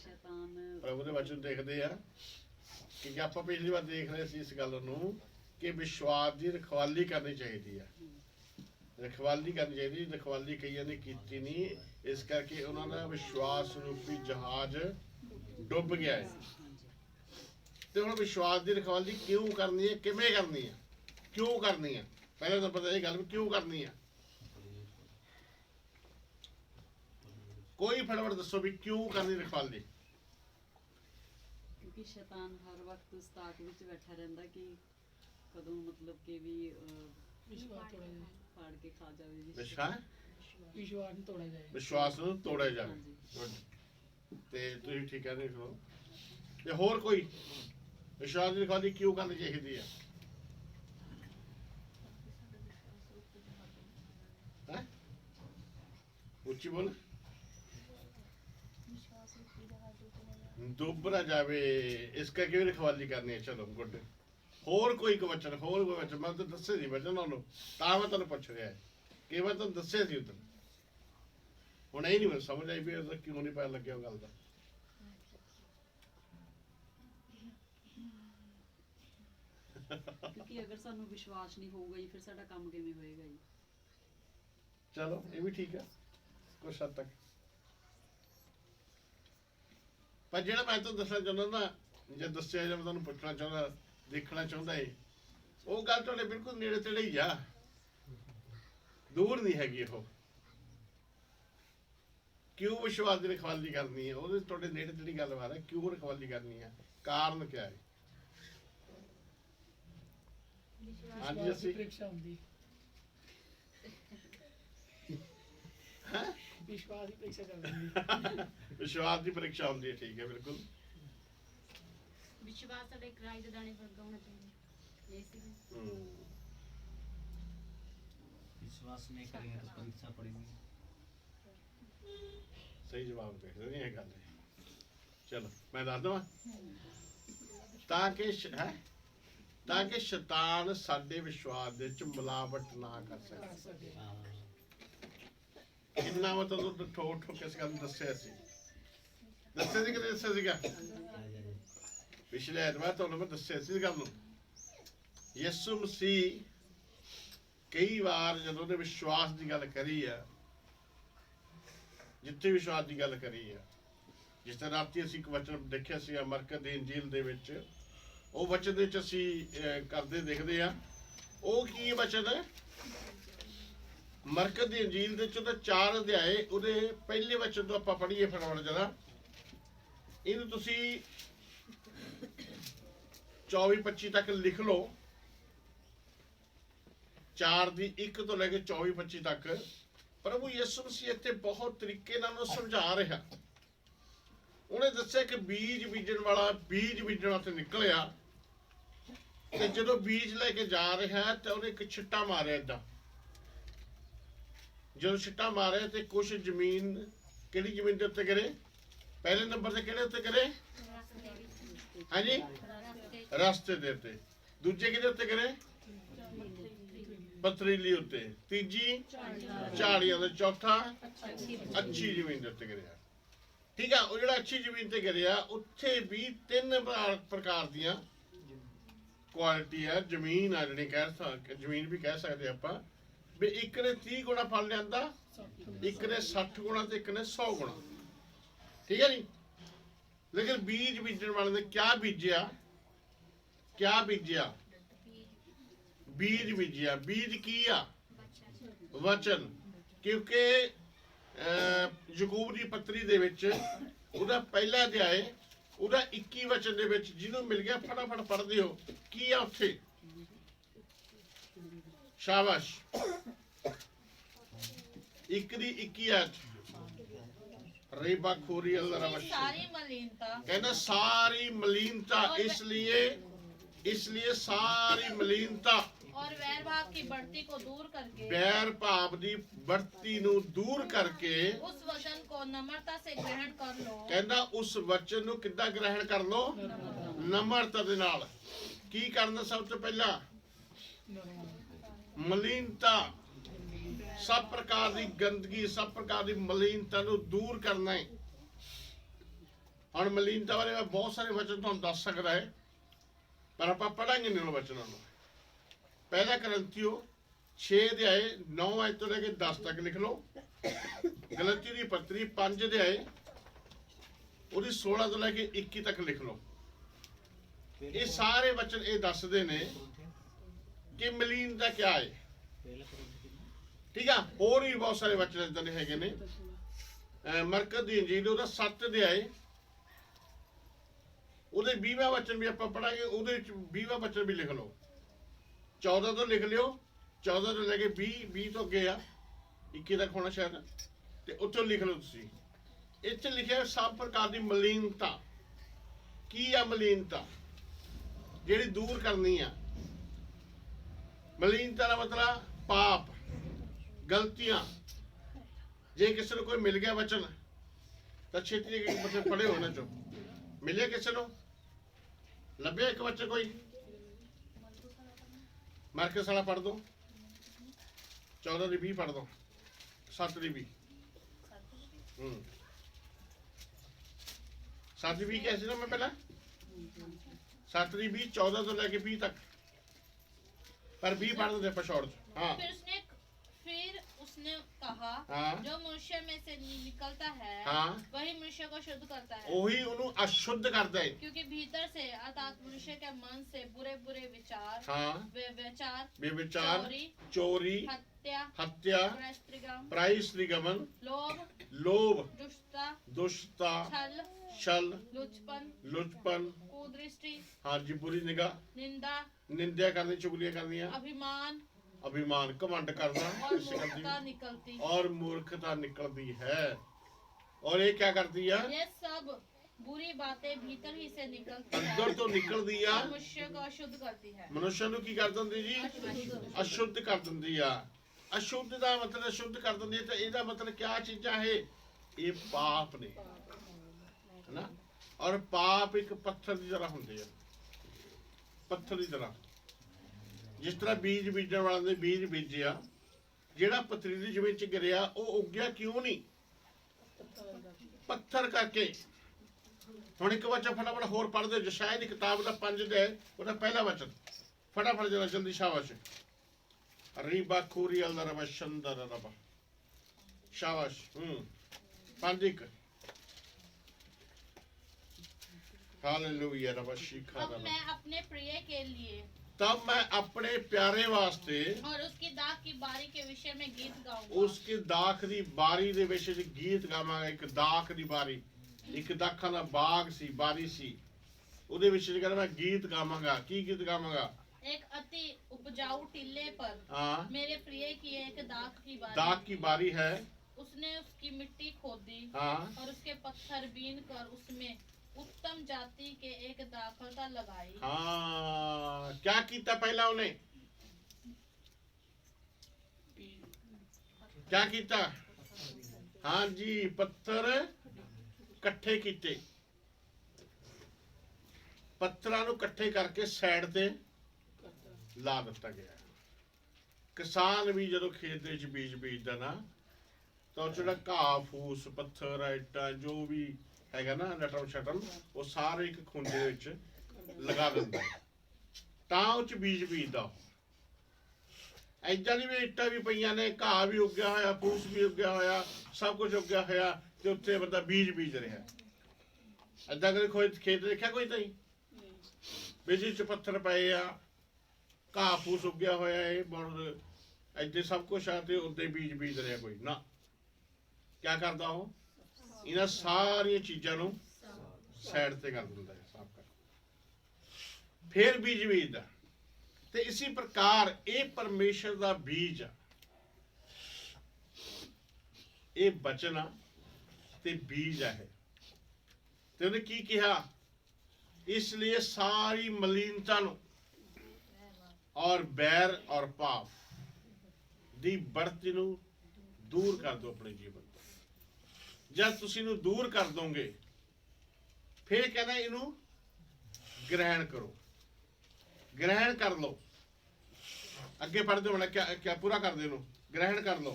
ਪ੍ਰਭੂ ਦੇ ਵਚਨ ਦੇਖਦੇ ਆ ਕਿ ਆਪਾਂ ਪਿਛਲੀ ਵਾਰ ਦੇਖ ਰਹੇ ਸੀ ਇਸ ਗੱਲ ਨੂੰ ਕਿ ਵਿਸ਼ਵਾਸ ਦੀ ਰਖਵਾਲੀ ਕਰਨੀ ਚਾਹੀਦੀ ਆ। ਰਖਵਾਲੀ ਕਰਨੀ ਚਾਹੀਦੀ, ਰਖਵਾਲੀ ਕਈਆਂ ਨੇ ਕੀਤੀ ਨਹੀਂ, ਇਸ ਕਰਕੇ ਉਹਨਾਂ ਦਾ ਵਿਸ਼ਵਾਸ ਰੂਪੀ ਜਹਾਜ਼ ਡੁੱਬ ਗਿਆ ਹੈ। ਤੇ ਹੁਣ ਵਿਸ਼ਵਾਸ ਦੀ ਰਖਵਾਲੀ ਕਿਉਂ ਕਰਨੀ ਹੈ, ਕਿਵੇਂ ਕਰਨੀ ਹੈ, ਕਿਉਂ ਕਰਨੀ ਹੈ? ਪਹਿਲਾਂ ਤਾਂ ਪਤਾ ਇਹ ਗੱਲ ਵੀ ਕਿਉਂ ਕਰਨੀ ਹੈ। ਕੋਈ ਫਟਾਫਟ ਦੱਸੋ ਵੀ ਕਿਉਂ ਕਰਨੀ ਰਖਵਾਲੀ? ਕਿਉਂਕਿ ਸ਼ੈਤਾਨ ਹਰ ਵਕਤ ਉਸ ਤਾਕ ਵਿੱਚ ਬੈਠਾ ਰਹਿੰਦਾ ਕਿ ਕਦੋਂ ਮਤਲਬ ਕਿ ਵੀ ਫਾੜ ਕੇ ਖਾ ਜਾਵੇ। ਵਿਸ਼ਵਾਸ ਨੂੰ ਤੋੜਿਆ ਜਾਏ, ਵਿਸ਼ਵਾਸ ਨੂੰ ਤੋੜਿਆ ਜਾਵੇ। ਤੇ ਤੁਸੀਂ ਠੀਕ ਕਹਿੰਦੇ ਹੋ। ਤੇ ਹੋਰ ਕੋਈ ਵਿਸ਼ਵਾਸ ਦੀ ਰਖਵਾਲੀ ਕਿਉਂ ਕਰਨੀ ਚਾਹੀਦੀ ਹੈ? ਉੱਚੀ ਬੋਲ। ਡੁੱਬ ਨਾ ਜਾਵੇ, ਇਸ ਕਰਕੇ ਵੀ ਰਖਵਾਲੀ ਕਰਨੀ ਹੈ। ਚਲੋ ਗੁੱਡ। ਹੋਰ ਕੋਈ ਵਚਨ, ਹੋਰ ਕੋਈ ਵਚਨ? ਮੈਂ ਤਾਂ ਦੱਸੇ ਸੀ ਵਚਨ ਉਹਨੂੰ, ਤਾਂ ਮੈਂ ਤੁਹਾਨੂੰ ਪੁੱਛ ਰਿਹਾ ਕਿ ਮੈਂ ਤੁਹਾਨੂੰ ਦੱਸਿਆ ਸੀ ਉਦੋਂ। ਹੁਣ ਇਹ ਨਹੀਂ ਮੈਨੂੰ ਸਮਝ ਆਈ ਵੀ ਉਹਦਾ ਕਿਉਂ ਨਹੀਂ ਪਤਾ ਲੱਗਿਆ ਉਹ ਗੱਲ ਦਾ। ਕਿਉਂਕਿ ਅਗਰ ਸਾਨੂੰ ਵਿਸ਼ਵਾਸ ਨਹੀਂ ਹੋਊਗਾ ਜੀ ਫਿਰ ਸਾਡਾ ਕੰਮ ਕਿਵੇਂ ਹੋਏਗਾ ਜੀ? ਚਲੋ ਇਹ ਵੀ ਠੀਕ ਹੈ ਕੁਛ ਹੱਦ ਤੱਕ। ਪਰ ਜਿਹੜਾ ਮੈਂ ਤੁਹਾਨੂੰ ਦੱਸਣਾ ਚਾਹੁੰਦਾ ਨਾ, ਜੇ ਦੱਸਿਆ ਜਾਂ ਮੈਂ ਤੁਹਾਨੂੰ ਪੁੱਛਣਾ ਚਾਹੁੰਦਾ, ਦੇਖਣਾ ਚਾਹੁੰਦਾ ਏ, ਉਹ ਗੱਲ ਤੁਹਾਡੇ ਬਿਲਕੁਲ ਨੇੜੇ ਤੇੜੇ ਹੀ ਆ, ਦੂਰ ਨਹੀਂ ਹੈਗੀ ਉਹ। ਕਿਉਂ ਵਿਸ਼ਵਾਸ ਦੀ ਰਖਵਾਲੀ ਕਰਨੀ ਹੈ? ਉਹਦੇ ਤੁਹਾਡੇ ਨੇੜੇ ਤੇੜੀ ਗੱਲਬਾਤ ਹੈ। ਕਿਉਂ ਰਖਵਾਲੀ ਕਰਨੀ ਹੈ? ਕਾਰਨ ਕਿਆ ਹੈ? ਹਾਂਜੀ ਅਸੀਂ ਪ੍ਰੀਖਿਆ ਹੁੰਦੀ ਹੈ, ਵਿਸ਼ਵਾਸ ਦੀ ਪ੍ਰੀਖਿਆ ਚੱਲਦੀ। ਵਿਸ਼ਵਾਸ ਦੀ ਪ੍ਰੀਖਿਆ ਹੁੰਦੀ ਹੈ। ਠੀਕ ਹੈ, ਬਿਲਕੁਲ। विश्वास ਸਾਡੇ ਕਰਾਈ ਦੇ ਦਾਣੇ ਵਰਗਾ ਹੋਣਾ ਚਾਹੀਦਾ। ਇਹ ਸੀ विश्वास नहीं करेंगे तो परीक्षा पड़ेगी। ਸਹੀ ਜਵਾਬ ਦੇ ਰਹੇ ਇਹ ਗੱਲ ਹੈ। ਚਲੋ ਮੈਂ ਦੱਸ ਦਵਾਂ, ਤਾਂ ਕਿ ਤਾਂ ਕਿ ਸ਼ੈਤਾਨ ਸਾਡੇ ਵਿਸ਼ਵਾਸ ਦੇ ਵਿੱਚ ਮਿਲਾਵਟ ਨਾ ਕਰ ਸਕੇ। ਇੰਨਾ ਮੈਂ ਤੁਹਾਨੂੰ ਠੋਕ ਠੋਕ ਇਸ ਗੱਲ ਨੂੰ ਦੱਸਿਆ ਸੀ ਕਿ ਦੱਸਿਆ ਸੀਗਾ ਪਿਛਲੇ ਐਤਵਾਰ ਤੁਹਾਨੂੰ ਮੈਂ ਦੱਸਿਆ ਸੀ ਇਸ ਗੱਲ ਨੂੰ। ਯਿਸੂ ਮਸੀਹ ਕਈ ਵਾਰ ਜਦੋਂ ਉਹਨੇ ਵਿਸ਼ਵਾਸ ਦੀ ਗੱਲ ਕਰੀ ਆ, ਜਿੱਥੇ ਵਿਸ਼ਵਾਸ ਦੀ ਗੱਲ ਕਰੀ ਆ, ਜਿਸ ਤਰ੍ਹਾਂ ਰਾਤੀ ਅਸੀਂ ਇੱਕ ਵਚਨ ਦੇਖਿਆ ਸੀ ਮਰਕਸ ਦੀ ਇੰਜੀਲ ਦੇ ਵਿੱਚ, ਉਹ ਵਚਨ ਦੇ ਵਿੱਚ ਅਸੀਂ ਕਰਦੇ ਦੇਖਦੇ ਆ। ਉਹ ਕੀ ਵਚਨ ਹੈ? ਮਰਕਸ ਦੀ ਇੰਜੀਲ ਦੇ 'ਚ ਉਹਦਾ 4 ਅਧਿਆਏ, ਉਹਦੇ ਪਹਿਲੇ ਵਚਨ ਤੋਂ ਆਪਾਂ ਪੜ੍ਹੀਏ ਫਟਾਫਟ ਜਰਾ। ਇਹਨੂੰ ਤੁਸੀਂ 24-25 ਤੱਕ ਲਿਖ ਲਓ। 4 ਦੀ 1 ਤੋਂ ਲੈ ਕੇ 24-25 ਤੱਕ ਪ੍ਰਭੂ ਯਿਸੂ ਮਸੀਹ ਇੱਥੇ ਬਹੁਤ ਤਰੀਕੇ ਨਾਲ ਉਹਨੂੰ ਸਮਝਾ ਰਿਹਾ। ਉਹਨੇ ਦੱਸਿਆ ਕਿ ਬੀਜ ਬੀਜਣ ਵਾਲਾ ਬੀਜ ਬੀਜਣ ਉੱਥੇ ਨਿਕਲਿਆ, ਤੇ ਜਦੋਂ ਬੀਜ ਲੈ ਕੇ ਜਾ ਰਿਹਾ ਤੇ ਉਹਨੇ ਇੱਕ ਛਿੱਟਾ ਮਾਰਿਆ ਏਦਾਂ। ਜਦੋਂ ਛਿੱਟਾ ਮਾਰਿਆ ਤੇ ਕੁਛ ਜ਼ਮੀਨ, ਕਿਹੜੀ ਜ਼ਮੀਨ ਦੇ ਉੱਤੇ ਗਿਰੇ? ਪਹਿਲੇ ਨੰਬਰ ਤੇ ਕਿਹੜੇ ਉੱਤੇ ਗਿਰੇ? ਹਾਂਜੀ, ਰਸਤੇ ਦੇ ਉੱਤੇ। ਦੂਜੇ ਕਿਹਦੇ ਉੱਤੇ ਗਿਰੇ? ਪਥਰੀਲੀ ਉੱਤੇ। ਤੀਜੀ ਝਾੜੀਆਂ ਦੇ। ਚੌਥਾ ਅੱਛੀ ਜ਼ਮੀਨ ਦੇ ਉੱਤੇ ਗਿਰਿਆ। ਠੀਕ ਆ, ਉਹ ਜਿਹੜਾ ਅੱਛੀ ਜ਼ਮੀਨ ਤੇ ਗਿਰਿਆ, ਉੱਥੇ ਵੀ 3 ਪ੍ਰਕਾਰ ਦੀਆਂ ਕੁਆਲਿਟੀ ਆ। ਜ਼ਮੀਨ ਆ ਜਿਹੜੀ ਜ਼ਮੀਨ ਵੀ ਕਹਿ ਸਕਦੇ ਆਪਾਂ ਵੀ ਇੱਕ ਨੇ 30 ਗੁਣਾ ਫਲ ਲਿਆਂਦਾ, ਇੱਕ ਨੇ 60 ਗੁਣਾ ਤੇ ਇੱਕ ਨੇ 100 ਗੁਣਾ। ਠੀਕ ਹੈ ਜੀ। ਲੇਕਿਨ ਬੀਜ ਬੀਜਣ ਵਾਲੇ ਨੇ ਕਿਆ ਬੀਜਿਆ? ਕਿਆ ਬੀਜਿਆ? ਬੀਜ ਬੀਜਿਆ। ਬੀਜ ਕੀ ਆ? ਵਚਨ। ਕਿਉਂਕਿ ਯਾਕੂਬ ਦੀ ਪੱਤਰੀ ਦੇ ਵਿੱਚ ਉਹਦਾ ਪਹਿਲਾ ਅਧਿਆਏ, ਉਹਦਾ 21 ਵਚਨ ਦੇ ਵਿੱਚ, ਜਿਹਨੂੰ ਮਿਲ ਗਿਆ ਫਟਾਫਟ ਪੜ੍ਹਦੇ ਹੋ। ਕੀ ਆ ਉੱਥੇ? ਸ਼ਾਬਾਸ਼। 1 ਦੀ 21 ਆਇਤ। ਰੇਬਾ ਖੋਰੀ ਅੱਲਾਹ ਸਾਰੀ ਮਲੀਨਤਾ, ਕਹਿੰਦਾ ਸਾਰੀ ਮਲੀਨਤਾ, ਇਸ ਲਈ ਸਾਰੀ ਮਲੀਨਤਾ और वैर भाव की बढ़ती को दूर करके, ਵੈਰ ਭਾਵ ਦੀ बढ़ती ਨੂੰ ਦੂਰ ਕਰਕੇ, उस वचन को नम्रता से ग्रहण कर लो। ਕਹਿੰਦਾ ਉਸ ਵਚਨ ਨੂੰ ਕਿੱਦਾਂ ਗ੍ਰਹਿਣ ਕਰ ਲੋ? ਨਮਰਤਾ ਦੇ ਨਾਲ। ਕੀ ਕਰਨਾ? ਸਭ ਤੋਂ ਪਹਿਲਾਂ ਮਲੀਨਤਾ, ਸਭ ਪ੍ਰਕਾਰ ਦੀ ਗੰਦਗੀ, ਸਭ ਪ੍ਰਕਾਰ ਦੀ ਮਲੀਨਤਾ ਨੂੰ ਦੂਰ ਕਰਨਾ ਹੈ। ਹੁਣ ਮਲੀਨਤਾ ਬਾਰੇ ਮੈਂ ਬਹੁਤ ਸਾਰੇ ਵਚਨ ਤੁਹਾਨੂੰ ਦੱਸ ਸਕਦਾ ਹੈ, ਪਰ ਆਪਾਂ ਪੜਾਂਗੇ ਨਹੀਂ ਉਹਨਾਂ ਵਚਨਾਂ ਨੂੰ। ਪਹਿਲਾ ਕਰੰਥੀਓ 6 ਅਧਿਆਏ 9 ਆਇਤ ਤੋਂ ਲੈ ਕੇ 10 ਤੱਕ ਲਿਖ ਲਓ। ਗਲਤੀ ਦੀ ਪੱਤਰੀ 5 ਅਧਿਆਏ ਉਹਦੀ 16 ਤੋਂ ਲੈ ਕੇ 21 ਤੱਕ ਲਿਖ ਲਓ। ਇਹ ਸਾਰੇ ਵਚਨ ਇਹ ਦੱਸਦੇ ਨੇ ਕਿ ਮਲੀਨਤਾ ਕਿਆ ਹੈ। ਠੀਕ ਆ, ਹੋਰ ਵੀ ਬਹੁਤ ਸਾਰੇ ਵਚਨ ਇਦਾਂ ਦੇ ਹੈਗੇ ਨੇ। ਮਰਕਸ ਦੀ ਇੰਜੀਲ ਉਹਦਾ 7 ਅਧਿਆਏ ਉਹਦੇ 20ਵਾਂ ਵਚਨ ਵੀ ਆਪਾਂ ਪੜਾਂਗੇ, ਉਹਦੇ ਵਿੱਚ 20ਵਾਂ ਵਚਨ ਵੀ ਲਿਖ ਲਓ। 14 ਤੋਂ ਲਿਖ ਲਿਓ, 14 ਤੋਂ ਲੈ ਕੇ 20 ਤੋਂ ਅੱਗੇ ਆ 21 ਤੱਕ ਹੋਣਾ ਸ਼ਾਇਦ, ਤੇ ਉੱਥੋਂ ਲਿਖ ਲਓ ਤੁਸੀਂ। ਇੱਥੇ ਲਿਖਿਆ ਸਭ ਪ੍ਰਕਾਰ ਦੀ ਮਲੀਨਤਾ। ਕੀ ਆ ਮਲੀਨਤਾ? ਜਿਹੜੀ ਦੂਰ ਕਰਨੀ ਆ। ਮਲੀਨਤਾ ਦਾ ਮਤਲਬ ਪਾਪ, ਗਲਤੀਆਂ। ਜੇ ਕਿਸੇ ਨੂੰ ਕੋਈ ਮਿਲ ਗਿਆ ਵਚਨ ਤਾਂ ਛੇਤੀ ਵਚਨ ਪੜ੍ਹੇ ਉਹਨਾਂ ਚੋਂ। ਮਿਲਿਆ ਕਿਸੇ ਨੂੰ? ਲੱਭਿਆ ਇੱਕ ਵਚਨ ਕੋਈ? ਮਰਕਸ ਵਾਲਾ ਪੜ੍ਹ ਦੋ, 14 ਦੀ 20 ਪੜ੍ਹ ਦੋ, 7 ਦੀ 20। 7 ਦੀ 20 ਕਿਹਾ ਸੀ ਨਾ ਮੈਂ ਪਹਿਲਾਂ? 7 ਦੀ 20, 14 ਤੋਂ ਲੈ ਕੇ 20 तक, पर 20 पढ़ दो पछोड़। हाँ फिर उसने कहा, हाँ। जो मनुष्य में से निकलता है, हाँ। वही मनुष्य को शुद्ध करता है, वही उन्हें अशुद्ध करता है, क्योंकि भीतर से अर्थात मनुष्य के मन से बुरे बुरे विचार, हाँ। व्यभिचार, चोरी, हत्या, परायस्त्रीगमन, लोभ, दुष्टता, छल, लुचपन, कुदृष्टि, हाँ जी, बुरी निगाह, निंदा करनी, चुगलियां करनी, अभिमान, घमंड करना, और मूर्खता निकलती है। और ये क्या करती है? ये सब बुरी बातें भीतर ही से निकलती है, अंदर तो निकलती है, मनुष्य को अशुद्ध करती है। मनुष्य ਨੂੰ ਕੀ ਕਰ ਦਿੰਦੀ ਜੀ? ਅਸ਼ੁੱਧ ਕਰ ਦਿੰਦੀ ਆ। ਅਸ਼ੁੱਧ ਦਾ ਮਤਲਬ ਅਸ਼ੁੱਧ ਕਰ ਦਿੰਦੀ ਹੈ, ਤਾਂ ਇਹਦਾ ਮਤਲਬ ਕਿਆ ਚੀਜ਼ਾਂ ਹੈ? ਇਹ ਪਾਪ ਨੇ, ਹੈਨਾ। ਔਰ ਪਾਪ ਇੱਕ ਪੱਥਰ ਦੀ ਤਰ੍ਹਾਂ ਹੁੰਦੇ ਆ, ਪੱਥਰ ਦੀ ਤਰ੍ਹਾਂ। ਜਿਸ ਤਰ੍ਹਾਂ ਬੀਜ ਬੀਜਣ ਵਾਲੇ ਨੇ ਬੀਜ ਬੀਜਿਆ, ਜਿਹੜਾ ਪਥਰੀਲੀ ਜ਼ਮੀਨ 'ਚ ਗਿਰਿਆ ਉਹ ਉੱਗਿਆ ਕਿਉਂ ਨਹੀਂ? ਪੱਥਰ ਕਰਕੇ। ਹੁਣ ਇੱਕ ਵਚਨ ਫਟਾਫਟ ਹੋਰ ਪੜ੍ਹ ਦਿਓ, ਯਸ਼ਾਇਆ ਦੀ ਕਿਤਾਬ ਦਾ 5 ਅਧਿਆਇ ਉਹਦਾ ਪਹਿਲਾ ਵਚਨ ਫਟਾਫਟ ਜਰਾ ਜਲਦੀ, ਸ਼ਾਬਾਸ਼। ਰੀਬਾ ਖੂਰੀ ਅਲ ਰਬਾ ਸ਼ੰਦਰ ਰਬਾ, ਸ਼ਾਬਾਸ਼। 5:1। हालेलुया रबा शिखा अब मैं अपने प्रिय के लिए तब मैं अपने प्यारे वास्ते और उसकी दाख की बारी के विषय में गीत गाऊंगा। उसकी दाख दी बारी दे विषय च गीत गावांगा। एक दाख दी बारी, एक दाखां दा बाग सी, बारी सी, ਉਹਦੇ ਵਿੱਚ ਕਹਿੰਦਾ ਮੈਂ ਗੀਤ ਗਾਵਾਂਗਾ। ਕੀ ਗੀਤ ਗਾਵਾਂਗਾ? एक अति उपजाऊ टीले पर हाँ, मेरे प्रिय की एक दाख की बारी, दाख की बारी है। उसने उसकी मिट्टी खोदी, हाँ, और उसके पत्थर बीन कर उसमें उत्तम जाति के एक दाखलता लगाई। हाँ, क्या कीता पहला उन्हें? क्या कीता? हाँ जी, पत्थर इकट्ठे कीते। पत्थरां नूं इकट्ठे करके साइड ते ला दिता गया। किसान भी जदों खेत दे विच बीज बीजदा ना, तो जिहड़ा घाह फूस, पत्थर, इट्टां जो भी हैगा ना, लटम शटम, वो सारे एक खुंडे विच लगा दिंदा, तां उह च बीज बीजदा। ऐदां नहीं भी इट्टां भी पईयां ने, घाह भी उग्गिया होया, फूस भी उग्गिया होया, सब कुछ उग्गिया होया, ते उत्थे बंदा बीज बीज रिहा। ऐदां कदे कोई खेत देखिया कोई ताईं? बीज च पत्थर पए आ, घाह फूस उग्गिया होया है, ऐदे सब कुछ आ, ते उद्दे बीज बीज रिहा कोई ना। क्या करदा ਉਹ? ਇਹਨਾਂ ਸਾਰੀਆਂ ਚੀਜ਼ਾਂ ਨੂੰ ਸਾਈਡ ਤੇ ਕਰ ਦਿੰਦਾ ਹੈ, ਸਾਫ਼ ਕਰ। ਫਿਰ ਬੀਜ ਬੀਜਦਾ। ਤੇ ਇਸੇ ਪ੍ਰਕਾਰ ਇਹ ਪਰਮੇਸ਼ਰ ਦਾ ਬੀਜ ਆ, ਇਹ ਬਚਨ ਆ ਤੇ ਬੀਜ ਆ ਹੈ। ਤੇ ਉਹਨੇ ਕੀ ਕਿਹਾ? ਇਸ ਲਈ ਸਾਰੀ ਮਲੀਨਤਾ ਨੂੰ ਔਰ बैर और पाप ਦੀ बढ़ती ਨੂੰ दूर कर दो अपने जीवन। जब तुसी इनू दूर कर दोगे, फिर कहना इनू ग्रहण करो, ग्रहण कर लो। अगे पढ़ दो, क्या क्या पूरा कर दो, ग्रहण कर लो।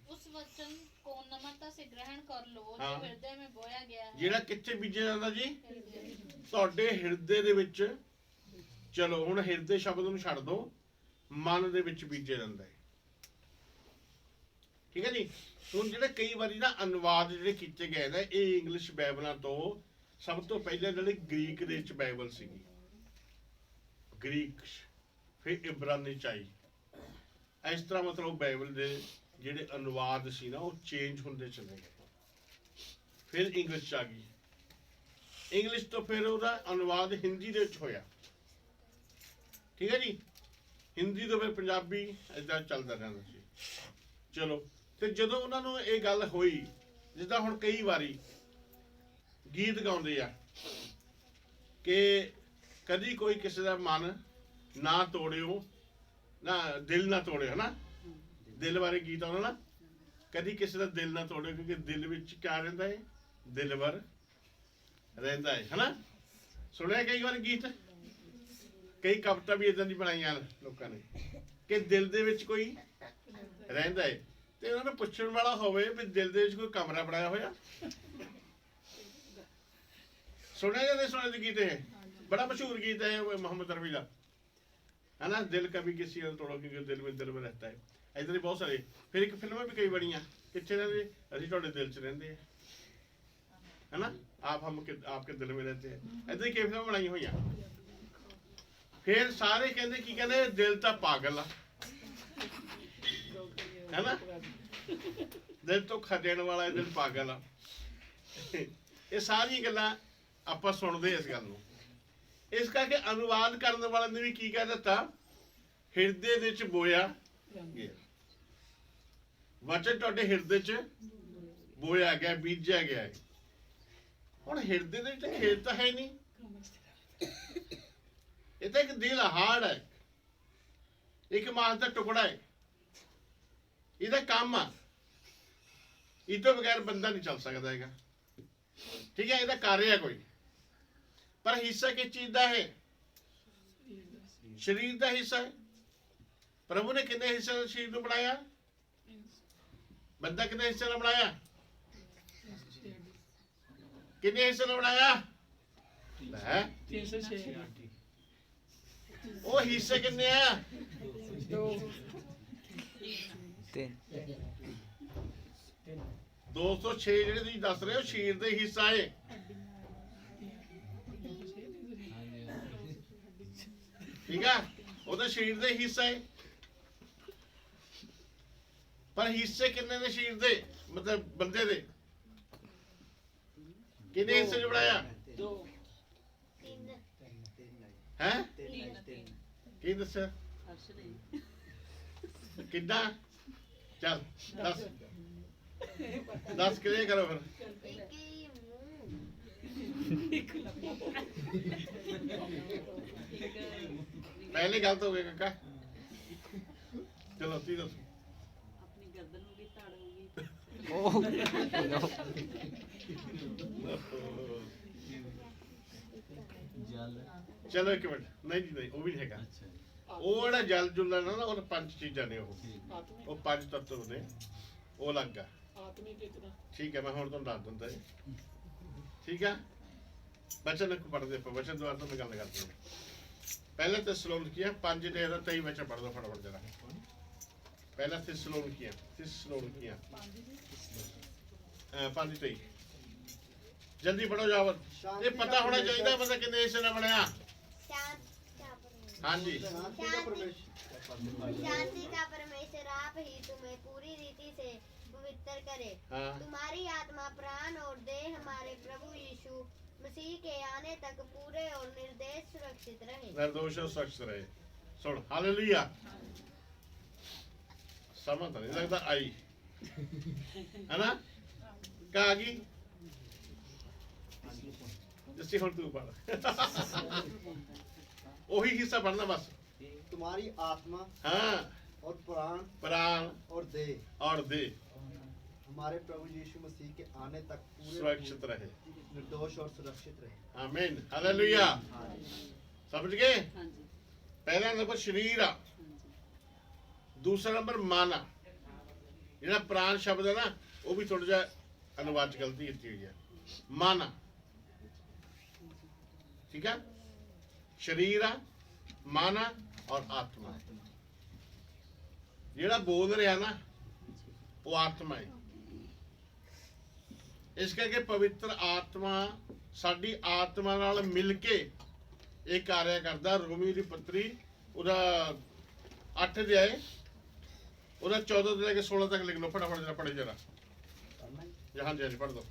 उस वचन को नम्रता से ग्रहण कर लो जो हाँ। हृदय में बोया गया है ਜਿਹੜਾ ਕਿੱਥੇ ਬੀਜਿਆ ਜਾਂਦਾ ਜੀ? हृदय में। ਤੁਹਾਡੇ ਹਿਰਦੇ ਦੇ ਵਿੱਚ। ਚਲੋ ਹੁਣ ਹਿਰਦੇ ਸ਼ਬਦ ਨੂੰ ਛੱਡ ਦੋ, ਮਨ ਦੇ ਵਿੱਚ ਬੀਜਿਆ ਜਾਂਦਾ ਹੈ। ਠੀਕ ਹੈ ਜੀ। ਹੁਣ ਜਿਹੜੇ ਕਈ ਵਾਰੀ ਨਾ ਅਨੁਵਾਦ ਜਿਹੜੇ ਕੀਤੇ ਗਏ ਨੇ, ਇਹ ਇੰਗਲਿਸ਼ ਬਾਈਬਲਾਂ ਤੋਂ ਸਭ ਤੋਂ ਪਹਿਲਾਂ ਜਿਹੜੇ ਗ੍ਰੀਕ ਦੇ ਵਿੱਚ ਬਾਈਬਲ ਸੀਗੀ, ਗ੍ਰੀਕ, ਫਿਰ ਇਬਰਾਨੀ ਚ ਆਈ। ਇਸ ਤਰ੍ਹਾਂ ਮਤਲਬ ਬਾਈਬਲ ਦੇ ਜਿਹੜੇ ਅਨੁਵਾਦ ਸੀ ਨਾ, ਉਹ ਚੇਂਜ ਹੁੰਦੇ ਚਲੇ ਗਏ। ਫਿਰ ਇੰਗਲਿਸ਼ ਚ ਆ ਗਈ, ਇੰਗਲਿਸ਼ ਤੋਂ ਫਿਰ ਉਹਦਾ ਅਨੁਵਾਦ ਹਿੰਦੀ ਦੇ ਵਿੱਚ ਹੋਇਆ। ਠੀਕ ਹੈ ਜੀ। ਹਿੰਦੀ ਤੋਂ ਫਿਰ ਪੰਜਾਬੀ, ਏਦਾਂ ਚੱਲਦਾ ਰਹਿੰਦਾ ਸੀ। ਚਲੋ, ਤੇ ਜਦੋਂ ਉਹਨਾਂ ਨੂੰ ਇਹ ਗੱਲ ਹੋਈ, ਜਿੱਦਾਂ ਹੁਣ ਕਈ ਵਾਰੀ ਗੀਤ ਗਾਉਂਦੇ ਆ ਕਿ ਕਦੀ ਕੋਈ ਕਿਸੇ ਦਾ ਮਨ ਨਾ ਤੋੜਿਓ, ਨਾ ਦਿਲ ਨਾ ਤੋੜਿਓ, ਹਨਾ। ਦਿਲ ਬਾਰੇ ਗੀਤ ਆਉਂਦਾ ਨਾ, ਕਦੀ ਕਿਸੇ ਦਾ ਦਿਲ ਨਾ ਤੋੜਿਓ, ਕਿਉਂਕਿ ਦਿਲ ਵਿੱਚ ਕਿਆ ਰਹਿੰਦਾ ਹੈ? ਦਿਲਵਰ ਰਹਿੰਦਾ ਹੈ, ਹਨਾ। ਸੁਣਿਆ ਕਈ ਵਾਰ ਗੀਤ, ਕਈ ਕਵਿਤਾ ਵੀ ਇਦਾਂ ਦੀ ਬਣਾਈਆਂ ਲੋਕਾਂ ਨੇ ਕਿ ਦਿਲ ਦੇ ਵਿੱਚ ਕੋਈ ਰਹਿੰਦਾ ਹੈ। ਤੇ ਉਹਨਾਂ ਨੂੰ ਪੁੱਛਣ ਵਾਲਾ ਹੋਵੇ ਵੀ ਦਿਲ ਦੇ ਵਿੱਚ ਕੋਈ ਕਮਰਾ ਬਣਾਇਆ ਹੋਇਆ। ਸੁਣਿਆ ਜਾਂ ਨਹੀਂ ਸੁਣਿਆ ਜੀ ਗੀਤ? ਇਹ ਬੜਾ ਮਸ਼ਹੂਰ ਗੀਤ ਹੈ ਮੁਹੰਮਦ ਰਫੀ ਦਾ, है ना। दिल कभी किसी और तोड़ो क्योंकि दिल में रहता है। इधर ही बहुत सारे, फिर एक फिल्में भी कई बड़ियां कितने रहते, अभी थोड़े दिल च रहते हैं, है ना। आप हम आपके दिल में रहते हैं। इधर ही कई फिल्में बनाई हुई हैं। फिर सारे कहते की कहते दिल तो पागल आ, है ना। दिल धोखा देने वाला है, दिल पागल आ। ये सारी गल्लां आपां सुणदे इस गल नूं। ਇਸ ਕਰਕੇ ਅਨੁਵਾਦ ਕਰਨ ਵਾਲੇ ਨੇ ਵੀ ਕੀ ਕਹਿ ਦਿੱਤਾ? ਹਿਰਦੇ ਦੇ ਵਿੱਚ ਬੋਇਆ ਗਿਆ। ਵਚਨ ਤੁਹਾਡੇ ਹਿਰਦੇ 'ਚ ਬੋਇਆ ਗਿਆ, ਬੀਜਿਆ ਗਿਆ ਹੈ। ਹੁਣ ਹਿਰਦੇ ਦੇ ਵਿੱਚ ਖੇਤ ਤਾਂ ਹੈ ਨਹੀਂ, ਇਹ ਤਾਂ ਇੱਕ ਦਿਲ ਹਾਰਡ ਹੈ, ਇੱਕ ਮਾਸ ਦਾ ਟੁਕੜਾ ਹੈ, ਇਹਦਾ ਕੰਮ ਆ। ਇਹ ਤੋਂ ਬਗੈਰ ਬੰਦਾ ਨਹੀਂ ਚੱਲ ਸਕਦਾ ਹੈਗਾ। ਠੀਕ ਹੈ, ਇਹਦਾ ਕਾਰਜ ਹੈ ਕੋਈ। पर हिस्सा किस चीज का है? शरीर का हिस्सा है। प्रभु ने कितने हिस्से शरीर को बनाया? बंदा कितने हिस्से ने बनाया? कितने हिस्से ने बनाया? वो हिस्से कितने हैं? 206 ਜਿਹੜੇ ਤੁਸੀਂ ਦੱਸ ਰਹੇ ਹੋ ਸ਼ਰੀਰ ਦੇ ਹਿੱਸਾ ਹੈ। ठीक है, वो तो शरीर दे हिस्सा है। पर हिस्से कितने ने शरीर दे, मतलब बंदे दे? कितने हिस्से जो बनाया? 2 हैं? 3 की दस अर्श नहीं कितना? चल 10 क्लियर करो फिर। पहले गलत हो गए काका। चलो ती दसो। अपनी गर्दन में भी ताड़ होगी। जल। चलो एक मिनट, नहीं जी नहीं, वो भी नहीं है। अच्छा जी। ਉਹ ਜਿਹੜਾ ਜਲ ਜੁਲ ਹੈ ਨਾ, ਉਹ ਪੰਜ ਚੀਜ਼ਾਂ ਨੇ। ठीक। ਉਹ ਪੰਜ ਤੱਤਵ ਨੇ, ਉਹ ਅਲੱਗ ਆ। आत्मिक इतना ਠੀਕ ਹੈ, ਮੈਂ ਹੁਣ ਤੁਹਾਨੂੰ ਦੱਸ ਦਿੰਦਾ ਜੀ। ਠੀਕ ਹੈ, ਵਚਨ ਪੜ੍ਹਦੇ ਆਪਾਂ, ਵਚਨ ਦੁਆਰਾ ਤੋਂ ਮੈਂ ਗੱਲ ਕਰਦੇ ਹਾਂ। ਪਹਿਲਾ ਥੈਸਲੋਨੀਕੀਆਂ 5 ਦੇ 23 ਵਿੱਚ ਪੜ੍ਹ ਲਓ ਫਟਾਫਟ ਜਰਾ। ਪਹਿਲਾ ਥੈਸਲੋਨੀਕੀਆਂ 5:23 ਜਲਦੀ ਪੜੋ ਜਾਵਤ। ਇਹ ਪਤਾ ਹੋਣਾ ਚਾਹੀਦਾ ਬੰਦਾ ਕਿੰਨੇ ਹਿੱਸੇ ਨਾਲ ਬਣਿਆ। ਹਾਂਜੀ, शांति का परमेश्वर आप ही तुम्हें पूरी रीति से पवित्र करे। हाँ। तुम्हारी आत्मा, प्राण और देह हमारे प्रभु यीशु मसीह के आने तक पूरे और निर्दोष सुरक्षित रहे। निर्दोष और सुरक्षित रहे। सुन, हालेलुया। समझ नहीं लगता आई, है ना। क्या आ गई? जिससे हम तू पढ़ वही हिस्सा पढ़ना बस। तुम्हारी आत्मा हाँ, और प्राण प्राण और देह और दे हमारे प्रभु यीशु मसीह के आने तक पूरे सुरक्षित रहे। निर्दोष और सुरक्षित रहे। आमीन, हालेलुया। समझ गए? हाँ जी, पहला नंबर शरीर आ, हाँ जी, दूसरा नंबर मन आ। ਜਿਹੜਾ ਪ੍ਰਾਣ ਸ਼ਬਦ ਹੈ ਨਾ, ਉਹ ਵੀ ਥੋੜਾ ਜਿਹਾ ਅਨੁਵਾਦ 'ਚ ਗਲਤੀ ਕੀਤੀ ਹੋਈ ਹੈ। ਮਨ, ਠੀਕ ਹੈ, ਸਰੀਰ ਆ, ਮਨ ਆ ਔਰ ਆਤਮਾ। ਜਿਹੜਾ ਬੋਲ ਰਿਹਾ ਨਾ ਉਹ ਆਤਮਾ ਹੈ। ਇਸ ਕਰਕੇ ਪਵਿੱਤਰ ਆਤਮਾ ਸਾਡੀ ਆਤਮਾ ਨਾਲ ਮਿਲ ਕੇ ਇਹ ਕਾਰਿਆ ਕਰਦਾ। ਰੋਮੀ ਦੀ ਪੱਤਰੀ ਉਹਦਾ 8 ਅਧਿਆਏ ਉਹਦਾ 14 ਤੋਂ ਲੈ ਕੇ 16 ਤੱਕ ਲਿਖ ਲਓ, ਫਟਾਫਟ ਜਰਾ ਪੜ੍ਹੇ ਜਰਾ। हाँ जी पढ़ दो।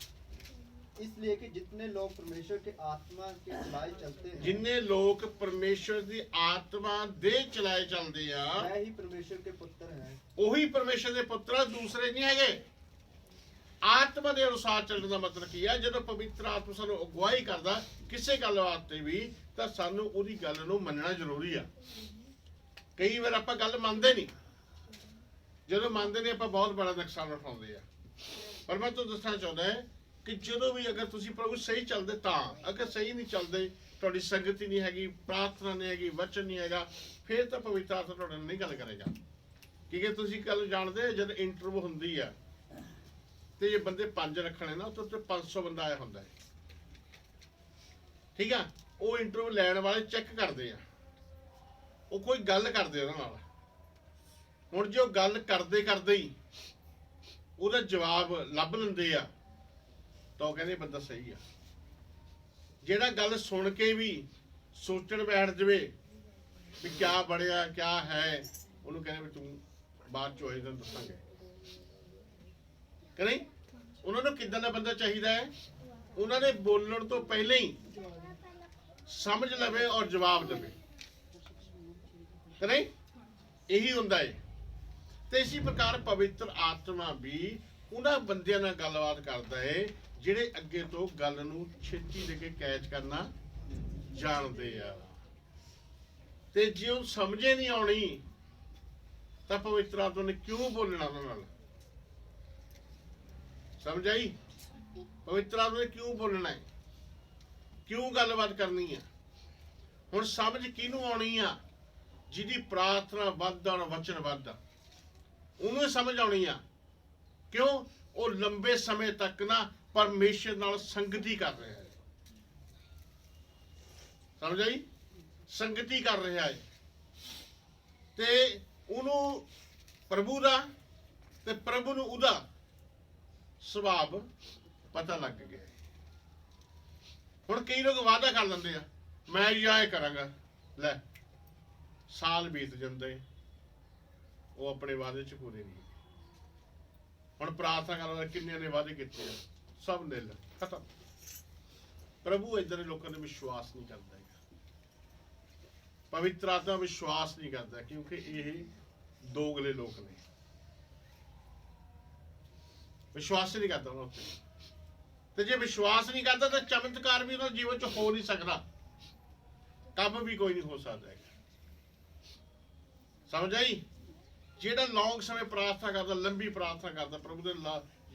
इसलिए कि जितने लोग परमेश्वर के आत्मा के चलाए चलते हैं, जिन्ने लोग परमेश्वर की आत्मा दे चलाए चलते हैं, वह ही परमेश्वर के पुत्र हैं। ਉਹੀ ਪਰਮੇਸ਼ਰ ਦੇ ਪੁੱਤਰ ਆ, ਦੂਸਰੇ ਨਹੀਂ ਹੈਗੇ। ਆਤਮਾ ਦੇ ਅਨੁਸਾਰ ਚੱਲਣ ਦਾ ਮਤਲਬ ਕੀ ਹੈ? ਜਦੋਂ ਪਵਿੱਤਰ ਆਤਮਾ ਸਾਨੂੰ ਅਗਵਾਈ ਕਰਦਾ ਕਿਸੇ ਗੱਲ ਵਾਸਤੇ ਵੀ, ਤਾਂ ਸਾਨੂੰ ਉਹਦੀ ਗੱਲ ਨੂੰ ਮੰਨਣਾ ਜ਼ਰੂਰੀ ਆ। ਕਈ ਵਾਰ ਆਪਾਂ ਗੱਲ ਮੰਨਦੇ ਨਹੀਂ, ਜਦੋਂ ਮੰਨਦੇ ਨੇ ਆਪਾਂ ਬਹੁਤ ਬੜਾ ਨੁਕਸਾਨ ਉਠਾਉਂਦੇ ਆ। ਪਰ ਮੈਂ ਤੁਹਾਨੂੰ ਦੱਸਣਾ ਚਾਹੁੰਦਾ ਹਾਂ ਕਿ ਜਦੋਂ ਵੀ ਅਗਰ ਤੁਸੀਂ ਪ੍ਰਭੂ ਸਹੀ ਚੱਲਦੇ, ਤਾਂ ਅਗਰ ਸਹੀ ਨਹੀਂ ਚੱਲਦੇ, ਤੁਹਾਡੀ ਸੰਗਤ ਹੀ ਨਹੀਂ ਹੈਗੀ, ਪ੍ਰਾਰਥਨਾ ਨਹੀਂ ਹੈਗੀ, ਵਚਨ ਨਹੀਂ ਹੈਗਾ, ਫਿਰ ਤਾਂ ਪਵਿੱਤਰ ਆਤਮਾ ਤੁਹਾਡੇ ਨਾਲ ਨਹੀਂ ਗੱਲ ਕਰੇਗਾ। ਕਿਉਂਕਿ ਤੁਸੀਂ ਗੱਲ ਜਾਣਦੇ, ਜਦ ਇੰਟਰਵਿਊ ਹੁੰਦੀ ਆ ਤੇ ਜੇ ਬੰਦੇ 5 ਰੱਖਣੇ ਨਾ, ਉੱਥੇ 500 ਬੰਦਾ ਆਇਆ ਹੁੰਦਾ ਹੈ, ਠੀਕ ਆ। ਉਹ ਇੰਟਰਵਿਊ ਲੈਣ ਵਾਲੇ ਚੈੱਕ ਕਰਦੇ ਆ, ਉਹ ਕੋਈ ਗੱਲ ਕਰਦੇ ਉਹਨਾਂ ਨਾਲ। ਹੁਣ ਜੇ ਉਹ ਗੱਲ ਕਰਦੇ ਕਰਦੇ ਹੀ ਉਹਦਾ ਜਵਾਬ ਲੱਭ ਲੈਂਦੇ ਆ, ਤਾਂ ਉਹ ਕਹਿੰਦੇ ਬੰਦਾ ਸਹੀ ਆ। ਜਿਹੜਾ ਗੱਲ ਸੁਣ ਕੇ ਵੀ ਸੋਚਣ ਬੈਠ ਜਵੇ ਵੀ ਕਿਆ ਬਣਿਆ ਕਿਆ ਹੈ, ਉਹਨੂੰ ਕਹਿੰਦੇ ਵੀ ਤੂੰ ਬਾਅਦ ਚ ਹੋਏ ਤੈਨੂੰ ਦੱਸਾਂਗੇ। ਕਿ ਨਹੀਂ? ਉਹਨਾਂ ਨੂੰ ਕਿੱਦਾਂ ਦਾ ਬੰਦਾ ਚਾਹੀਦਾ ਹੈ? ਉਹਨਾਂ ਨੇ ਬੋਲਣ ਤੋਂ ਪਹਿਲਾਂ ਹੀ ਸਮਝ ਲਵੇ ਔਰ ਜਵਾਬ ਦੇਵੇ। ਕਿ ਨਹੀਂ? ਇਹੀ ਹੁੰਦਾ ਹੈ। ਤੇ ਇਸੇ ਪ੍ਰਕਾਰ ਪਵਿੱਤਰ ਆਤਮਾ ਵੀ ਉਹਨਾਂ ਬੰਦਿਆਂ ਨਾਲ ਗੱਲਬਾਤ ਕਰਦਾ ਹੈ ਜਿਹੜੇ ਅੱਗੇ ਤੋਂ ਗੱਲ ਨੂੰ ਛੇਤੀ ਦੇ ਕੇ ਕੈਚ ਕਰਨਾ ਜਾਣਦੇ ਆ। ਤੇ ਜੇ ਉਹ ਸਮਝੇ ਨਹੀਂ ਆਉਣੀ, ਤਾਂ ਪਵਿੱਤਰ ਆਤਮਾ ਨੇ ਕਿਉਂ ਬੋਲਣਾ ਉਹਨਾਂ ਨਾਲ? ਸਮਝ ਆਈ? ਪਵਿੱਤਰ ਆਤਮਾ ਨੇ ਕਿਉਂ ਬੋਲਣਾ ਹੈ, ਕਿਉਂ ਗੱਲਬਾਤ ਕਰਨੀ ਹੈ? ਹੁਣ ਸਮਝ ਕਿਹਨੂੰ ਆਉਣੀ ਆ? ਜਿਹਦੀ ਪ੍ਰਾਰਥਨਾ ਵੱਧ ਔਰ ਵਚਨ ਵੱਧ, ਉਹਨੂੰ ਸਮਝ ਆਉਣੀ ਆ। ਕਿਉਂ? ਉਹ ਲੰਬੇ ਸਮੇਂ ਤੱਕ ਨਾ ਪਰਮੇਸ਼ਰ ਨਾਲ ਸੰਗਤੀ ਕਰ ਰਿਹਾ ਹੈ। ਸਮਝ ਆਈ? ਸੰਗਤੀ ਕਰ ਰਿਹਾ ਹੈ ਤੇ ਉਹਨੂੰ ਪ੍ਰਭੂ ਦਾ ਤੇ ਪ੍ਰਭੂ ਨੂੰ ਉਹਦਾ ਸੁਭਾਅ ਪਤਾ ਲੱਗ ਗਿਆ। ਹੁਣ ਕਈ ਲੋਕ ਵਾਅਦਾ ਕਰ ਲੈਂਦੇ ਆ, ਮੈਂ ਇਹ ਕਰਾਂਗਾ, ਲੈ ਸਾਲ ਬੀਤ ਜਾਂਦੇ, ਉਹ ਆਪਣੇ ਵਾਅਦੇ ਚ ਪੂਰੇ ਨਹੀਂ। ਹੁਣ ਪ੍ਰਾਰਥਨਾ ਕਰਨ ਕਿੰਨੇ ਨੇ ਵਾਅਦੇ ਕੀਤੇ ਆ, ਸਭ ਨਿਲ ਖਤਮ। ਪ੍ਰਭੂ ਇਦਾਂ ਦੇ ਲੋਕਾਂ ਨੇ ਵਿਸ਼ਵਾਸ ਨਹੀਂ ਕਰਦਾ ਹੈਗਾ। ਪਵਿੱਤਰ ਆਤਮਾ ਵਿਸ਼ਵਾਸ ਨਹੀਂ ਕਰਦਾ, ਕਿਉਂਕਿ ਇਹ ਦੋਗਲੇ ਲੋਕ ਨੇ। ਵਿਸ਼ਵਾਸ ਨਹੀਂ ਕਰਦਾ ਉਹਨਾਂ ਉੱਤੇ। ਤੇ ਜੇ ਵਿਸ਼ਵਾਸ ਨਹੀਂ ਕਰਦਾ ਤਾਂ ਚਮਤਕਾਰ ਵੀ ਉਹਨਾਂ ਦੇ ਜੀਵਨ ਚ ਹੋ ਨਹੀਂ ਸਕਦਾ, ਕੰਮ ਵੀ ਕੋਈ ਨਹੀਂ ਹੋ ਸਕਦਾ ਹੈਗਾ। ਸਮਝ ਆਈ? ਜਿਹੜਾ ਲੌਂਗ ਸਮੇਂ ਪ੍ਰਾਰਥਨਾ ਕਰਦਾ, ਲੰਬੀ ਪ੍ਰਾਰਥਨਾ ਕਰਦਾ, ਪ੍ਰਭੂ ਦੇ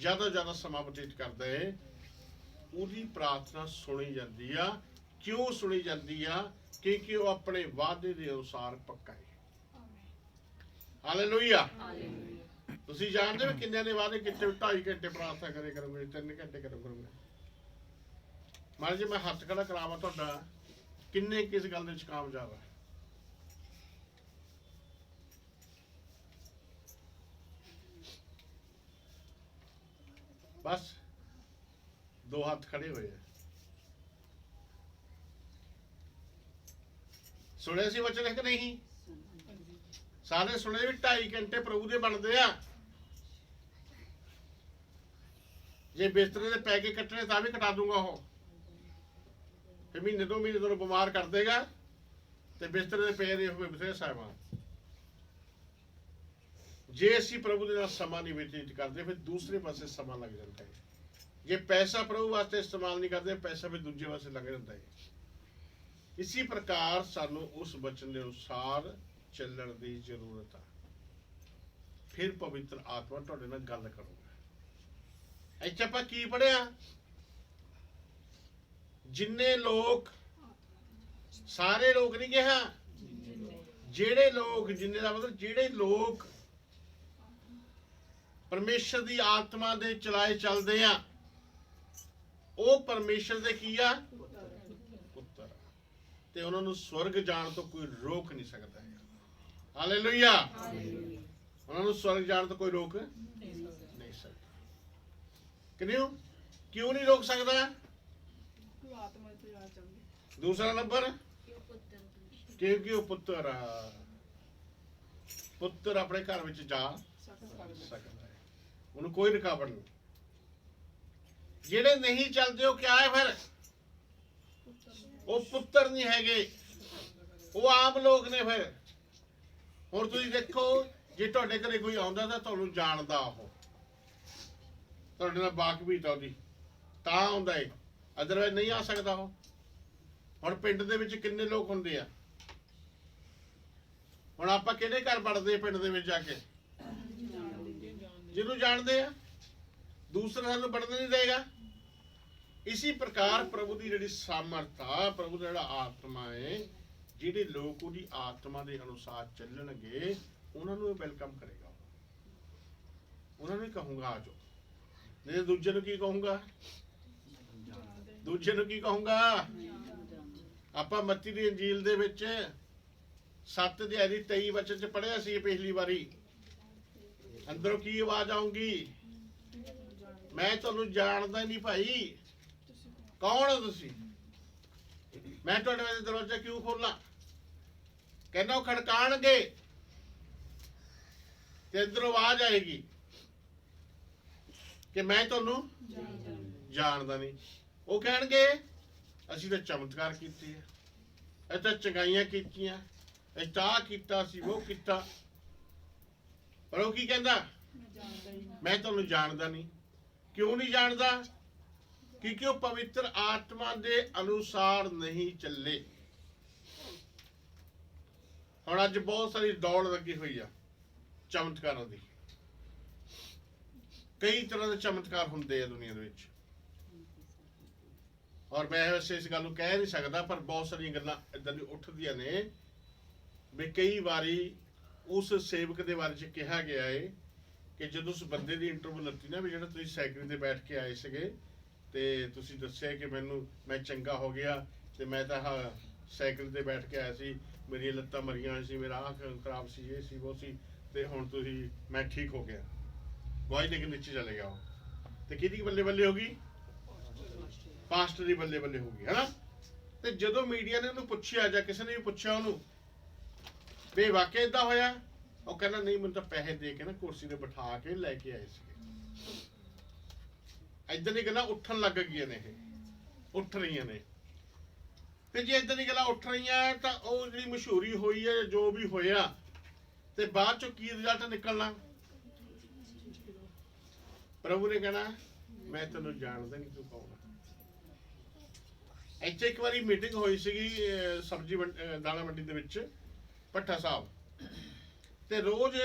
ਜ਼ਿਆਦਾ ਸਮਾਂ ਬਤੀਤ ਕਰਦਾ ਹੈ, ਉਹਦੀ ਪ੍ਰਾਰਥਨਾ ਸੁਣੀ ਜਾਂਦੀ ਆ। ਕਿਉਂ ਸੁਣੀ ਜਾਂਦੀ ਆ? ਕਿਉਂਕਿ ਉਹ ਆਪਣੇ ਵਾਅਦੇ ਦੇ ਅਨੁਸਾਰ ਪੱਕਾ ਹੈ। ਹਾਲੇਲੂਇਆ। ਤੁਸੀਂ ਜਾਣਦੇ ਹੋ ਕਿੰਨਿਆਂ ਨੇ ਵਾਅਦੇ ਕੀਤੇ? 2.5 ਘੰਟੇ ਪ੍ਰਾਰਥਨਾ ਕਰੇ ਕਰੋਗੇ, 3 ਘੰਟੇ ਕਰੇ ਕਰੋਗੇ। ਮਾਰੇ ਜੇ ਮੈਂ ਹੱਥ ਖੜਾ ਕਰਾਵਾਂ ਤੁਹਾਡਾ, ਕਿੰਨੇ ਕਿਸ ਗੱਲ ਦੇ ਵਿੱਚ ਕਾਮਯਾਬ ਹੈ? ਬਸ 2 ਹੱਥ ਖੜੇ ਹੋਏ ਆ। ਸੁਣਿਆ ਸੀ ਵਚਨ ਕਿ ਨਹੀਂ? ਸਾਰੇ ਸੁਣੇ ਵੀ 2.5 ਘੰਟੇ ਪ੍ਰਭੂ ਦੇ ਬਣਦੇ ਆ। ਜੇ ਬਿਸਤਰੇ ਦੇ ਪੈ ਕੇ ਕੱਟਣੇ ਤਾਂ ਵੀ ਕਟਾ ਦੂੰਗਾ ਉਹ। ਫਿਰ ਮਹੀਨੇ 2 ਮਹੀਨੇ ਤੁਹਾਨੂੰ ਬਿਮਾਰ ਕਰ ਦੇਗਾ ਤੇ ਬਿਸਤਰੇ ਦੇ ਪਏ ਰਹੇ ਹੋਏ ਬਥੇਰੇ ਸਾਹਿਬਾਨ। ਜੇ ਅਸੀਂ ਪ੍ਰਭੂ ਦੇ ਨਾਲ ਸਮਾਂ ਨਹੀਂ ਬਤੀਤ ਕਰਦੇ, ਫਿਰ ਦੂਸਰੇ ਪਾਸੇ ਸਮਾਂ ਲੱਗ ਜਾਂਦਾ ਹੈ। ਜੇ ਪੈਸਾ ਪ੍ਰਭੂ ਵਾਸਤੇ ਇਸਤੇਮਾਲ ਨਹੀਂ ਕਰਦੇ, ਪੈਸਾ ਫਿਰ ਦੂਜੇ ਪਾਸੇ ਲੱਗ ਜਾਂਦਾ ਹੈ। ਇसी ਪ੍ਰਕਾਰ ਸਾਨੂੰ ਉਸ ਬਚਨ ਦੇ ਅਨੁਸਾਰ ਚੱਲਣ ਦੀ ਜ਼ਰੂਰਤ ਆ। ਫਿਰ ਪਵਿੱਤਰ ਆਤਮਾ ਤੁਹਾਡੇ ਨਾਲ ਗੱਲ ਕਰੂਗਾ। ਇੱਥੇ ਆਪਾਂ ਕੀ ਪੜਿਆ? ਜਿੰਨੇ ਲੋਕ, ਸਾਰੇ ਲੋਕ ਨਹੀਂ ਕਿਹਾ, ਜਿਹੜੇ ਲੋਕ, ਜਿੰਨੇ ਦਾ ਮਤਲਬ ਜਿਹੜੇ ਲੋਕ ਪਰਮੇਸ਼ਰ ਦੀ ਆਤਮਾ ਦੇ ਚਲਾਏ ਚੱਲਦੇ ਆ, ਉਹ ਪਰਮੇਸ਼ਰ ਦੇ ਕੀ ਆ? ਪੁੱਤਰ। ਤੇ ਉਹਨਾਂ ਨੂੰ ਸਵਰਗ ਜਾਣ ਤੋਂ ਕੋਈ ਰੋਕ ਨਹੀਂ ਸਕਦਾ ਹੈ। ਹਾਲੇਲੂਇਆ। ਉਹਨਾਂ ਨੂੰ ਸਵਰਗ ਜਾਣ ਤੋਂ ਕੋਈ ਰੋਕ ਨਹੀਂ ਸਕਦਾ। ਕਿਉਂ ਨਹੀਂ ਰੋਕ ਸਕਦਾ? ਕੋਈ ਆਤਮਾ ਤੇ ਆ ਚੱਲਦੀ। ਦੂਸਰਾ ਨੰਬਰ, ਕਿਉਂਕਿ ਉਹ ਪੁੱਤਰ ਆ। ਪੁੱਤਰ ਆਪਣੇ ਘਰ ਵਿੱਚ ਜਾ ਸਕਦਾ ਹੈ, ਉਹਨੂੰ ਕੋਈ ਰੁਕਾਵਟ ਨਹੀਂ। ਜਿਹੜੇ ਨਹੀਂ ਚੱਲਦੇ ਉਹ ਕਿਆ ਹੈ ਫਿਰ? ਉਹ ਪੁੱਤਰ ਨਹੀਂ ਹੈਗੇ, ਉਹ ਆਮ ਲੋਕ ਨੇ। ਫਿਰ ਹੁਣ ਤੁਸੀਂ ਦੇਖੋ, ਜੇ ਤੁਹਾਡੇ ਘਰੇ ਕੋਈ ਆਉਂਦਾ ਤਾਂ ਤੁਹਾਨੂੰ ਜਾਣਦਾ, ਉਹ ਤੁਹਾਡੇ ਨਾਲ ਵਾਕਫੀਤ ਆ ਉਹਦੀ, ਤਾਂ ਆਉਂਦਾ ਏ, ਅਦਰਵਾਇਜ਼ ਨਹੀਂ ਆ ਸਕਦਾ ਉਹ। ਹੁਣ ਪਿੰਡ ਦੇ ਵਿੱਚ ਕਿੰਨੇ ਲੋਕ ਹੁੰਦੇ ਆ? ਹੁਣ ਆਪਾਂ ਕਿਹੜੇ ਘਰ ਵੜਦੇ ਪਿੰਡ ਦੇ ਵਿੱਚ ਜਾ ਕੇ? ਜਿਹਨੂੰ ਜਾਣਦੇ ਆ, ਦੂਸਰਾ ਸਾਨੂੰ ਵੜਨ ਨਹੀਂ ਦੇਗਾ। ਇसी ਪ੍ਰਕਾਰ ਪ੍ਰਭੂ ਦੀ ਜਿਹੜੀ ਸਾਮਰਥ ਆ, ਪ੍ਰਭੂ ਦਾ ਜਿਹੜਾ ਆਤਮਾ ਹੈ, ਜਿਹੜੇ ਲੋਕ ਉਹਦੀ ਆਤਮਾ ਦੇ ਅਨੁਸਾਰ ਚੱਲਣਗੇ, ਉਹਨਾਂ ਨੂੰ ਵੈਲਕਮ ਕਰੇਗਾ। ਉਹਨਾਂ ਨੂੰ ਕਹੂੰਗਾ ਆ ਜਾਓ। ਨਹੀਂ ਦੂਜੇ ਨੂੰ ਕੀ ਕਹੂੰਗਾ? ਦੂਜੇ ਨੂੰ ਕੀ ਕਹੂੰਗਾ? ਆਪਾਂ ਮੱਤੀ ਦੀ ਇੰਜੀਲ ਦੇ ਵਿੱਚ 7 ਅਧਿਆਇ ਦੀ 23 ਵਚਨ ਚ ਪੜ੍ਹਿਆ ਸੀ ਪਿਛਲੀ ਵਾਰੀ। ਅੰਦਰੋਂ ਕੀ ਆਵਾਜ਼ ਆਉਂਗੀ? ਮੈਂ ਤੁਹਾਨੂੰ ਜਾਣਦਾ ਨਹੀਂ ਭਾਈ, ਕੌਣ ਹੋ ਤੁਸੀਂ? ਮੈਂ ਤੁਹਾਡੇ ਵਾਸਤੇ ਦਰਵਾਜ਼ਾ ਕਿਉਂ ਖੋਲਾਂ? ਕਹਿੰਦਾ ਉਹ ਖੜਕਾਣਗੇ ਤੇ ਅੰਦਰੋਂ ਆਵਾਜ਼ ਆਏਗੀ ਕਿ ਮੈਂ ਤੁਹਾਨੂੰ ਜਾਣਦਾ ਨਹੀਂ। ਉਹ ਕਹਿਣਗੇ ਅਸੀਂ ਤਾਂ ਚਮਤਕਾਰ ਕੀਤੇ ਆ, ਇਹ ਤਾਂ ਚੰਗਾਈਆਂ ਕੀਤੀਆਂ, ਇਹ ਤਾਂ ਕੀਤਾ ਸੀ, ਉਹ ਕੀਤਾ। ਪਰ ਉਹ ਕੀ ਕਹਿੰਦਾ? ਮੈਂ ਤੁਹਾਨੂੰ ਜਾਣਦਾ ਨਹੀਂ। ਕਿਉਂ ਨਹੀਂ ਜਾਣਦਾ? ਕਿਉਂਕਿ ਉਹ ਪਵਿੱਤਰ ਆਤਮਾ ਦੇ ਅਨੁਸਾਰ ਨਹੀਂ ਚੱਲੇ। ਹੁਣ ਅੱਜ ਬਹੁਤ ਸਾਰੀ ਦੌੜ ਲੱਗੀ ਹੋਈ ਆ ਚਮਤਕਾਰਾਂ ਦੀ। ਕਈ ਤਰ੍ਹਾਂ ਦੇ ਚਮਤਕਾਰ ਹੁੰਦੇ ਆ ਦੁਨੀਆ ਦੇ ਵਿੱਚ, ਔਰ ਮੈਂ ਵੈਸੇ ਇਸ ਗੱਲ ਨੂੰ ਕਹਿ ਨਹੀਂ ਸਕਦਾ, ਪਰ ਬਹੁਤ ਸਾਰੀਆਂ ਗੱਲਾਂ ਏਦਾਂ ਦੀ ਉੱਠਦੀਆਂ ਨੇ ਵੀ ਕਈ ਵਾਰੀ ਉਸ ਸੇਵਕ ਦੇ ਬਾਰੇ ਚ ਕਿਹਾ ਗਿਆ ਹੈ ਕਿ ਜਦੋਂ ਉਸ ਬੰਦੇ ਦੀ ਇੰਟਰਵਿਊ ਲੱਤੀ ਨਾ, ਵੀ ਜਿਹੜਾ ਤੁਸੀਂ ਸਾਈਕਲ ਤੇ ਬੈਠ ਕੇ ਆਏ ਸੀਗੇ ਤੇ ਤੁਸੀਂ ਦੱਸਿਆ ਕਿ ਮੈਂ ਚੰਗਾ ਹੋ ਗਿਆ, ਤੇ ਮੈਂ ਤਾਂ ਸਾਈਕਲ ਤੇ ਬੈਠ ਕੇ ਆਇਆ ਸੀ, ਮੇਰੀਆਂ ਲੱਤਾਂ ਮਰੀਆਂ ਹੋਈਆਂ ਸੀ, ਮੇਰਾ ਅੱਖ ਖਰਾਬ ਸੀ, ਇਹ ਸੀ ਉਹ ਸੀ, ਤੇ ਹੁਣ ਮੈਂ ਠੀਕ ਹੋ ਗਿਆ। ਗਵਾਹੀ ਦੇ ਕੇ ਨੀਚੇ ਚਲੇ ਗਿਆ ਉਹ, ਤੇ ਕਿਹਦੀ ਬੱਲੇ ਬੱਲੇ ਹੋ ਗਈ? ਪਾਸਟਰ ਦੀ ਬੱਲੇ ਬੱਲੇ ਹੋ ਗਈ, ਹੈ ਨਾ। ਤੇ ਜਦੋਂ ਮੀਡੀਆ ਨੇ ਉਹਨੂੰ ਪੁੱਛਿਆ, ਜਾਂ ਕਿਸੇ ਨੇ ਵੀ ਪੁੱਛਿਆ ਉਹਨੂੰ ਵੀ ਵਾਕਿਆ ਏਦਾਂ ਹੋਇਆ, ਉਹ ਕਹਿੰਦਾ ਨਹੀਂ, ਮੈਨੂੰ ਤਾਂ ਪੈਸੇ ਦੇ ਕੇ ਨਾ ਕੁਰਸੀ ਤੇ ਬਿਠਾ ਕੇ ਲੈ ਕੇ ਆਏ ਸੀਗੇ। ਏਦਾਂ ਦੀ ਗੱਲਾਂ ਉੱਠਣ ਲੱਗ ਗਈਆਂ ਨੇ, ਇਹ ਉੱਠ ਰਹੀਆਂ ਨੇ। ਤੇ ਜੇ ਏਦਾਂ ਦੀ ਗੱਲਾਂ ਉੱਠ ਰਹੀਆਂ ਤਾਂ ਉਹ ਜਿਹੜੀ ਮਸ਼ਹੂਰੀ ਹੋਈ ਹੈ, ਜੋ ਵੀ ਹੋਇਆ, ਤੇ ਬਾਅਦ ਚੋਂ ਕੀ ਰਿਜ਼ਲਟ ਨਿਕਲਣਾ? ਪ੍ਰਭੂ ਨੇ ਕਹਿਣਾ ਮੈਂ ਤੈਨੂੰ ਜਾਣਦਾ ਨਹੀਂ, ਤੂੰ ਕੌਣ? ਇੱਥੇ ਇੱਕ ਵਾਰੀ ਮੀਟਿੰਗ ਹੋਈ ਸੀਗੀ ਸਬਜ਼ੀ ਦਾਣਾ ਮੰਡੀ ਦੇ ਵਿੱਚ, ਭੱਠਾ ਸਾਹਿਬ, ਤੇ ਰੋਜ਼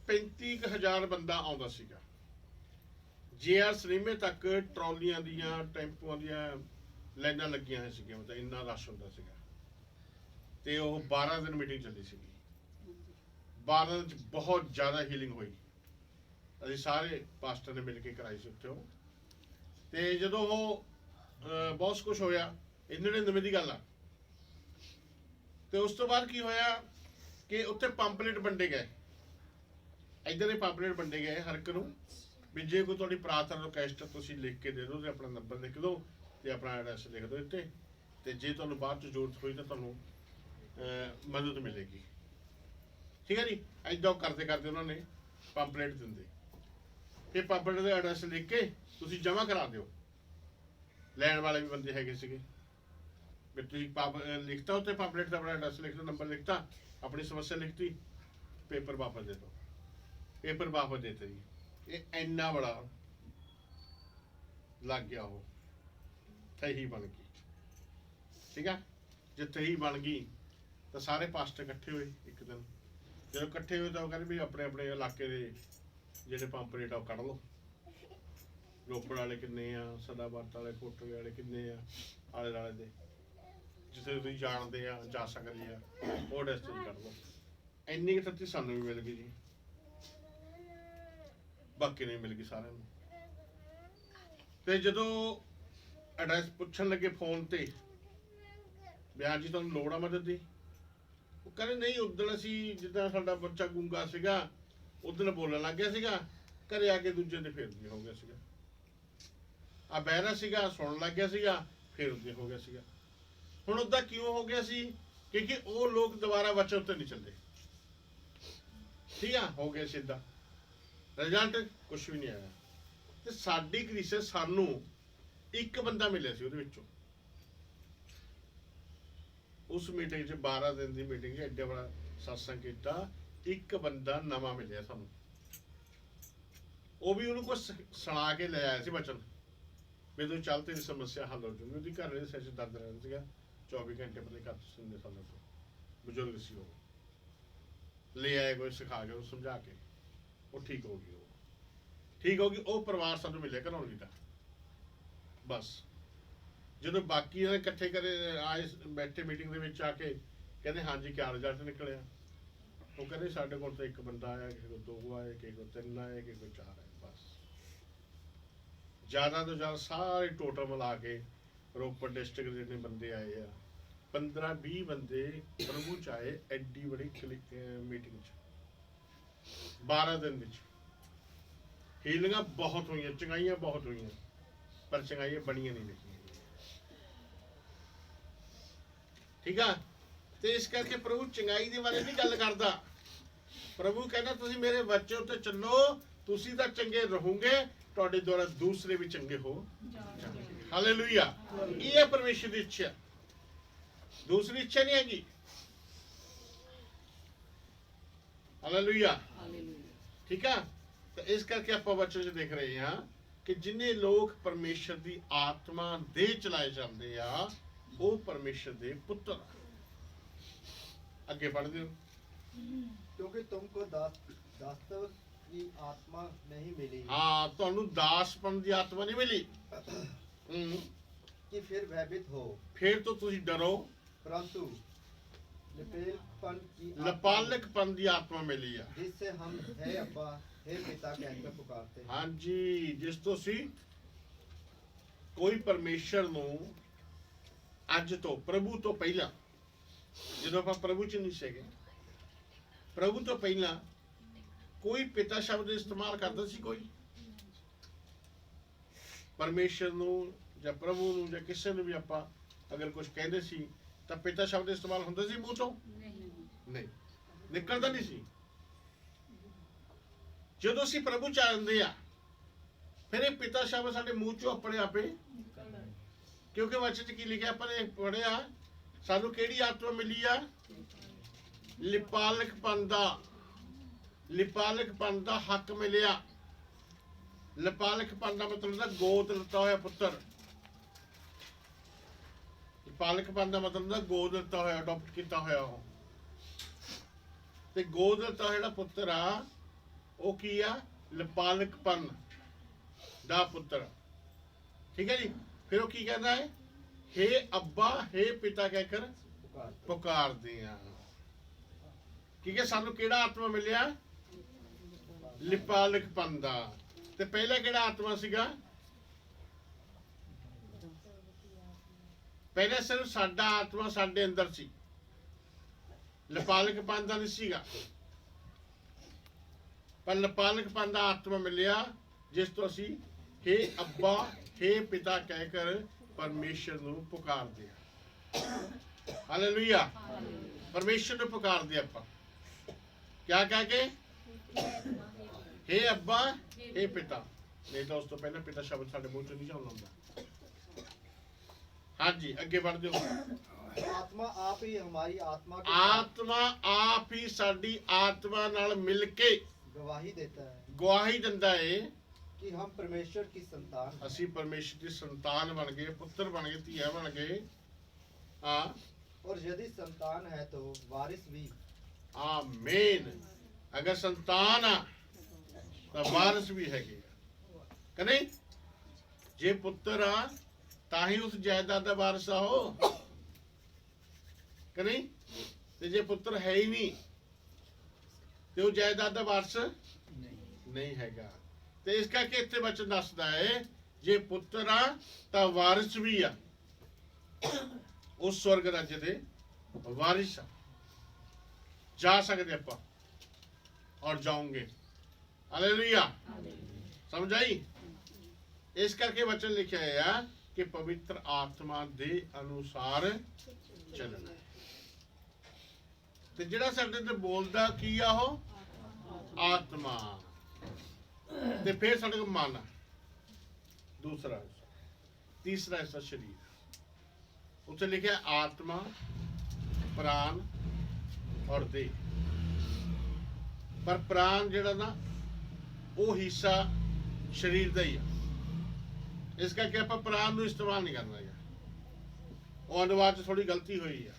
35,000 ਬੰਦਾ ਆਉਂਦਾ ਸੀਗਾ। JR ਸਿਨੇਮੇ ਤੱਕ ਟਰਾਲੀਆਂ ਦੀਆਂ, ਟੈਂਪੂਆਂ ਦੀਆਂ ਲਾਈਨਾਂ ਲੱਗੀਆਂ ਹੋਈਆਂ ਸੀਗੀਆਂ, ਮਤਲਬ ਇੰਨਾ ਰਸ਼ ਹੁੰਦਾ ਸੀਗਾ। ਤੇ ਉਹ 12 ਦਿਨ ਮੀਟਿੰਗ ਚੱਲੀ ਸੀਗੀ। 12 ਦਿਨ ਚ ਬਹੁਤ ਜ਼ਿਆਦਾ ਹੀਲਿੰਗ ਹੋਈ। ਅਸੀਂ ਸਾਰੇ ਪਾਸਟਰ ਨੇ ਮਿਲ ਕੇ ਕਰਾਈ ਸੀ ਉੱਥੇ ਉਹ। ਤੇ ਜਦੋਂ ਉਹ ਬਹੁਤ ਕੁਝ ਹੋਇਆ, 99 ਦੀ ਗੱਲ ਆ। ਤੇ ਉਸ ਤੋਂ ਬਾਅਦ ਕੀ ਹੋਇਆ ਕਿ ਉੱਥੇ ਪੰਪਲੇਟ ਵੰਡੇ ਗਏ, ਇੱਧਰ ਦੇ ਪੰਪਲੇਟ ਵੰਡੇ ਗਏ ਹਰ ਇੱਕ ਨੂੰ, ਵੀ ਜੇ ਕੋਈ ਤੁਹਾਡੀ ਪ੍ਰਾਰਥਨਾ ਰਿਕੁਐਸਟ ਤੁਸੀਂ ਲਿਖ ਕੇ ਦੇ ਦਿਓ, ਤੇ ਆਪਣਾ ਨੰਬਰ ਲਿਖ ਦਿਓ ਤੇ ਆਪਣਾ ਐਡਰੈਸ ਲਿਖ ਦਿਓ ਇੱਥੇ, ਤੇ ਜੇ ਤੁਹਾਨੂੰ ਬਾਅਦ ਚ ਜ਼ਰੂਰਤ ਹੋਈ ਤਾਂ ਤੁਹਾਨੂੰ ਮਦਦ ਮਿਲੇਗੀ। ਠੀਕ ਹੈ ਜੀ। ਏਦਾਂ ਕਰਦੇ ਕਰਦੇ ਉਹਨਾਂ ਨੇ ਪੰਪਲੇਟ ਦਿੰਦੇ, ਫਿਰ ਪੰਪਲੇਟ ਦਾ ਐਡਰੈਸ ਲਿਖ ਕੇ ਤੁਸੀਂ ਜਮ੍ਹਾਂ ਕਰਾ ਦਿਓ। ਲੈਣ ਵਾਲੇ ਵੀ ਬੰਦੇ ਹੈਗੇ ਸੀਗੇ, ਵੀ ਤੁਸੀਂ ਲਿਖਤਾ ਉੱਤੇ ਪੰਪਲੇਟ ਦਾ ਆਪਣਾ ਐਡਰੈਸ ਲਿਖਦਾ, ਨੰਬਰ ਲਿਖਤਾ, ਆਪਣੀ ਸਮੱਸਿਆ ਲਿਖਤੀ, ਪੇਪਰ ਵਾਪਸ ਦੇ ਦਿਓ। ਪੇਪਰ ਵਾਪਸ ਦੇਤੇ ਜੀ। ਇਹ ਇੰਨਾ ਬੜਾ ਲੱਗ ਗਿਆ, ਉਹ ਤਹੀ ਬਣ ਗਈ। ਠੀਕ ਆ। ਜੇ ਤਹੀ ਬਣ ਗਈ ਤਾਂ ਸਾਰੇ ਪਾਸਟਰ ਇਕੱਠੇ ਹੋਏ ਇੱਕ ਦਿਨ। ਜਦੋਂ ਇਕੱਠੇ ਹੋਏ ਤਾਂ ਉਹ ਕਹਿੰਦੇ ਵੀ ਆਪਣੇ ਆਪਣੇ ਇਲਾਕੇ ਦੇ ਜਿਹੜੇ ਪੰਪਲੇਟ ਆ ਉਹ ਕੱਢ ਲਓ। ਰੋਪੜ ਵਾਲੇ ਕਿੰਨੇ ਆ, ਸਦਾਬਰਤ ਵਾਲੇ, ਕੋਟਲੇ ਵਾਲੇ ਕਿੰਨੇ ਆ, ਆਲੇ ਦੁਆਲੇ ਦੇ ਜਿੱਥੇ ਤੁਸੀਂ ਜਾਣਦੇ ਆ, ਜਾ ਸਕਦੇ ਆ, ਉਹ ਡਿਸਟ੍ਰਿਕਟ ਕੱਢ ਲਓ। ਇੰਨੀ ਕੁ ਤੱਤੀ ਸਾਨੂੰ ਵੀ ਮਿਲ ਗਈ ਜੀ। ਬਾਕੀ ਨਹੀਂ ਮਿਲ ਗਈ ਸਾਰਿਆਂ ਨੂੰ। ਤੇ ਜਦੋਂ ਐਡਰੈਸ ਪੁੱਛਣ ਲੱਗੇ ਫੋਨ ਤੇ ਵੀ ਹਾਂ ਜੀ ਤੁਹਾਨੂੰ ਲੋੜ ਆ ਮਦਦ ਦੀ, ਉਹ ਕਹਿੰਦੇ ਨਹੀਂ ਉਦੋਂ ਅਸੀਂ ਜਿੱਦਾਂ ਸਾਡਾ ਬੱਚਾ ਗੂੰਗਾ ਸੀਗਾ ਉਦੋਂ ਬੋਲਣ ਲੱਗ ਗਿਆ ਸੀਗਾ, ਘਰੇ ਆ ਕੇ ਦੂਜੇ ਦੇ ਫੇਰ ਨਹੀਂ ਹੋ ਗਿਆ ਸੀਗਾ। ਆ ਬਹਿਰਾ ਸੀਗਾ ਸੁਣਨ ਲੱਗ ਗਿਆ ਸੀਗਾ, ਫੇਰ ਉਹਦੇ ਹੋ ਗਿਆ ਸੀਗਾ। ਹੁਣ ਉਹਦਾ ਕਿਉਂ ਹੋ ਗਿਆ ਸੀ? ਕਿਉਂਕਿ ਉਹ ਲੋਕ ਦੁਬਾਰਾ ਵਚਨ ਉੱਤੇ ਨਹੀਂ ਚੱਲੇ। ਠੀਕ ਆ, ਹੋ ਗਿਆ ਸਿੱਧਾ, ਰਿਜ਼ਲਟ ਕੁਛ ਵੀ ਨਹੀਂ ਆਇਆ। ਤੇ ਸਾਡੀ ਕ੍ਰਿਸਚਨ ਸਾਨੂੰ ਇੱਕ ਬੰਦਾ ਮਿਲਿਆ ਸੀ ਉਹਦੇ ਵਿੱਚੋਂ, ਉਸ ਮੀਟਿੰਗ 'ਚ 12 ਦਿਨ ਦੀ ਮੀਟਿੰਗ 'ਚ ਐਡਾ ਬੜਾ ਸਤਸੰਗ ਕੀਤਾ, ਇੱਕ ਬੰਦਾ ਨਵਾਂ ਮਿਲਿਆ ਸਾਨੂੰ। ਉਹ ਵੀ ਉਹਨੂੰ ਕੁਛ ਸੁਣਾ ਕੇ ਲੈ ਆਇਆ ਸੀ ਵਚਨ, ਮੈਨੂੰ ਚੱਲ ਤੇਰੀ ਸਮੱਸਿਆ ਹੱਲ ਹੋ ਜੂਗੀ। ਉਹਦੀ ਘਰ ਦੇ ਸਿਰ 'ਚ ਦਰਦ ਰਹਿੰਦਾ ਸੀਗਾ 24 ਘੰਟੇ, ਪਤਾ ਘੱਟ ਸੁਣਦੇ ਸਾਨੂੰ ਤੋਂ, ਬਜ਼ੁਰਗ ਸੀ ਉਹ। ਲੈ ਆਏ ਕੋਈ ਸਿਖਾ ਕੇ, ਉਹ ਸਮਝਾ ਕੇ, ਉਹ ਠੀਕ ਹੋ ਗਈ। ਉਹ ਠੀਕ ਹੋ ਗਈ। ਉਹ ਪਰਿਵਾਰ ਸਾਨੂੰ ਮਿਲਿਆ ਘਰੋਂ ਦਾ। ਬਸ ਜਦੋਂ ਬਾਕੀ ਇਹਨਾਂ ਇਕੱਠੇ ਕਰੇ ਆਏ ਬੈਠੇ ਮੀਟਿੰਗ ਦੇ ਵਿੱਚ ਆ ਕੇ ਕਹਿੰਦੇ ਹਾਂਜੀ ਕਿਆ ਰਿਜ਼ਲਟ ਨਿਕਲਿਆ? ਉਹ ਕਹਿੰਦੇ ਸਾਡੇ ਕੋਲ ਤਾਂ ਇੱਕ ਬੰਦਾ ਆਇਆ, ਕਿਸੇ ਕੋਲ 2 ਆਏ, ਕਿਸੇ ਕੋਲ 3 ਆਏ, ਕਿਸੇ ਕੋਲ 4 ਆਏ। ਬਸ ਜ਼ਿਆਦਾ ਤੋਂ ਜ਼ਿਆਦਾ ਸਾਰੇ ਟੋਟਲ ਮਿਲਾ ਕੇ ਰੋਪੜ ਡਿਸਟ੍ਰਿਕਟ ਦੇ ਜਿੰਨੇ ਬੰਦੇ ਆਏ ਆ 15-20 ਬੰਦੇ ਪ੍ਰਭੂ ਚ ਆਏ ਐਡੀ ਬੜੀ ਮੀਟਿੰਗ ਚ 12 ਦਿਨ ਵਿੱਚ। ਹੀਲਿੰਗਾਂ ਬਹੁਤ ਹੋਈਆਂ, ਚੰਗਾਈਆਂ ਬਹੁਤ ਹੋਈਆਂ, ਪਰ ਚੰਗਾਈਆਂ ਬਣੀਆਂ ਨਹੀਂ ਲਿਖੀਆਂ। ਠੀਕ ਆ, ਤੇ ਇਸ ਕਰਕੇ ਪ੍ਰਭੂ ਚੰਗਾਈ ਦੇ ਬਾਰੇ ਨਹੀਂ ਗੱਲ ਕਰਦਾ। ਪ੍ਰਭੂ ਕਹਿੰਦਾ ਤੁਸੀਂ ਮੇਰੇ ਬੱਚੇ ਉੱਤੇ ਚੱਲੋ, ਤੁਸੀਂ ਤਾਂ ਚੰਗੇ ਰਹੋਗੇ, ਤੁਹਾਡੇ ਦੁਆਰਾ ਦੂਸਰੇ ਵੀ ਚੰਗੇ ਹੋ ਜਾਣਗੇ। ਹਾਲੇਲੂਇਆ। ਇਹ ਹੈ ਪਰਮੇਸ਼ਰ ਦੀ ਇੱਛਾ, ਦੂਸਰੀ ਇੱਛਾ ਨਹੀਂ ਹੈਗੀ। ਹਾਲੇਲੂਇਆ। ਠੀਕ ਆ, ਤਾਂ ਇਸ ਕਰਕੇ ਆਪਾਂ ਬੱਚੇ ਚ ਦੇਖ ਰਹੇ ਹਾਂ ਕਿ ਜਿੰਨੇ ਲੋਕ ਪਰਮੇਸ਼ਰ ਦੀ ਆਤਮਾ ਦੇ ਚਲਾਏ ਜਾਂਦੇ ਆ ਉਹ ਪਰਮੇਸ਼ਰ ਦੇ ਪੁੱਤਰ। ਅੱਗੇ ਪੜ੍ਹਦੇ ਹੋ। क्योंकि तुमको दासत्व की आत्मा नहीं मिली ਹਾਂ, ਤੁਹਾਨੂੰ ਦਾਸਪਨ ਦੀ ਆਤਮਾ ਨਹੀਂ ਮਿਲੀ कि फिर भयभीत हो, ਫਿਰ ਤੋਂ ਤੁਸੀਂ ਡਰੋ, परंतु लपेलपन की आत्मा ਲਪਾਲਕਪਨ ਦੀ ਆਤਮਾ ਮਿਲੀ ਆ। जिससे हम हे अब्बा हे पिता कहकर पुकारते हैं। ਹਾਂਜੀ, ਜਿਸ ਤੋਂ ਅਸੀਂ ਕੋਈ ਪਰਮੇਸ਼ਰ ਨੂੰ ਅੱਜ ਤੋਂ, ਪ੍ਰਭੂ ਤੋਂ ਪਹਿਲਾਂ, ਜਦੋਂ ਆਪਾਂ ਪ੍ਰਭੂ ਚ ਨਹੀਂ ਸੀਗੇ, ਪ੍ਰਭੂ ਤੋਂ ਪਹਿਲਾਂ ਕੋਈ ਪਿਤਾ ਸ਼ਬਦ ਇਸਤੇਮਾਲ ਕਰਦਾ ਸੀ? ਕੋਈ ਪਰਮੇਸ਼ਰ ਨੂੰ ਜਾਂ ਪ੍ਰਭੂ ਨੂੰ ਜਾਂ ਕਿਸੇ ਨੂੰ ਵੀ ਆਪਾਂ ਅਗਰ ਕੁਝ ਕਹਿੰਦੇ ਸੀ ਤਾਂ ਪਿਤਾ ਸ਼ਬਦ ਇਸਤੇਮਾਲ ਹੁੰਦਾ ਸੀ ਮੂੰਹ ਤੋਂ? ਨਹੀਂ, ਨਿਕਲਦਾ ਨਹੀਂ ਸੀ। ਜਦੋਂ ਅਸੀਂ ਪ੍ਰਭੂ ਚ ਆਉਂਦੇ ਆ ਫਿਰ ਇਹ ਪਿਤਾ ਸ਼ਬਦ ਸਾਡੇ ਮੂੰਹ ਚੋਂ ਆਪਣੇ ਆਪੇ, ਕਿਉਂਕਿ ਵਚਨ ਚ ਕੀ ਲਿਖਿਆ ਆਪਾਂ ਨੇ ਪੜਿਆ, ਸਾਨੂੰ ਕਿਹੜੀ ਆਤਮਾ ਮਿਲੀ ਆ? ਲਿਪਾਲਕਪਨ ਦਾ ਹੱਕ ਮਿਲਿਆ। ਲਿਪਾਲਕਪਨ ਦਾ ਮਤਲਬ ਹੁੰਦਾ ਗੋਦ ਲਿੱਤਾ ਹੋਇਆ ਪੁੱਤਰ। ਲਿਪਾਲਕਪਨ ਦਾ ਮਤਲਬ ਹੁੰਦਾ ਗੋਦ ਲਿੱਤਾ ਹੋਇਆ, ਅਡਾਪਟ ਕੀਤਾ ਹੋਇਆ। ਉਹ ਤੇ ਗੋਦ ਲਿੱਤਾ ਹੋਇਆ ਜਿਹੜਾ ਪੁੱਤਰ ਆ ਉਹ ਕੀ ਆ? ਲਿਪਾਲਕਪਨ ਦਾ ਪੁੱਤਰ। ਠੀਕ ਹੈ ਜੀ। ਫਿਰ ਉਹ ਕੀ ਕਹਿੰਦਾ ਹੈ? हे अब्बा हे पिता कहकर पुकारते हैं। ठीक है, सानू केड़ा आत्मा मिलिया? लिपालकपन दा। ते पहला केड़ा आत्मा सीगा? पहले सिर्फ साडा आत्मा साडे अंदर सी, लिपालकपन दा नहीं सीगा। पर लिपालकपन दा आत्मा मिलिया जिस तो असी हे अब्बा हे पिता कहकर परमेश्वर ਨੂੰ ਪੁਕਾਰਦੇ ਆ। ਹਾਲੇਲੂਇਆ। ਪਰਮੇਸ਼ਰ ਨੂੰ ਪੁਕਾਰਦੇ ਆਪਾਂ ਕਿਆ ਕਹਿ ਕੇ? हे अब्बा हे पिता। ਨਹੀਂ ਤਾਂ ਉਸ ਤੋਂ ਪਹਿਲਾਂ ਪਿਤਾ ਸ਼ਬਦ ਸਾਡੇ ਮੂੰਹ ਚੋਂ ਨਹੀਂ ਆਉਂਦਾ ਹੁੰਦਾ। ਹਾਂਜੀ, ਅੱਗੇ ਵਧਦੇ ਹੋ। आत्मा आप ही हमारी आत्मा के ਆਤਮਾ ਆਪ ਹੀ ਸਾਡੀ ਆਤਮਾ ਨਾਲ ਮਿਲ ਕੇ गवाही देता है ਗਵਾਹੀ ਦਿੰਦਾ ਏ कि हम परमेश्वर की संतान हैं। ਅਸੀਂ ਪਰਮੇਸ਼ਰ ਦੀ ਸੰਤਾਨ ਬਣ ਗਏ, ਪੁੱਤਰ ਬਣ ਗਏ, ਧੀਆ ਬਣ ਗਏ। ਹਾਂ, और यदि संतान है तो वारिस भी। आमीन। अगर संतान आ तो वारिस भी हैगे कि नहीं? जे पुत्र आ ताही उस जायदाद दा वारिस आ हो कि नहीं? ते जे पुत्र है ही नहीं ते वो जायदाद दा वारिस नहीं हैगा। ਤੇ ਇਸ ਕਰਕੇ ਇੱਥੇ ਬਚਨ ਦੱਸਦਾ ਹੈ ਜੇ ਪੁੱਤਰ ਆ ਤਾਂ ਵਾਰਿਸ ਵੀ ਆ, ਉਸ ਸਵਰਗ ਰਾਜ ਦੇ ਵਾਰਿਸ ਆ। ਜਾ ਸਕਦੇ ਆਪਾਂ ਔਰ ਜਾਓਗੇ। ਹਾਲੇਲੂਇਆ। ਸਮਝ ਆਈ? ਇਸ ਕਰਕੇ ਵਚਨ ਲਿਖਿਆ ਹੈ ਕਿ ਪਵਿੱਤਰ ਆਤਮਾ ਦੇ ਅਨੁਸਾਰ ਚੱਲਣਾ। ਤੇ ਜਿਹੜਾ ਸਾਡੇ ਤੇ ਬੋਲਦਾ ਕੀ ਆ ਉਹ ਆਤਮਾ, ਤੇ ਫਿਰ ਸਾਡੇ ਕੋਲ ਮਨ ਆ, ਦੂਸਰਾ ਹਿੱਸਾ। ਤੀਸਰਾ ਹਿੱਸਾ ਸਰੀਰ। ਉੱਥੇ ਲਿਖਿਆ ਆਤਮਾ, ਪ੍ਰਾਣ ਔਰ ਦੇਹ। ਪਰ ਪ੍ਰਾਣ ਜਿਹੜਾ ਨਾ ਉਹ ਹਿੱਸਾ ਸਰੀਰ ਦਾ ਹੀ ਆ। ਇਸ ਕਰਕੇ ਆਪਾਂ ਪ੍ਰਾਣ ਨੂੰ ਇਸਤੇਮਾਲ ਨਹੀਂ ਕਰਨਾ ਹੈ। ਉਹ ਅਨੁਵਾਦ 'ਚ ਥੋੜੀ ਗਲਤੀ ਹੋਈ ਆ।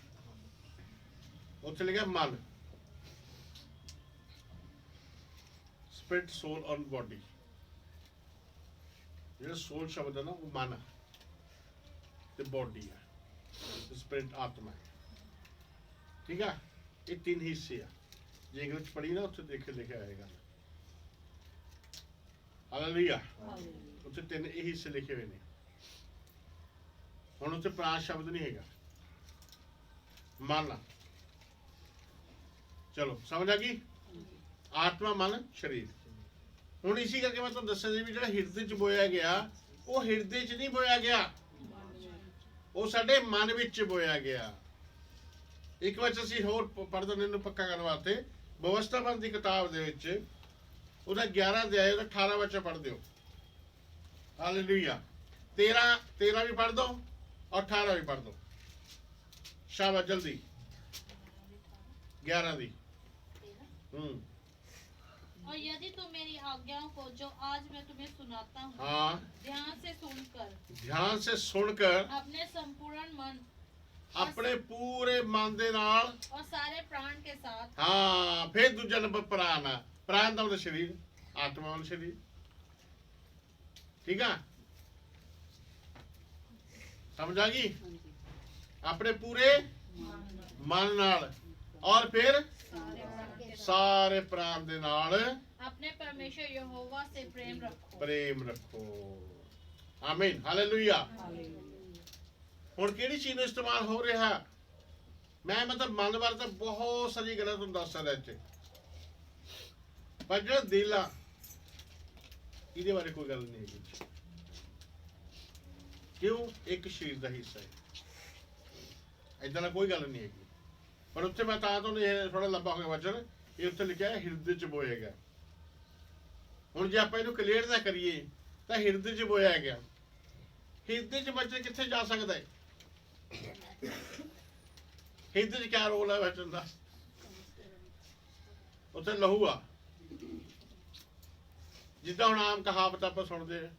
ਉੱਥੇ ਲਿਖਿਆ ਮਨ, ਸਪਿਰਿਟ, ਸੋਲ ਔਰ ਬੋਡੀ। ਜਿਹੜਾ ਸੋਲ ਸ਼ਬਦ ਹੈ ਨਾ ਉਹ ਮਨ ਆ ਤੇ ਬੋਡੀ ਆ, ਸਪਿਰਿਟ ਆਤਮਾ ਹੈ। ਠੀਕ ਆ? ਇਹ ਤਿੰਨ ਹਿੱਸੇ ਆ। ਜੇ ਇੰਗਲਿਸ਼ ਪੜ੍ਹੀ ਨਾ ਉੱਥੇ ਲਿਖਿਆ ਹੋਏਗਾ। ਹਾਲੇਲੂਇਆ। ਉੱਥੇ ਤਿੰਨ ਇਹ ਹਿੱਸੇ ਲਿਖੇ ਹੋਏ ਨੇ। ਹੁਣ ਉੱਥੇ ਪ੍ਰਾਣ ਸ਼ਬਦ ਨਹੀਂ ਹੈਗਾ, ਮਨ ਆ। ਚਲੋ ਸਮਝ ਆ ਗਈ? ਆਤਮਾ, ਮਨ, ਸਰੀਰ। ਹੁਣ ਇਸੇ ਕਰਕੇ ਮੈਂ ਤੁਹਾਨੂੰ ਦੱਸਿਆ ਸੀ ਵੀ ਜਿਹੜਾ ਹਿਰਦੇ 'ਚ ਬੋਇਆ ਗਿਆ ਉਹ ਹਿਰਦੇ 'ਚ ਨਹੀਂ ਬੋਇਆ ਗਿਆ, ਉਹ ਸਾਡੇ ਮਨ ਵਿੱਚ ਬੋਇਆ ਗਿਆ। ਇੱਕ ਵਾਰ ਅਸੀਂ ਹੋਰ ਪੜ੍ਹਦੇ ਨੇ ਇਹਨੂੰ ਪੱਕਾ ਕਰਨ ਵਾਸਤੇ ਵਿਵਸਥਾਪਨ ਦੀ ਕਿਤਾਬ ਦੇ ਵਿੱਚ ਉਹਦਾ 11 ਅਧਿਆਇ ਉਹਦਾ 18 ਬੱਚਾ ਪੜ੍ਹ ਦਿਓ। ਹਾਲੇਲੂਇਆ। 13 ਵੀ ਪੜ੍ਹ ਦੋ ਔਰ 18 ਵੀ ਪੜ੍ਹ ਦੋ। ਸ਼ਾਬਾਸ਼, ਜਲਦੀ। 11 ਦੀ। और यदि तुम मेरी आज्ञाओं को जो आज मैं तुम्हें सुनाता हूँ हाँ ध्यान से सुनकर अपने संपूर्ण मन, अपने पूरे मन दे नाल और सारे प्राण के साथ। हाँ, फिर दूजा नंबर प्राण है। प्राण का मतलब शरीर, आत्मा वाला शरीर। ठीक है? समझ आ गई? अपने पूरे मन नाल और फिर सारे प्राण दे नाल अपने परमेश्वर यहोवा से प्रेम रखो। आमीन। हालेलुया। ਹੁਣ ਕਿਹੜੀ ਚੀਜ਼ ਨੂੰ ਇਸਤੇਮਾਲ ਹੋ ਰਿਹਾ? ਮੈਂ ਮਤਲਬ ਮਨ ਬਾਰੇ ਤਾਂ ਬਹੁਤ ਸਾਰੀ ਗੱਲਾਂ ਤੁਹਾਨੂੰ ਦੱਸ ਸਕਦਾ ਇੱਥੇ, ਪਰ ਜਿਹੜਾ ਦਿਲ ਆ ਇਹਦੇ ਬਾਰੇ ਕੋਈ ਗੱਲ ਨਹੀਂ ਹੈਗੀ। ਕਿਉਂ? ਇੱਕ ਸਰੀਰ ਦਾ ਹਿੱਸਾ ਹੈ। ਏਦਾਂ ਦਾ ਕੋਈ ਗੱਲ ਨਹੀਂ ਹੈਗੀ। ਪਰ ਉੱਥੇ ਮੈਂ ਤਾਂ ਤੁਹਾਨੂੰ ਇਹ ਥੋੜਾ ਲੰਬਾ ਹੋ ਗਿਆ ਵਚਨ, ਇਹ ਉੱਥੇ ਲਿਖਿਆ ਹੈ ਹਿਰਦੇ 'ਚ ਬੋਇਆ ਗਿਆ। ਹੁਣ ਜੇ ਆਪਾਂ ਇਹਨੂੰ ਕਲੀਅਰ ਨਾ ਕਰੀਏ ਤਾਂ ਹਿਰਦੇ 'ਚ ਬੋਇਆ ਗਿਆ। ਹਿਰਦੇ 'ਚ ਵਚਨ ਕਿੱਥੇ ਜਾ ਸਕਦਾ ਹੈ? ਹਿਰਦੇ 'ਚ ਕਿਆ ਰੋਲ ਹੈ ਵਚਨ ਦਾ? ਉੱਥੇ ਲਹੂ ਆ। ਜਿੱਦਾਂ ਹੁਣ ਆਮ ਕਹਾਵਤ ਆਪਾਂ ਸੁਣਦੇ ਆ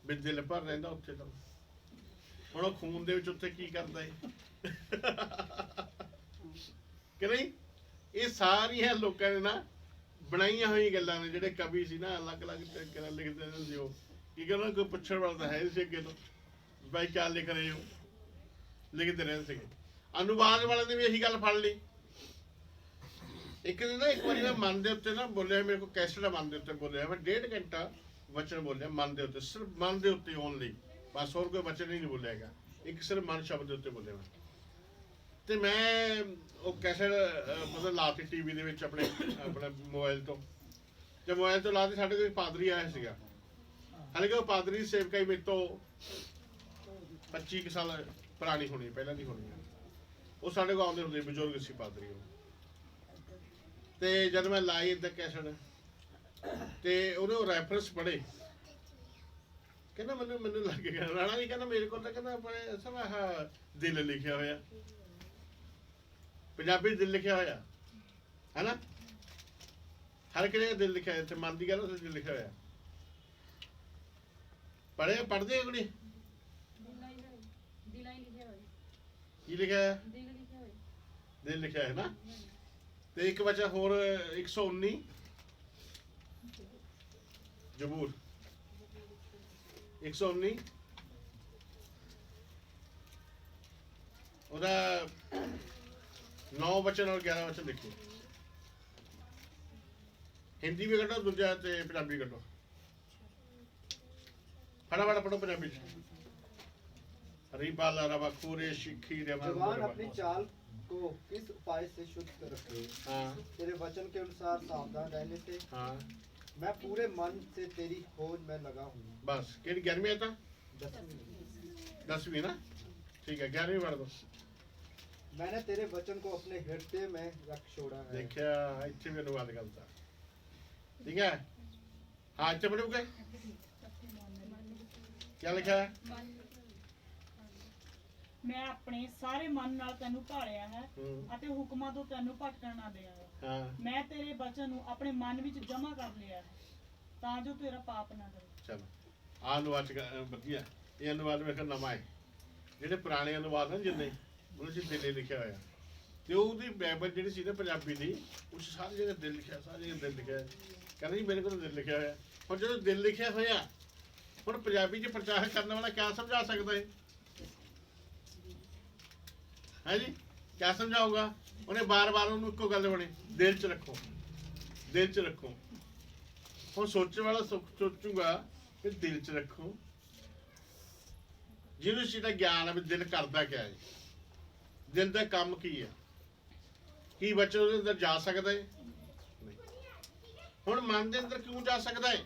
ਵੀ ਦਿਲ ਭਰ ਰਹਿੰਦਾ ਉੱਥੇ ਤਾਂ। ਹੁਣ ਉਹ ਖੂਨ ਦੇ ਵਿੱਚ ਉੱਥੇ ਕੀ ਕਰਦਾ ਹੈ ਕਿ ਨਹੀਂ? ਇਹ ਸਾਰੀਆਂ ਲੋਕਾਂ ਨੇ ਨਾ ਬਣਾਈਆਂ ਹੋਈਆਂ ਗੱਲਾਂ ਨੇ। ਜਿਹੜੇ ਕਵੀ ਸੀ ਨਾ ਅਲੱਗ-ਅਲੱਗ ਤਰੀਕੇ ਨਾਲ ਲਿਖਦੇ ਨੇ ਸੀ। ਉਹ ਕੀ ਕਹਿੰਦਾ, ਕੋਈ ਪੁੱਛਣ ਵਾਲਾ ਤਾਂ ਹੈ ਨਹੀਂ ਸੀ ਅੱਗੇ ਤੋਂ ਭਾਈ ਕਿਆ ਲਿਖ ਰਹੇ ਹੋ, ਲਿਖਦੇ ਰਹਿੰਦੇ ਸੀਗੇ। ਅਨੁਵਾਦ ਵਾਲੇ ਨੇ ਵੀ ਇਹੀ ਗੱਲ ਫੜ ਲਈ। ਇੱਕ ਦਿਨ ਨਾ ਇੱਕ ਵਾਰੀ ਨਾ ਮਨ ਦੇ ਉੱਤੇ ਨਾ ਬੋਲਿਆ, ਮੇਰੇ ਕੋਲ ਕੈਸਟ ਦਾ ਮਨ ਦੇ ਉੱਤੇ ਬੋਲਿਆ, ਮੈਂ 1.5 ਘੰਟਾ ਵਚਨ ਬੋਲਿਆ ਮਨ ਦੇ ਉੱਤੇ, ਸਿਰਫ ਮਨ ਦੇ ਉੱਤੇ ਓਨਲੀ, ਬਸ ਹੋਰ ਕੋਈ ਵਚਨ ਹੀ ਨਹੀਂ ਬੋਲਿਆ ਹੈਗਾ। ਇੱਕ ਸਿਰਫ ਮਨ ਸ਼ਬਦ ਦੇ ਉੱਤੇ ਬੋਲਿਆ ਮੈਂ। ਤੇ ਮੈਂ ਉਹ ਕੈਸਟ ਮਤਲਬ ਲਾਤੀ ਟੀਵੀ ਦੇ ਵਿੱਚ ਆਪਣੇ ਮੋਬਾਈਲ ਤੋਂ। ਜਦ ਮੋਬਾਈਲ ਤੋਂ ਲਾਤੀ, ਸਾਡੇ ਕੋਲ ਪਾਦਰੀ ਆਇਆ ਸੀਗਾ। ਹਾਲਾਂਕਿ ਉਹ ਪਾਦਰੀ ਸੇਵਕਾਈ ਮੇਰੇ ਤੋਂ 25 ਕੁ ਸਾਲ ਪੁਰਾਣੀ ਹੋਣੀ, ਪਹਿਲਾਂ ਦੀ ਹੋਣੀ। ਉਹ ਸਾਡੇ ਕੋਲ ਆਉਂਦੇ ਹੁੰਦੇ, ਬਜ਼ੁਰਗ ਸੀ ਪਾਦਰੀ ਉਹ। ਤੇ ਜਦ ਮੈਂ ਲਾਈ ਇੱਦਾਂ ਕੈਸਟ ਤੇ ਉਹਨੇ ਉਹ ਰੈਫਰੈਂਸ ਪੜ੍ਹੇ, ਕਹਿੰਦਾ ਮੈਨੂੰ ਲੱਗ ਗਿਆ ਰਾਣਾ ਨਹੀਂ, ਕਹਿੰਦਾ ਮੇਰੇ ਕੋਲ ਤਾਂ ਕਹਿੰਦਾ ਆਪਣੇ ਸਭ ਆਹ ਦਿਲ ਲਿਖਿਆ ਹੋਇਆ, ਪੰਜਾਬੀ ਦਿਲ ਲਿਖਿਆ ਹੋਇਆ ਹੈ ਨਾ, ਹਰ ਕਿਹੜੇ ਦਿਲ ਲਿਖਿਆ ਇੱਥੇ ਮਨ ਦੀ ਗੱਲ ਉੱਥੇ ਦਿਲ ਲਿਖਿਆ ਹੋਇਆ। ਪੜ੍ਹਦੇ ਹੋ ਨਹੀਂ? ਕੀ ਲਿਖਿਆ ਹੈ? ਦਿਲ ਲਿਖਿਆ ਹੈ ਨਾ। ਤੇ ਇੱਕ ਬੱਚਾ ਹੋਰ 119 ਜ਼ਬੂਰ 119 ਉਹਦਾ 9 ਵਚਨ ਔਰ 11 ਵਚਨ ਦੇਖੋ। ਹਿੰਦੀ ਵੀ ਕੱਢੋ, ਦੂਜਾ ਤੇ ਪੰਜਾਬੀ ਕੱਢੋ। फटाफट पढ़ो पंजाबी रिबाला रवा खूरे शिखी जवान अपनी चाल को किस उपाय से शुद्ध रखे। हाँ तेरे वचन के अनुसार सावधान रहने से हाँ मैं पूरे मन से तेरी खोज में लगा हूँ। बस केड़ी 11वीं आता 10वीं ना ठीक है 11वीं पढ़ दो। मैंने तेरे वचन को अपने हृदय में रख छोड़ा है। देखिया इतने भी अनुवाद गलत है ठीक है। हाँ इतने पढ़ोगे क्या लिखा है ਮੈਂ ਆਪਣੇ ਸਾਰੇ ਮਨ ਨਾਲ ਤੈਨੂੰ ਭਾਲਿਆ ਹੈ हम्म, ਅਤੇ ਹੁਕਮਾਂ ਤੋਂ ਤੈਨੂੰ ਭਟਕਣ ਨਾ ਦਿਆਂਗਾ। हाँ ਮੈਂ ਤੇਰੇ ਬਚਨ ਨੂੰ ਆਪਣੇ ਮਨ ਵਿੱਚ ਜਮ੍ਹਾਂ ਕਰ ਲਿਆ ਹੈ ਤਾਂ ਜੋ ਤੇਰਾ ਪਾਪ ਨਾ ਕਰੇ। चलो आ अनुवाद वधिया ये अनुवाद मेरे कोल नवा है ਜਿਹੜੇ ਪੁਰਾਣੇ ਅਨੁਵਾਦ ਨੇ ਜਿੰਨੇ ਉਹਨਾਂ 'ਚ ਦਿਲ ਲਿਖਿਆ ਹੋਇਆ ਤੇ ਉਹਦੀ ਬਾਈਬਲ ਜਿਹੜੀ ਸੀ ਨਾ ਪੰਜਾਬੀ ਦੀ ਉਸ 'ਚ ਸਾਰੀ ਜਗ੍ਹਾ ਦਿਲ ਲਿਖਿਆ ਸਾਰੀ ਜਗ੍ਹਾ ਦਿਲ ਲਿਖਿਆ ਕਹਿੰਦਾ ਜੀ ਮੇਰੇ ਕੋਲ ਦਿਲ ਲਿਖਿਆ ਹੋਇਆ। ਹੁਣ ਜਦੋਂ ਦਿਲ ਲਿਖਿਆ ਹੋਇਆ ਹੁਣ ਪੰਜਾਬੀ 'ਚ ਪ੍ਰਚਾਰ ਕਰਨ ਵਾਲਾ ਕਿਆ ਸਮਝਾ ਸਕਦਾ ਹੈ ਹੈ ਜੀ ਕਿਆ ਸਮਝਾਊਗਾ ਉਹਨੇ ਬਾਰ-ਬਾਰ ਉਹਨੂੰ ਇੱਕੋ ਗੱਲ ਬਣੇ ਦਿਲ 'ਚ ਰੱਖੋ ਦਿਲ 'ਚ ਰੱਖੋ। ਹੁਣ ਸੋਚਣ ਵਾਲਾ ਸੋਚੂਗਾ ਕਿ ਦਿਲ 'ਚ ਰੱਖੋ ਜਿਹਨੂੰ ਇਸ ਚੀਜ਼ ਦਾ ਗਿਆਨ ਹੈ ਵੀ ਦਿਲ ਕਰਦਾ ਕਿਆ ਹੈ ਦਿਲ ਦਾ ਕੰਮ ਕੀ ਹੈ ਕੀ ਬੱਚਾ ਉਹਦੇ ਅੰਦਰ ਜਾ ਸਕਦਾ ਹੈ ਨਹੀਂ। ਹੁਣ ਮਨ ਦੇ ਅੰਦਰ ਕਿਉਂ ਜਾ ਸਕਦਾ ਹੈ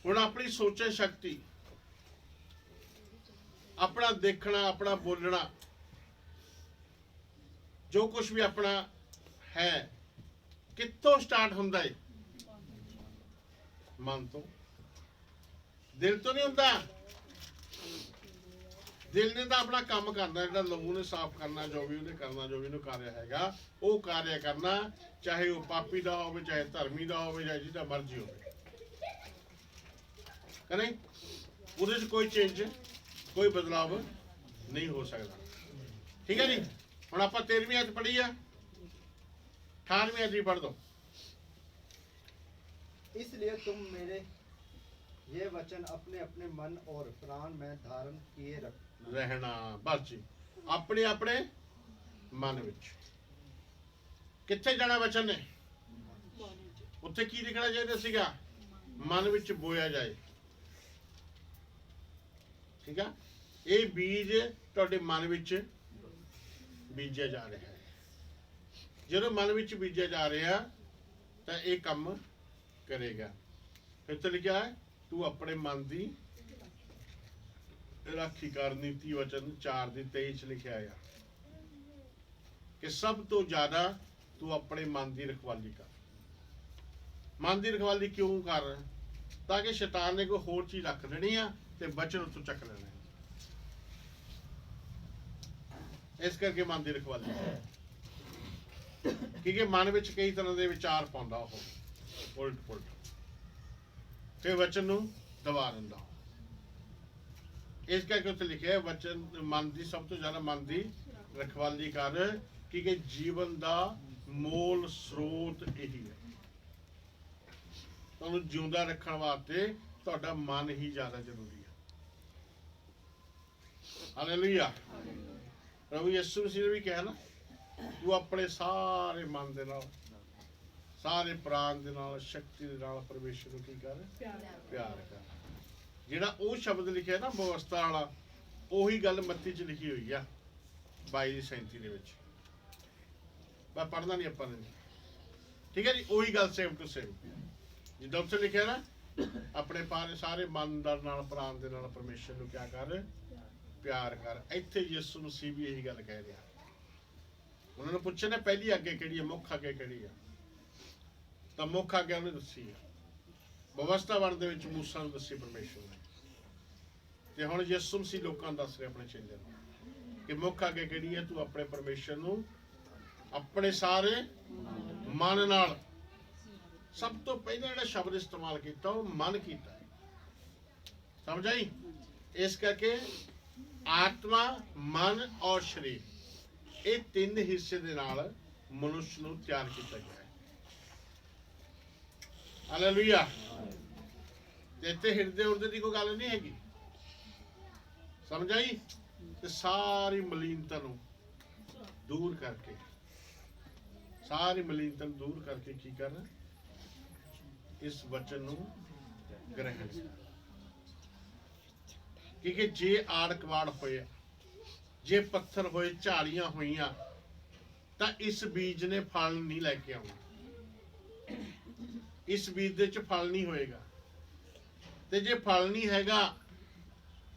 ਹੁਣ ਆਪਣੀ ਸੋਚਣ ਸ਼ਕਤੀ ਆਪਣਾ ਦੇਖਣਾ ਆਪਣਾ ਬੋਲਣਾ ਜੋ ਕੁਝ ਵੀ ਆਪਣਾ ਹੈ ਕਿੱਥੋਂ ਸਟਾਰਟ ਹੁੰਦਾ ਹੈ ਮਨ ਤੋਂ ਦਿਲ ਤੋਂ ਨਹੀਂ ਹੁੰਦਾ। ਦਿਲ ਨੇ ਤਾਂ ਆਪਣਾ ਕੰਮ ਕਰਨਾ ਜਿਹੜਾ ਲਹੂ ਨੇ ਸਾਫ਼ ਕਰਨਾ ਜੋ ਵੀ ਉਹਨੇ ਕਰਨਾ ਜੋ ਵੀ ਉਹਨੂੰ ਕਾਰਿਆ ਹੈਗਾ ਉਹ ਕਾਰਿਆ ਕਰਨਾ ਚਾਹੇ ਉਹ ਪਾਪੀ ਦਾ ਹੋਵੇ ਚਾਹੇ ਧਰਮੀ ਦਾ ਹੋਵੇ ਚਾਹੇ ਜਿਹਦਾ ਮਰਜ਼ੀ ਹੋਵੇ ਕਰੇ ਉਹਦੇ 'ਚ ਕੋਈ ਚੇਂਜ ਕੋਈ ਬਦਲਾਵ ਨਹੀਂ ਹੋ ਸਕਦਾ ਠੀਕ ਹੈ ਜੀ। ਹੁਣ ਆਪਾਂ 13ਵੀਂ ਅਧ ਪੜ੍ਹੀ ਆ 18ਵੀਂ ਅਧ ਵੀ ਪੜ੍ਹ ਦੋ। इसलिए तुम मेरे ये वचन अपने अपने मन और प्राण में धारण किए रखना। ਰਹਿਣਾ ਬਸ ਜੀ ਆਪਣੇ ਆਪਣੇ ਮਨ ਵਿੱਚ ਕਿੱਥੇ ਜਾਣਾ ਵਚਨ ਨੇ ਉੱਥੇ ਕੀ ਲਿਖਣਾ ਚਾਹੀਦਾ ਸੀਗਾ ਮਨ ਵਿੱਚ ਬੋਇਆ ਜਾਏ ਠੀਕ ਆ। ਇਹ ਬੀਜ ਤੁਹਾਡੇ ਮਨ ਵਿੱਚ ਬੀਜਿਆ ਜਾ ਰਿਹਾ ਹੈ ਜਦੋਂ ਮਨ ਵਿੱਚ ਬੀਜਿਆ ਜਾ ਰਿਹਾ ਤਾਂ ਇਹ ਕੰਮ ਕਰੇਗਾ। ਫਿਰ ਤਾਂ ਲਿਖਿਆ ਹੈ ਤੂੰ ਆਪਣੇ ਮਨ ਦੀ ਰਾਖੀ ਕਰ ਨੀਤੀ ਵਚਨ 4 ਦੀ 23 ਚ ਲਿਖਿਆ ਆ ਕਿ ਸਭ ਤੋਂ ਜ਼ਿਆਦਾ ਤੂੰ ਆਪਣੇ ਮਨ ਦੀ ਰਖਵਾਲੀ ਕਰ। ਮਨ ਦੀ ਰਖਵਾਲੀ ਕਿਉਂ ਕਰ ਤਾਂ ਕਿ ਸ਼ੈਤਾਨ ਨੇ ਕੋਈ ਹੋਰ ਚੀਜ਼ ਰੱਖ ਲੈਣੀ ਆ ਤੇ ਵਚਨ ਉੱਥੋਂ ਚੱਕ ਲੈਣਾ ਇਸ ਕਰਕੇ ਮਨ ਦੀ ਰਖਵਾਲੀ ਕਿਉਂਕਿ ਮਨ ਵਿੱਚ ਕਈ ਤਰ੍ਹਾਂ ਦੇ ਵਿਚਾਰ ਪਾਉਂਦਾ ਉਹ ਉਲਟ ਪੁਲਟ ਫਿਰ ਵਚਨ ਨੂੰ ਦਬਾ ਦਿੰਦਾ ਇਸ ਕਰਕੇ ਉੱਥੇ ਲਿਖਿਆ ਹੈ ਵਚਨ ਮਨ ਦੀ ਸਭ ਤੋਂ ਜ਼ਿਆਦਾ ਮਨ ਦੀ ਰਖਵਾਲੀ ਕਰ ਕਿਉਂਕਿ ਜੀਵਨ ਦਾ ਮੂਲ ਸਰੋਤ ਇਹੀ ਹੈ। ਤੁਹਾਨੂੰ ਜਿਉਂਦਾ ਰੱਖਣ ਵਾਸਤੇ ਤੁਹਾਡਾ ਮਨ ਹੀ ਜ਼ਿਆਦਾ ਜ਼ਰੂਰੀ ਹੈ। ਹਾਲੇਲੂਇਆ। ਪ੍ਰਭੂ ਯਿਸੂ ਮਸੀਹ ਨੇ ਵੀ ਕਿਹਾ ਨਾ ਤੂੰ ਆਪਣੇ ਸਾਰੇ ਮਨ ਦੇ ਨਾਲ ਸਾਰੇ ਪ੍ਰਾਣ ਦੇ ਨਾਲ ਸ਼ਕਤੀ ਦੇ ਨਾਲ ਪਰਮੇਸ਼ਰ ਨੂੰ ਕੀ ਕਰ ਪਿਆਰ ਕਰ। ਜਿਹੜਾ ਉਹ ਸ਼ਬਦ ਲਿਖਿਆ ਨਾ ਬਵਸਥਾ ਵਾਲਾ ਉਹੀ ਗੱਲ ਮੱਤੀ 'ਚ ਲਿਖੀ ਹੋਈ ਆ 22:37 ਦੇ ਵਿੱਚ ਮੈਂ ਪੜ੍ਹਨਾ ਨਹੀਂ ਆਪਾਂ ਨੇ ਠੀਕ ਹੈ ਜੀ। ਉਹੀ ਗੱਲ ਸੇਮ ਟੂ ਸੇਮ ਜਿੱਦਾਂ ਉੱਥੇ ਲਿਖਿਆ ਨਾ ਆਪਣੇ ਸਾਰੇ ਮਨ ਦਾ ਨਾਲ ਪ੍ਰਾਣ ਦੇ ਨਾਲ ਪਰਮੇਸ਼ਰ ਨੂੰ ਕਿਆ ਕਰ ਪਿਆਰ ਕਰ। ਇੱਥੇ ਯਿਸੂ ਮਸੀਹ ਵੀ ਇਹੀ ਗੱਲ ਕਹਿ ਰਿਹਾ। ਉਹਨਾਂ ਨੂੰ ਪੁੱਛਿਆ ਨਾ ਪਹਿਲੀ ਅੱਗੇ ਕਿਹੜੀ ਹੈ ਮੁੱਖ ਅੱਗੇ ਕਿਹੜੀ ਆ ਤਾਂ ਮੁੱਖ ਅੱਗੇ ਉਹਨੇ ਦੱਸੀ ਹੈ ਬਵਸਥਾ ਵੰਡ ਦੇ ਵਿੱਚ ਮੂਸਾ ਨੂੰ ਦੱਸੀ ਪਰਮੇਸ਼ਰ ਨੇ ਤੇ ਹੁਣ ਯਿਸੂ ਮਸੀਹ ਲੋਕਾਂ ਨੂੰ ਦੱਸ ਰਿਹਾ ਆਪਣੇ ਚੇਲਿਆਂ ਨੂੰ ਕਿ ਮੁੱਖ ਅੱਗੇ ਕਿਹੜੀ ਹੈ ਤੂੰ ਆਪਣੇ ਪਰਮੇਸ਼ਰ ਨੂੰ ਆਪਣੇ ਸਾਰੇ ਮਨ ਨਾਲ ਸਭ ਤੋਂ ਪਹਿਲਾਂ ਜਿਹੜਾ ਸ਼ਬਦ ਇਸਤੇਮਾਲ ਕੀਤਾ ਉਹ ਮਨ ਕੀਤਾ ਹੈ ਸਮਝ ਆਈ। ਇਸ ਕਰਕੇ ਆਤਮਾ ਮਨ ਔਰ ਸਰੀਰ ਇਹ ਤਿੰਨ ਹਿੱਸੇ ਦੇ ਨਾਲ ਮਨੁੱਖ ਨੂੰ ਤਿਆਰ ਕੀਤਾ ਗਿਆ ਹੈ। ਹਾਲੇਲੂਇਆ। ਤੇ ਇੱਥੇ ਹਿਰਦੇ ਉਰਦੇ ਦੀ ਕੋਈ ਗੱਲ ਨਹੀਂ ਹੈਗੀ ਸਮਝ ਆਈ। ਤੇ ਸਾਰੀ ਮਲੀਨਤਾ ਨੂੰ ਦੂਰ ਕਰਕੇ ਸਾਰੀ ਮਲੀਨਤਾ ਨੂੰ ਦੂਰ ਕਰਕੇ ਕੀ ਕਰਨਾ ਇਸ ਵਚਨ ਨੂੰ ਗ੍ਰਹਿਣ ਕਿਉਂਕਿ ਜੇ ਆੜ ਕਵਾੜ ਹੋਏ, ਜੇ ਪੱਥਰ ਹੋਏ, ਝਾੜੀਆਂ ਹੋਈਆਂ, ਤਾਂ ਇਸ ਬੀਜ ਨੇ ਫਲ ਨਹੀਂ ਲੈ ਕੇ ਆਉਣਾ, ਇਸ ਬੀਜ ਦੇ ਚ ਫਲ ਨਹੀਂ ਹੋਏਗਾ। ਤੇ ਜੇ ਫਲ ਨਹੀਂ ਹੈਗਾ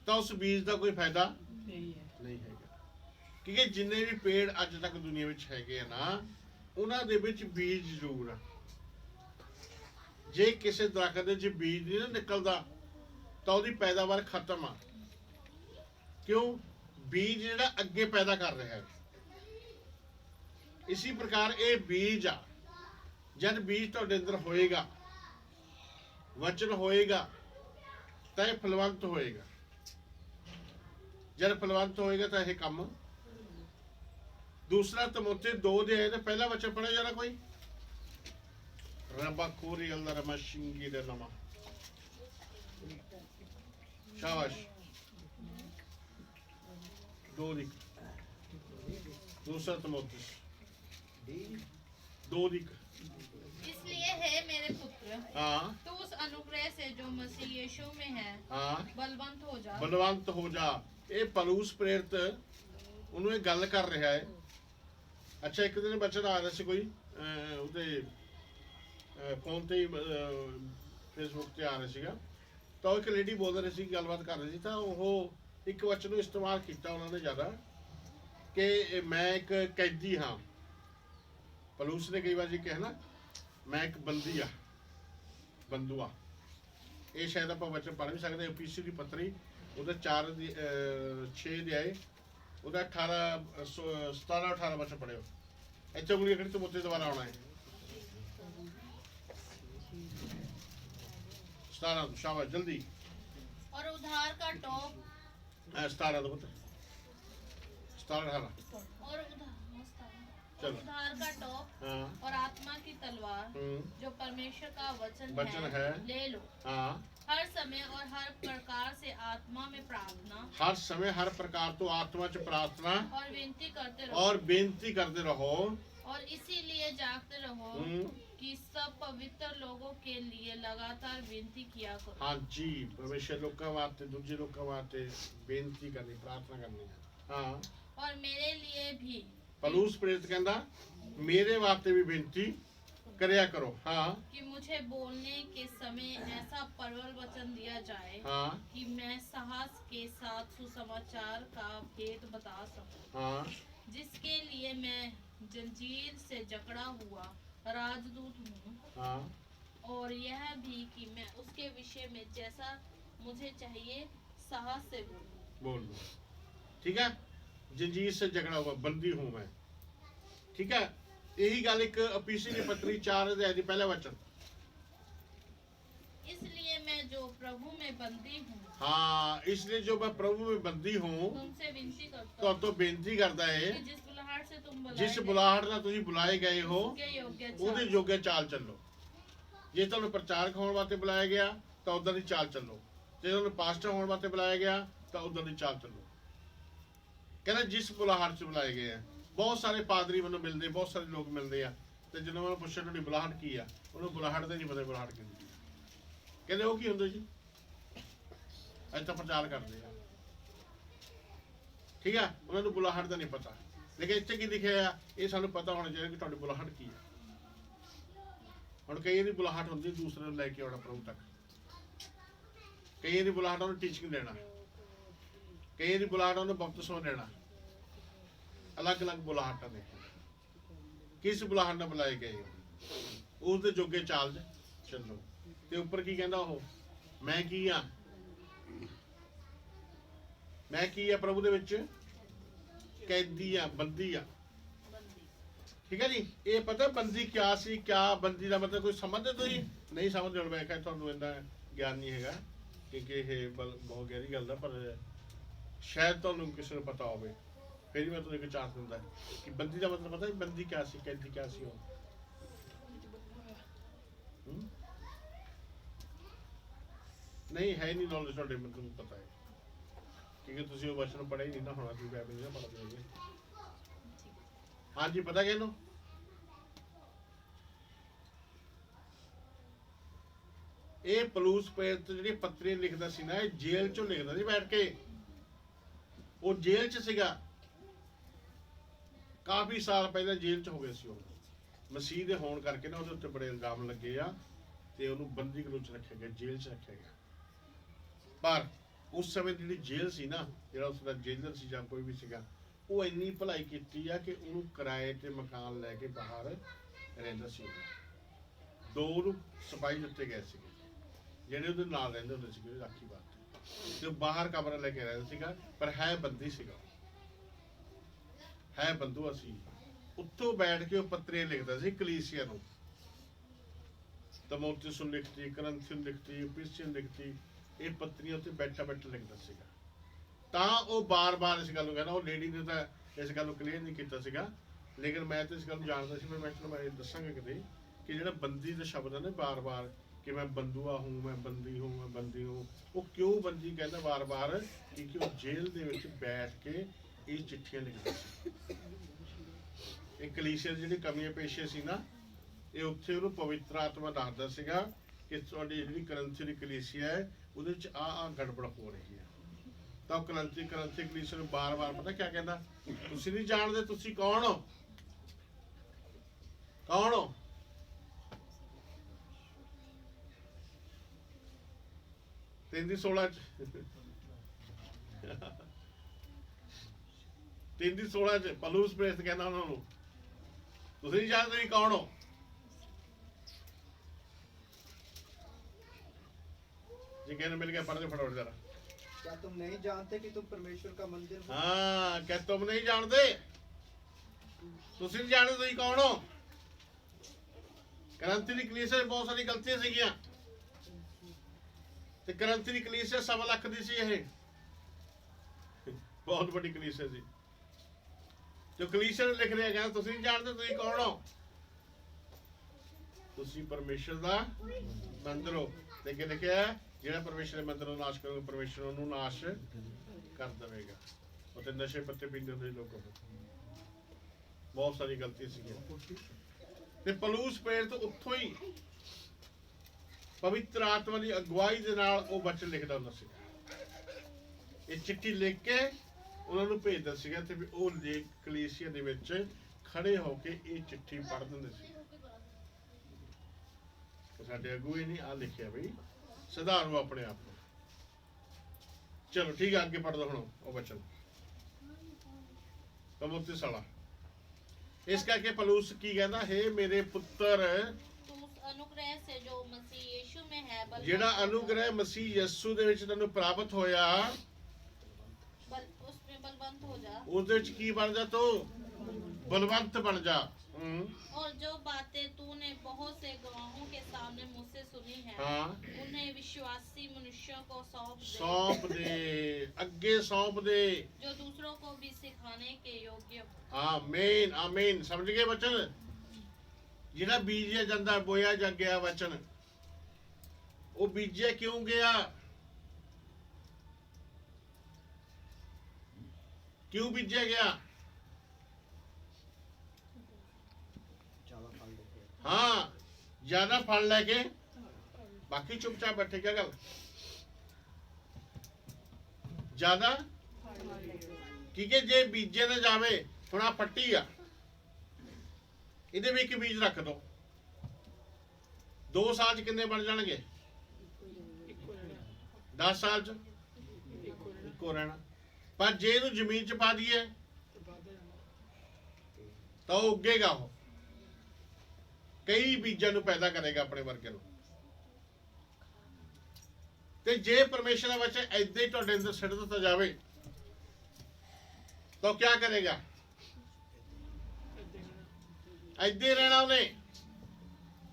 ਤਾਂ ਉਸ ਬੀਜ ਦਾ ਕੋਈ ਫਾਇਦਾ ਨਹੀਂ ਹੈਗਾ। ਕਿਉਂਕਿ ਜਿੰਨੇ ਵੀ ਪੇੜ ਅੱਜ ਤੱਕ ਦੁਨੀਆ ਵਿੱਚ ਹੈਗੇ ਆ ਨਾ, ਉਹਨਾਂ ਦੇ ਵਿੱਚ ਬੀਜ ਜ਼ਰੂਰ ਆ। ਜੇ ਕਿਸੇ ਦਰਖਤ ਦੇ ਵਿੱਚ ਬੀਜ ਨਹੀਂ ਨਾ ਨਿਕਲਦਾ ਤਾਂ ਉਹਦੀ ਪੈਦਾਵਾਰ ਖਤਮ ਆ। ਕਿਉਂ? ਬੀਜ ਜਿਹੜਾ ਅੱਗੇ ਪੈਦਾ ਕਰ ਰਿਹਾ ਹੈ। ਇसी प्रकार ਇਹ ਬੀਜ ਆ, ਜਦ ਬੀਜ ਤੁਹਾਡੇ ਅੰਦਰ ਹੋਏਗਾ, ਵਚਨ ਹੋਏਗਾ, ਤਾਂ ਇਹ ਫਲਵੰਤ ਹੋਏਗਾ। ਜਦ ਫਲਵੰਤ ਹੋਏਗਾ ਤਾਂ ਇਹ ਕੰਮ। ਦੂਸਰਾ ਤਮੋਥੇ 2 ਦੇ ਆਏ, ਤਾਂ ਪਹਿਲਾ ਵਚਨ ਪੜਿਆ ਜਾਣਾ ਕੋਈ? ਰੱਬਾ ਕੋਰੀ ਅੱਲਾ ਰਮਾ ਸ਼ਿੰਗੀ ਦੇ ਨਮਾ। ਸ਼ਾਬਾਸ਼। 2 ਦੀ ਦੂਸਰਾ ਤਮੋਥੇ 2 ਦੀ। इसलिए है मेरे पुत्र, हाँ तो उस अनुग्रह से जो मसीह यीशु में है हाँ बलवंत हो जा। ਬਲਵੰਤ ਹੋ ਜਾ। ਇਹ ਪਲੂਸ ਪ੍ਰੇਰਿਤ ਉਹਨੂੰ ਇਹ ਗੱਲ ਕਰ ਰਿਹਾ ਹੈ। ਅੱਛਾ, ਇੱਕ ਦਿਨ ਬਚਨ ਆ ਰਿਹਾ ਸੀ ਕੋਈ ਉਹਦੇ ਫੋਨ ਤੇ ਫੇਸਬੁੱਕ ਤੇ ਆ ਰਿਹਾ ਸੀਗਾ, ਤਾਂ ਉਹ ਇੱਕ ਲੇਡੀ ਬੋਲ ਰਹੀ ਸੀ, ਗੱਲਬਾਤ ਕਰ ਰਹੀ ਸੀ, ਤਾਂ ਉਹ ਇੱਕ ਵਚਨ ਨੂੰ ਇਸਤੇਮਾਲ ਕੀਤਾ ਉਹਨਾਂ ਨੇ ਜ਼ਿਆਦਾ, ਕਿ ਮੈਂ ਇੱਕ ਕੈਦੀ ਹਾਂ। ਪਲੂਸ ਨੇ ਕਈ ਵਾਰ ਜੀ ਕਿਹਾ ਨਾ, ਮੈਂ ਇੱਕ ਬੰਦੀ ਆ, ਬੰਦੂ ਆ। ਇਹ ਸ਼ਾਇਦ ਆਪਾਂ ਵਚਨ ਪੜ੍ਹ ਵੀ ਸਕਦੇ ਹਾਂ। ਪੀਸੀ ਦੀ ਪੱਤਰੀ ਉਹਦਾ 4 ਦੀ 6 ਦੇ ਆਏ, ਉਹਦਾ 17 18 ਵਚਨ ਪੜ੍ਹਿਓ। ਇੱਥੇ ਉਂਗਲੀ ਖੜੀ ਤੋਂ ਮੁੱਤੇ ਦੁਬਾਰਾ ਆਉਣਾ ਹੈ। 17 ਸ਼ਾਬਾਸ਼, ਜਲਦੀ। और उधार का टोप 17 ਤੋਂ 17 18 और चलो। उधार का टोप हाँ और आत्मा की तलवार जो परमेश्वर का वचन है ले लो। हाँ। हर समय और हर प्रकार से आत्मा में प्रार्थना, हर समय हर प्रकार तो आत्मा च प्रार्थना और विनती करते रहो, और बेनती करते रहो, और इसीलिए जागते रहो कि सब पवित्र लोगों के लिए लगातार विनती किया करो। हाँ जी, परमेश्वर लोगों वास्ते, दूसरे लोगों वास्ते बेनती करनी, प्रार्थना करनी है। हाँ। और मेरे लिए भी पलूस प्रेरित कहता मेरे वास्ते भी बेनती करया करो। हाँ। कि मुझे बोलने के समय ऐसा प्रबल वचन दिया जाए हाँ। कि मैं साहस के साथ सुसमाचार का भेद बता सकूं। हाँ। जिसके लिए मैं जंजीर से जकड़ा हुआ राजदूत हूँ। हाँ। और यह भी कि मैं उसके विषय में जैसा मुझे चाहिए साहस से बोलूं। बोल दो। ठीक है, जंजीर से झगड़ा हुआ बंदी हूं मैं। ठीक है, यही गल एक अफीसी की पत्री 4 अध्याय दी पहला वचन। इसलिए मैं जो प्रभु में बंदी हूँ, हाँ, इसलिए जो मैं प्रभु में बंदी हूँ तुमसे विनती करता तो हूँ तो बेनती करता है, कि जिस बुलाहट से तुम बुलाए जिस गए, बुलाहट ਨਾਲ ਤੁਸੀਂ ਬੁਲਾਏ ਗਏ ਹੋ उसके योग्य ਉਹਦੇ चाल। ਯੋਗੇ ਚਾਲ ਚੱਲੋ। ਜੇ ਤੁਹਾਨੂੰ ਪ੍ਰਚਾਰਕ ਹੋਣ ਵਾਸਤੇ ਬੁਲਾਇਆ ਗਿਆ ਤਾਂ ਉਦਾਂ ਦੀ ਚਾਲ ਚੱਲੋ। ਜੇ ਤੁਹਾਨੂੰ ਪਾਸਟਰ ਹੋਣ ਵਾਸਤੇ ਬੁਲਾਇਆ ਗਿਆ ਤਾਂ ਉਦਾਂ ਦੀ ਚਾਲ ਚੱਲੋ। ਕਹਿੰਦਾ ਜਿਸ ਬੁਲਾਹਟ 'ਚ ਬੁਲਾਏ ਗਏ ਆ। ਬਹੁਤ ਸਾਰੇ ਪਾਦਰੀ ਮੈਨੂੰ ਮਿਲਦੇ, ਬਹੁਤ ਸਾਰੇ ਲੋਕ ਮਿਲਦੇ ਆ, ਤੇ ਜਦੋਂ ਮੈਂ ਪੁੱਛਿਆ ਤੁਹਾਡੀ ਬੁਲਾਹਟ ਕੀ ਆ, ਉਹਨੂੰ ਬੁਲਾਹਟ ਦੇ ਨਹੀਂ ਪਤਾ ਬੁਲਾਹਟ ਕੀ ਹੁੰਦੀ ਆ। ਕਹਿੰਦੇ ਉਹ ਕੀ ਹੁੰਦਾ ਜੀ, ਅੱਜ ਤਾਂ ਪ੍ਰਚਾਰ ਕਰਦੇ ਆ। ਠੀਕ ਆ, ਉਹਨਾਂ ਨੂੰ ਬੁਲਾਹਟ ਦਾ ਨਹੀਂ ਪਤਾ। ਲੇਕਿਨ ਇੱਥੇ ਕੀ ਲਿਖਿਆ ਆ, ਇਹ ਸਾਨੂੰ ਪਤਾ ਹੋਣਾ ਚਾਹੀਦਾ ਕਿ ਤੁਹਾਡੀ ਬੁਲਾਹਟ ਕੀ ਆ। ਹੁਣ ਕਈ ਦੀ ਬੁਲਾਹਟ ਹੁੰਦੀ ਦੂਸਰੇ ਨੂੰ ਲੈ ਕੇ ਆਉਣਾ ਪ੍ਰਭੂ ਤੱਕ, ਕਈ ਦੀ ਬੁਲਾਹਟ ਉਹਨੂੰ ਟੀਚਿੰਗ ਦੇਣਾ, ਕਈ ਦੀ ਬੁਲਾਹਟ ਉਹਨੂੰ ਬਪਤਿਸਮਾ ਦੇਣਾ। ਅਲੱਗ-ਅਲੱਗ ਬੁਲਾਹਟਾਂ ਨੇ। ਕਿਸ ਬੁਲਾਹਟ ਨਾਲ ਬੁਲਾਏ ਗਏ ਉਸ ਦੇ ਜੋਗੇ ਚਾਲ ਚੱਲੋ। ਤੇ ਉੱਪਰ ਕੀ ਕਹਿੰਦਾ ਉਹ, ਮੈਂ ਕੀ ਆ, ਮੈਂ ਕੀ ਆ ਪ੍ਰਭੂ ਦੇ ਵਿੱਚ, ਕੈਦੀ ਆ, ਬੰਦੀ ਆ। ਠੀਕ ਹੈ ਜੀ। ਇਹ ਪਤਾ ਬੰਦੀ ਕਿਆ ਸੀ, ਕਿਆ ਬੰਦੀ ਦਾ ਮਤਲਬ ਕੋਈ ਸਮਝਦੇ ਤੁਸੀਂ ਨਹੀਂ ਸਮਝਦੇ? ਹੁਣ ਮੈਂ ਕਿਹਾ ਤੁਹਾਨੂੰ ਇੰਨਾ ਗਿਆਨ ਨਹੀਂ ਹੈਗਾ ਕਿਉਂਕਿ ਇਹ ਬਹੁਤ ਗਹਿਰੀ ਗੱਲ ਦਾ, ਪਰ ਸ਼ਾਇਦ ਤੁਹਾਨੂੰ ਕਿਸੇ ਨੂੰ ਪਤਾ ਹੋਵੇ, ਫਿਰ ਵੀ ਮੈਂ ਤੁਹਾਨੂੰ ਇੱਕ ਚਾਂਸ ਦਿੰਦਾ ਕਿ ਬੰਦੀ ਦਾ ਮਤਲਬ ਪਤਾ ਬੰਦੀ ਕਿਆ ਸੀ, ਕੈਦੀ ਕਿਆ ਸੀ ਉਹ। ਨਹੀਂ ਹੈ ਨਹੀਂ ਨੌਲੇਜ ਤੁਹਾਡੇ, ਮੈਨੂੰ ਪਤਾ ਹੈ ਕਿਉਂਕਿ ਤੁਸੀਂ ਉਹ ਵਚਨ ਪੜ੍ਹਿਆ ਹੀ ਨਹੀਂ ਨਾ ਹੋਣਾ, ਤੁਸੀਂ ਬਾਈਬਲ ਨਹੀਂ ਪੜ੍ਹਦੇ ਹੋਗੇ। ਹਾਂਜੀ, ਪਤਾ ਕਿ ਇਹਨੂੰ ਇਹ ਪਲੂਸ ਪ੍ਰੇਰਿਤ ਜਿਹੜੀ ਪੱਤਰੀ ਲਿਖਦਾ ਸੀ ਨਾ, ਇਹ ਜੇਲ੍ਹ ਚੋਂ ਲਿਖਦਾ ਸੀ ਬੈਠ ਕੇ। ਉਹ ਜੇਲ੍ਹ 'ਚ ਸੀਗਾ, ਕਾਫੀ ਸਾਲ ਪਹਿਲਾਂ ਜੇਲ੍ਹ 'ਚ ਹੋ ਗਏ ਸੀ ਉਹ। ਮਸੀਹ ਦੇ ਹੋਣ ਕਰਕੇ ਨਾ ਉਹਦੇ ਉੱਤੇ ਬੜੇ ਇਲਜ਼ਾਮ ਲੱਗੇ ਆ ਤੇ ਉਹਨੂੰ ਬੰਦੀ ਗ੍ਰਹਿ 'ਚ ਰੱਖਿਆ ਗਿਆ, ਜੇਲ੍ਹ 'ਚ ਰੱਖਿਆ ਗਿਆ। ਪਰ ਉਸ ਸਮੇਂ ਦੀ ਜਿਹੜੀ ਜੇਲ੍ਹ ਸੀ ਨਾ, ਜਿਹੜਾ ਉਸ ਦਾ ਜੇਲਰ ਸੀ ਜਾਂ ਕੋਈ ਵੀ ਸੀਗਾ, ਉਹ ਇੰਨੀ ਭਲਾਈ ਕੀਤੀ ਆ ਕਿ ਉਹਨੂੰ ਕਿਰਾਏ ਤੇ ਮਕਾਨ ਲੈ ਕੇ ਬਾਹਰ ਰਹਿੰਦਾ ਸੀ। ਦੋ ਨੂੰ ਸਿਪਾਹੀ ਦਿੱਤੇ ਗਏ ਸੀਗੇ ਜਿਹੜੇ ਉਹਦੇ ਨਾਲ ਰਹਿੰਦੇ ਹੁੰਦੇ ਸੀਗੇ ਰਾਖੀ ਵਾਸਤੇ, ਤੇ ਉਹ ਬਾਹਰ ਕਮਰਾ ਲੈ ਕੇ ਰਹਿੰਦਾ ਸੀਗਾ, ਪਰ ਹੈ ਬੰਦੀ ਸੀਗਾ, ਹੈ ਬੰਦੂਆ ਸੀ। ਉੱਥੋਂ ਬੈਠ ਕੇ ਉਹ ਪੱਤਰੇ ਲਿਖਦਾ ਸੀ ਕਲੀਸਿਆ ਨੂੰ, ਤਮੋਥਿਉਸ ਨੂੰ ਲਿਖਤੀ, ਕਰੰਥੀਅਸ ਨੂੰ ਲਿਖਤੀ, ਇਫਿਸੀਅਨ ਨੂੰ ਲਿਖਤੀ। ਇਹ ਪੱਤਰੀਆਂ ਉੱਤੇ ਬੈਠਾ ਬੈਠਾ ਲਿਖਦਾ ਸੀਗਾ। ਤਾਂ ਉਹ ਬਾਰ-ਬਾਰ ਇਸ ਗੱਲ ਨੂੰ ਕਹਿੰਦਾ, ਉਹ ਲੇਡੀ ਨੇ ਤਾਂ ਇਸ ਗੱਲ ਨੂੰ ਕਲੀਅਰ ਨਹੀਂ ਕੀਤਾ ਸੀਗਾ, ਲੇਕਿਨ ਮੈਂ ਤਾਂ ਇਸ ਗੱਲ ਨੂੰ ਜਾਣਦਾ ਸੀ। ਮੈਂ ਤੁਹਾਨੂੰ ਦੱਸਾਂਗਾ ਕਿਤੇ ਕਿ ਜਿਹੜਾ ਬੰਦੀ ਦਾ ਸ਼ਬਦ ਹੈ ਨਾ, ਬਾਰ-ਬਾਰ ਕਿ ਮੈਂ ਬੰਦੂਆ ਹੂੰ, ਮੈਂ ਬੰਦੀ ਹੂੰ, ਮੈਂ ਬੰਦੀ ਹੂੰ, ਉਹ ਕਿਉਂ ਬੰਦੀ ਕਹਿੰਦਾ ਬਾਰ-ਬਾਰ? ਕਿਉਂਕਿ ਉਹ ਜੇਲ੍ਹ ਦੇ ਵਿੱਚ ਬੈਠ ਕੇ ਇਹ ਚਿੱਠੀਆਂ ਲਿਖਦਾ ਸੀ। ਇਹ ਕਲੀਸਿਆ ਦੀ ਜਿਹੜੀ ਕਮੀਆਂ ਪੇਸ਼ੇ ਸੀ ਨਾ, ਇਹ ਉੱਥੇ ਉਹਨੂੰ ਪਵਿੱਤਰ ਆਤਮਾ ਦੱਸਦਾ ਸੀਗਾ ਕਿ ਤੁਹਾਡੀ ਜਿਹੜੀ ਕਰੰਥੀ ਦੀ ਕਲੀਸਿਆ ਹੈ ਉਹਦੇ ਵਿੱਚ ਆ ਗੜਬੜ ਹੋ ਰਹੀ ਹੈ। ਤਾਂ ਉਹ ਕਰੰਥੀ ਕਲੀਸਿਆ ਨੂੰ ਬਾਰ-ਬਾਰ ਪਤਾ ਕਿਆ ਕਹਿੰਦਾ, ਤੁਸੀਂ ਨਹੀਂ ਜਾਣਦੇ ਤੁਸੀਂ ਕੌਣ ਹੋ, ਕੌਣ ਹੋ? ਤਿੰਨ ਦੀ 16 ਚ ਪਲੂਸ ਪ੍ਰੇਰਿਤ ਕਹਿੰਦਾ ਉਹਨਾਂ ਨੂੰ, ਤੁਸੀਂ ਨਹੀਂ ਜਾਣਦੇ ਤੁਸੀਂ ਕੌਣ ਹੋ। जी कहने मिल गया, पढ़ दे फटाफट जरा। क्या तुम नहीं जानते कि तुम परमेश्वर का मंदिर हो? हाँ, क्या तुम नहीं जानते, तुसी नहीं जानते तुसी कौन हो। करंथी दी कलीसिया बहुत सारी गलतियां सीगियां ते करंथी दी कलीसिया 1.25 लाख दी सी, ये बहुत बड़ी कलीसिया सी। जो कलीसिया ने लिख रहा है तुसी नहीं जानते तुसी कौन हो, तुसी परमेश्वर दा मंदिर हो। लेकिन लिखा है ਜਿਹੜਾ ਪਰਮੇਸ਼ਰ ਦੇ ਮੰਦਰ ਨੂੰ ਨਾਸ਼ ਕਰੂਗਾ, ਪਰਮੇਸ਼ਰ ਉਹਨੂੰ ਨਾਸ਼ ਕਰ ਦੇਵੇਗਾ। ਉੱਥੇ ਨਸ਼ੇ ਪੱਤੇ ਪੀਂਦੇ ਹੁੰਦੇ ਲੋਕ, ਬਹੁਤ ਸਾਰੀ ਗਲਤੀ ਸੀਗੀ। ਤੇ ਪਲੂਸ ਪ੍ਰੇਰਿਤ ਉੱਥੋਂ ਹੀ ਪਵਿੱਤਰ ਆਤਮਾ ਦੀ ਅਗਵਾਈ ਦੇ ਨਾਲ ਉਹ ਬਚਨ ਲਿਖਦਾ ਹੁੰਦਾ ਸੀ। ਇਹ ਚਿੱਠੀ ਲਿਖ ਕੇ ਉਹਨਾਂ ਨੂੰ ਭੇਜਦਾ ਸੀਗਾ ਤੇ ਉਹ ਲੇਖ ਕਲੀਸਿਆ ਦੇ ਵਿੱਚ ਖੜੇ ਹੋ ਕੇ ਇਹ ਚਿੱਠੀ ਪੜ੍ਹ ਦਿੰਦੇ ਸੀ। ਸਾਡੇ ਅਗੂਏ ਨੇ ਆ ਲਿਖਿਆ ਬਈ, ਸੁਧਾਰੋ ਆਪਣੇ ਆਪ ਨੂੰ। ਚਲੋ ਠੀਕ ਹੈ, ਅੱਗੇ ਪੜ੍ਹ ਦੋ ਹੁਣ ਉਹ ਬਚਨ ਤਮੋਥਿਉਸ ਵਾਲਾ। ਇਸ ਕਰਕੇ ਪਲੂਸ ਕੀ ਕਹਿੰਦਾ, ਹੇ ਮੇਰੇ ਪੁੱਤਰ, तू उस अनुग्रह से जो मसीह यीशु में है ਜਿਹੜਾ ਅਨੁਗ੍ਰਹਿ ਮਸੀਹ ਯਿਸੂ ਦੇ ਵਿੱਚ ਤੈਨੂੰ ਪ੍ਰਾਪਤ ਹੋਇਆ, उसमें बलवंत हो जा, ਉਹਦੇ ਵਿੱਚ ਕੀ ਬਣ ਜਾ, ਤੂੰ ਬਲਵੰਤ ਬਣ ਜਾ। और जो बातें तूने बहुत से गवाहों के सामने मुझसे सुनी है, हाँ, उन्हें विश्वासी मनुष्यों को सौंप दे, ਅੱਗੇ ਸੌਂਪ ਦੇ, जो दूसरों को भी सिखाने के योग्य हो। ਆਮੀਨ ਆਮੀਨ। ਸਮਝ ਗਏ ਬਚਨ? ਜਿਹੜਾ ਬੀਜਿਆ ਜਾਂਦਾ, ਬੋਇਆ ਜਾ ਗਿਆ ਬਚਨ, ਉਹ ਬੀਜਿਆ ਕਿਉਂ ਗਿਆ, ਕਿਉਂ ਬੀਜਿਆ ਗਿਆ? हाँ, ज्यादा फल लेके बाकी चुपचाप बैठे, क्या गल ज्यादा, क्योंकि जे बीजे ना जावे, हुण आ पट्टी आ, इहदे विच बीज रख दो, 2 साल च किन्ने बन जाणगे, 10 साल च इक्को रहना। पर जे इहनूं जमीन च पा दईए तो उगेगा, वो कई बीजां नूं पैदा करेगा अपने वर्गे नूं। ते जे परमेश्वर दा वचन ऐदां ही तुहाडे अंदर सिੱਟ ਦਿੱਤਾ जावे तो क्या करेगा, ऐदां ही रहना उन्हें।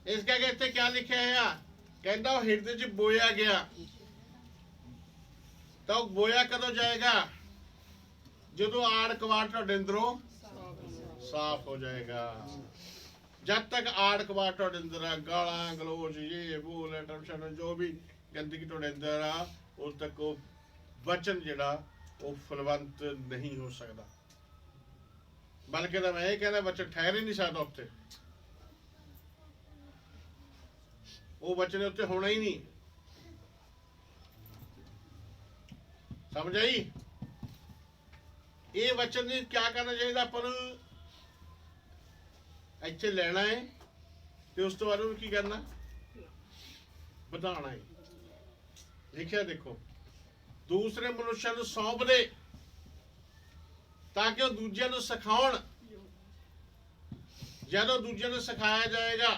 इस करके इत्थे क्या लिखिया है, कहंदा वो हिरदे च बोया गया, तो बोया कदों जाएगा, जदों आड़ कवाड़ तुहाडे अंदरों साफ हो जाएगा। जब तक आड़ कबाड़ तुहाडे अंदर आ, गालां गलोच ये वो लैटन शटन जो भी गंदगी तुहाडे अंदर आ, उस तक वो वचन जिहड़ा वो फलवंत नहीं हो सकता। बल्कि मैं ये कहना वचन ठहर ही नहीं सकता उत्थे, वो वचन उत्ते होना ही नहीं। ਸਮਝ ਆਈ? ਇਹ ਵਚਨ ਨੇ ਕੀ ਕਰਨਾ ਚਾਹੀਦਾ ਆਪਾਂ ਨੂੰ? ਇੱਥੇ ਲੈਣਾ ਹੈ ਤੇ ਉਸ ਤੋਂ ਬਾਅਦ ਉਹਨੂੰ ਕੀ ਕਰਨਾ? ਵਧਾਉਣਾ ਹੈ। ਲਿਖਿਆ ਦੇਖੋ, ਦੂਸਰੇ ਮਨੁੱਖਾਂ ਨੂੰ ਸੌਂਪ ਦੇ ਤਾਂ ਕਿ ਉਹ ਦੂਜਿਆਂ ਨੂੰ ਸਿਖਾਉਣ। ਜਦੋਂ ਦੂਜਿਆਂ ਨੂੰ ਸਿਖਾਇਆ ਜਾਏਗਾ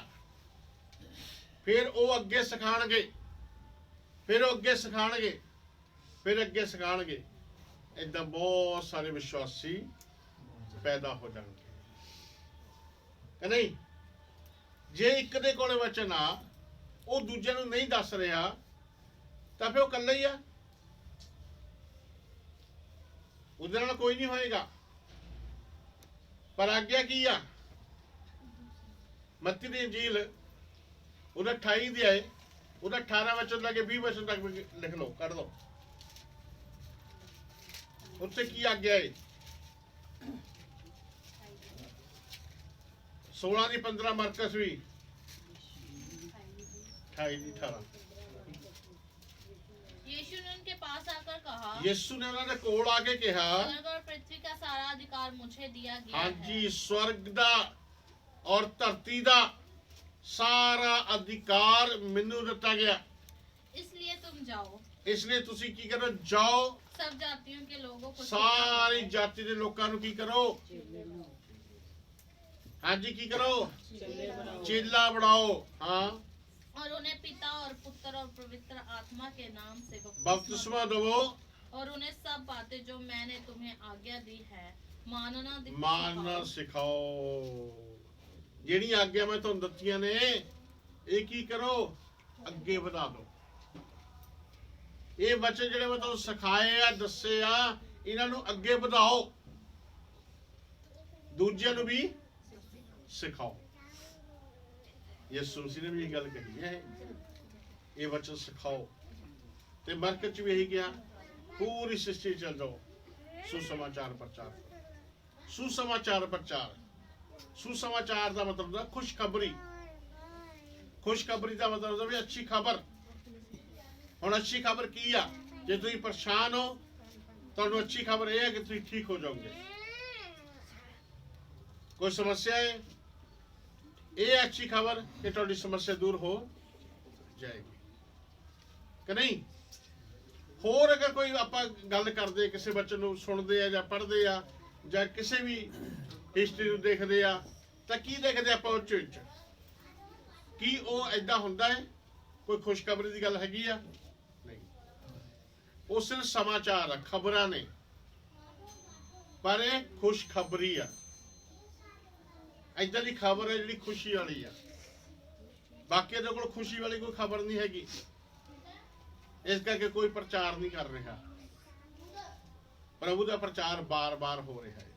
ਫਿਰ ਉਹ ਅੱਗੇ ਸਿਖਾਣਗੇ, ਫਿਰ ਉਹ ਅੱਗੇ ਸਿਖਾਣਗੇ, ਫਿਰ ਅੱਗੇ ਸਿਖਾਣਗੇ। ਏਦਾਂ ਬਹੁਤ ਸਾਰੇ ਵਿਸ਼ਵਾਸੀ ਪੈਦਾ ਹੋ ਜਾਣਗੇ ਕਿ ਨਹੀਂ? ਜੇ ਇੱਕ ਦੇ ਕੋਲੇ ਵਚਨ ਆ, ਉਹ ਦੂਜਿਆਂ ਨੂੰ ਨਹੀਂ ਦੱਸ ਰਿਹਾ ਤਾਂ ਫਿਰ ਉਹ ਇਕੱਲਾ ਹੀ ਆ, ਉਹਦੇ ਨਾਲ ਕੋਈ ਨਹੀਂ ਹੋਏਗਾ। ਪਰ ਆਗਿਆ ਕੀ ਆ? ਮੱਤੀ ਦੀ ਇੰਜੀਲ ਉਹਦਾ 28 ਦੀ ਆਏ, ਉਹਦਾ 18 ਵਚਨ ਲੈ ਕੇ 20 ਵਚਨ ਤੱਕ ਲਿਖ ਲਓ, ਕੱਢ ਲਓ। ਉੱਥੇ ਕੀ ਆਗਿਆ ਹੈ? 16 ਦੀ 15 ਮਰਕਸ ਵੀ 28 ਦੀ 18। यीशु ने उनके पास आकर कहा, ਯਿਸੂ ਨੇ ਉਹਨਾਂ ਦੇ ਕੋਲ ਆ ਕੇ ਕਿਹਾ, स्वर्ग और पृथ्वी का सारा अधिकार मुझे दिया गया है। ਹਾਂਜੀ, ਸਵਰਗ ਦਾ ਔਰ ਧਰਤੀ ਦਾ ਸਾਰਾ ਅਧਿਕਾਰ ਮੈਨੂੰ ਦਿੱਤਾ ਗਿਆ। इसलिए तुम जाओ, ਇਸ ਲਈ ਤੁਸੀਂ ਕੀ ਕਰੋ? ਜਾਓ, सब जातियों के लोगों को ਸਾਰੀ ਜਾਤੀ ਦੇ ਲੋਕਾਂ ਨੂੰ ਕੀ ਕਰੋ? ਹਾਂਜੀ, ਕੀ ਕਰੋ? ਚੇਲਾ ਬਣਾਓ। ਹਾਂ, और उन्हें पिता और पुत्र और पवित्र आत्मा के नाम से ਬਪਤਿਸਮਾ ਦਵੋ, और उन्हें सब बातें जो मैंने तुम्हें आज्ञा दी है मानना ਮਾਨਣਾ ਸਿਖਾਓ। ਜਿਹੜੀਆਂ ਆਗਿਆ ਮੈਂ ਤੁਹਾਨੂੰ ਦਿੱਤੀਆਂ ਨੇ, ਇਹ ਕੀ ਕਰੋ? ਅੱਗੇ ਵਧਾ ਦਿਓ। ਇਹ ਬੱਚੇ ਜਿਹੜੇ ਮੈਂ ਤੁਹਾਨੂੰ ਸਿਖਾਏ ਆ, ਦੱਸੇ ਆ, ਇਹਨਾਂ ਨੂੰ ਅੱਗੇ ਵਧਾਓ, ਦੂਜਿਆਂ ਨੂੰ ਵੀ ਸਿਖਾਓ। ਯਿਸੂ ਮਸੀਹ ਨੇ ਵੀ ਇਹ ਗੱਲ ਕਹੀ ਹੈ, ਇਹ ਵਚਨ ਸਿਖਾਓ। ਤੇ ਮਰਕਤ ਚ ਵੀ ਇਹੀ ਕਿਹਾ, ਪੂਰੀ ਸ੍ਰਿਸ਼ਟੀ ਚੱਲ ਜਾਓ, ਸੁਸਮਾਚਾਰ ਪ੍ਰਚਾਰ ਕਰੋ। ਸੁਸਮਾਚਾਰ ਪ੍ਰਚਾਰ, ਸੁਸਮਾਚਾਰ ਦਾ ਮਤਲਬ ਹੁੰਦਾ ਖੁਸ਼ਖਬਰੀ। ਖੁਸ਼ਖਬਰੀ ਦਾ ਮਤਲਬ ਹੁੰਦਾ ਵੀ ਅੱਛੀ ਖਬਰ। ਹੁਣ ਅੱਛੀ ਖਬਰ ਕੀ ਆ? ਜੇ ਤੁਸੀਂ ਪਰੇਸ਼ਾਨ ਹੋ, ਤੁਹਾਨੂੰ ਅੱਛੀ ਖਬਰ ਇਹ ਹੈ ਕਿ ਤੁਸੀਂ ਠੀਕ ਹੋ ਜਾਓਗੇ। ਕੋਈ ਸਮੱਸਿਆ ਹੈ, ਇਹ ਅੱਛੀ ਖਬਰ ਕਿ ਤੁਹਾਡੀ ਸਮੱਸਿਆ ਦੂਰ ਹੋ ਜਾਏਗੀ ਕਿ ਨਹੀਂ? ਹੋਰ ਅਗਰ ਕੋਈ ਆਪਾਂ ਗੱਲ ਕਰਦੇ, ਕਿਸੇ ਬੱਚੇ ਨੂੰ ਸੁਣਦੇ ਆ ਜਾਂ ਪੜ੍ਹਦੇ ਆ ਜਾਂ ਕਿਸੇ ਵੀ ਹਿਸਟਰੀ ਨੂੰ ਦੇਖਦੇ ਆ, ਤਾਂ ਕੀ ਦੇਖਦੇ ਆਪਾਂ ਉਹ ਚ? ਕੀ ਉਹ ਏਦਾਂ ਹੁੰਦਾ ਹੈ? ਕੋਈ ਖੁਸ਼ਖਬਰੀ ਦੀ ਗੱਲ ਹੈਗੀ ਆ? ਨਹੀਂ, ਉਹ ਸਿਰਫ ਸਮਾਚਾਰ ਆ, ਖਬਰਾਂ ਨੇ, ਪਰ ਇਹ ਖੁਸ਼ਖਬਰੀ ਆ। ਏਦਾਂ ਦੀ ਖਬਰ ਹੈ ਜਿਹੜੀ ਖੁਸ਼ੀ ਵਾਲੀ ਆ। ਬਾਕੀ ਦੇ ਕੋਲ ਖੁਸ਼ੀ ਵਾਲੀ ਕੋਈ ਖਬਰ ਨਹੀਂ ਹੈਗੀ, ਇਸ ਕਰਕੇ ਕੋਈ ਪ੍ਰਚਾਰ ਨਹੀਂ ਕਰ ਰਿਹਾ। ਪ੍ਰਭੂ ਦਾ ਪ੍ਰਚਾਰ ਬਾਰ-ਬਾਰ ਹੋ ਰਿਹਾ ਹੈ,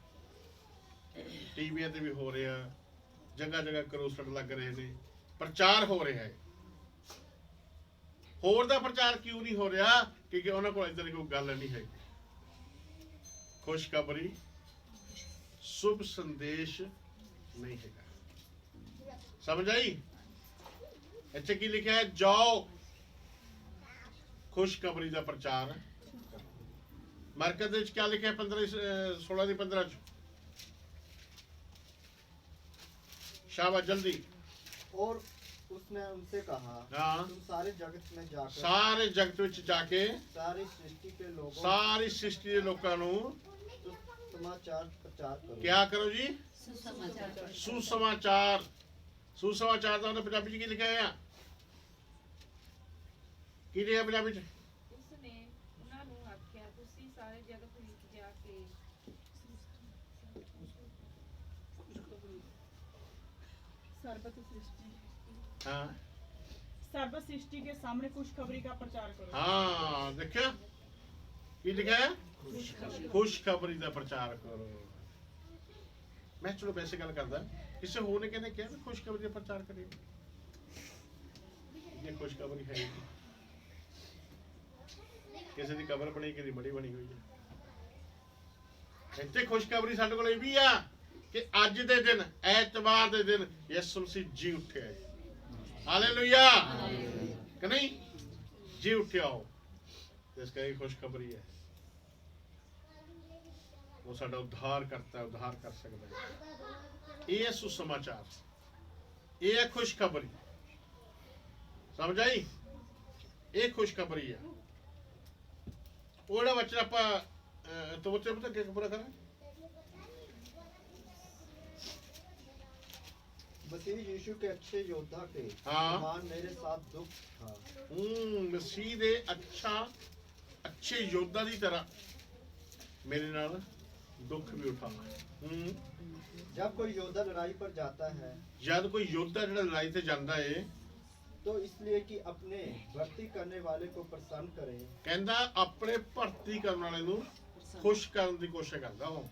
ਟੀਵੀਆਂ ਤੇ ਵੀ ਹੋ ਰਿਹਾ, ਜਗ੍ਹਾ ਜਗ੍ਹਾ ਕਰੂਸਡ ਲੱਗ ਰਹੇ ਨੇ, ਪ੍ਰਚਾਰ ਹੋ ਰਿਹਾ ਹੈ। ਹੋਰ ਦਾ ਪ੍ਰਚਾਰ ਕਿਉਂ ਨਹੀਂ ਹੋ ਰਿਹਾ? ਕਿਉਂਕਿ ਉਹਨਾਂ ਕੋਲ ਏਦਾਂ ਦੀ ਕੋਈ ਗੱਲ ਨਹੀਂ ਹੈਗੀ। ਖੁਸ਼ਖਬਰੀ, ਸ਼ੁਭ ਸੰਦੇਸ਼ ਨਹੀਂ ਹੈਗਾ। ਸਮਝ ਆਈ? ਇੱਥੇ ਕੀ ਲਿਖਿਆ ਹੈ? ਜਾਓ, ਖੁਸ਼ਖਬਰੀ ਦਾ ਪ੍ਰਚਾਰ। ਮਰਕਤ ਵਿੱਚ ਕੀ ਲਿਖਿਆ? 16 ਦੀ 15 ਚ। शाबाश, जल्दी। और उसने उनसे कहा, हाँ। तुम सारे जगत में जाकर सारे जगत ਵਿੱਚ ਜਾ ਕੇ सारी सृष्टि के लोगों ਸਾਰੀ ਸ੍ਰਿਸ਼ਟੀ ਦੇ ਲੋਕਾਂ ਨੂੰ समाचार प्रचार करो। ਕਿਆ ਕਰੋ ਜੀ? सुसमाचार ਸੁਸਮਾਚਾਰ। ਸੁਸਮਾਚਾਰ ਦਾ ਉਹਨੇ ਪੰਜਾਬੀ ਚ ਕੀ ਲਿਖਿਆ ਹੋਇਆ? ਕੀ ਲਿਖਿਆ ਪੰਜਾਬੀ ਚ? ਉਸਨੇ ਉਹਨਾਂ ਨੂੰ ਆਖਿਆ, ਤੁਸੀਂ ਸਾਰੇ ਜਗਤ ਵਿੱਚ ਜਾ ਕੇ सर्वत सृष्टि ਹਾਂ सर्व सृष्टि के सामने खुशखबरी का प्रचार करो। ਹਾਂ, ਦੇਖਿਆ ਕੀ ਲਿਖਿਆ ਹੈ? ਖੁਸ਼ਖਬਰੀ ਦਾ ਪ੍ਰਚਾਰ ਕਰੋ। ਮੈਂ ਚਲੋ ਵੈਸੇ ਗੱਲ ਕਰਦਾ, ਕਿਸੇ ਹੋਰ ਨੇ ਕਹਿੰਦੇ ਕਿਹਾ ਵੀ ਖੁਸ਼ਖਬਰੀ ਦਾ ਪ੍ਰਚਾਰ ਕਰੀਏ। ਇਹ ਖੁਸ਼ਖਬਰੀ ਹੈ ਨਹੀਂ। ਕਿਸੇ ਦੀ ਕਬਰ ਬਣੀ, ਕਿਸੇ ਦੀ ਬੜੀ ਬਣੀ ਹੋਈ ਹੈ। ਇੱਥੇ ਖੁਸ਼ਖਬਰੀ ਸਾਡੇ ਕੋਲ ਇਹ ਵੀ ਆ ਕਿ ਅੱਜ ਦੇ ਦਿਨ, ਐਤਵਾਰ ਦੇ ਦਿਨ, ਯਿਸੂ ਮਸੀਹ ਜੀ ਉੱਠਿਆ ਹੈ। ਹਾਲੇਲੂਇਆ, ਕਿ ਨਹੀਂ? ਜੀ ਉੱਠਿਆ ਹੋ, ਇਸ ਕਰਕੇ ਖੁਸ਼ਖਬਰੀ ਹੈ। ਉਹ ਸਾਡਾ ਉद्धार ਕਰਤਾ, ਉद्धार ਕਰ ਸਕਦਾ ਹੈ। ਇਹ ਹੈ ਸੁਸਮਾਚਾਰ, ਇਹ ਹੈ ਖੁਸ਼ਖਬਰੀ। ਸਮਝ ਆਈ? ਇਹ ਖੁਸ਼ਖਬਰੀ ਹੈ। ਉਹ ਜਿਹੜਾ ਬੱਚਾ ਆਪਾਂ ਤੋਂ ਬੱਚੇ ਪਤਾ ਕੀ ਪੂਰਾ ਕਰਾਂ। मसीह यीशु के अच्छे योद्धा के हाँ। समान मेरे साथ दुख था। ਮਸੀਹ ਦੇ ਅੱਛੇ ਯੋਧਾ ਦੀ ਤਰ੍ਹਾਂ ਮੇਰੇ ਨਾਲ ਦੁੱਖ ਵੀ ਉਠਾਉਣਾ। जब कोई योद्धा लड़ाई पर जाता है ਜਦ ਕੋਈ ਯੋਧਾ ਜਿਹੜਾ ਲੜਾਈ ਤੇ ਜਾਂਦਾ ਏ तो इसलिए कि अपने भर्ती करने वाले को प्रसन्न करे, ਕਹਿੰਦਾ ਆਪਣੇ ਭਰਤੀ ਕਰਨ ਵਾਲੇ ਨੂੰ ਖੁਸ਼ ਕਰਨ ਦੀ ਕੋਸ਼ਿਸ਼ ਕਰਦਾ ਉਹ,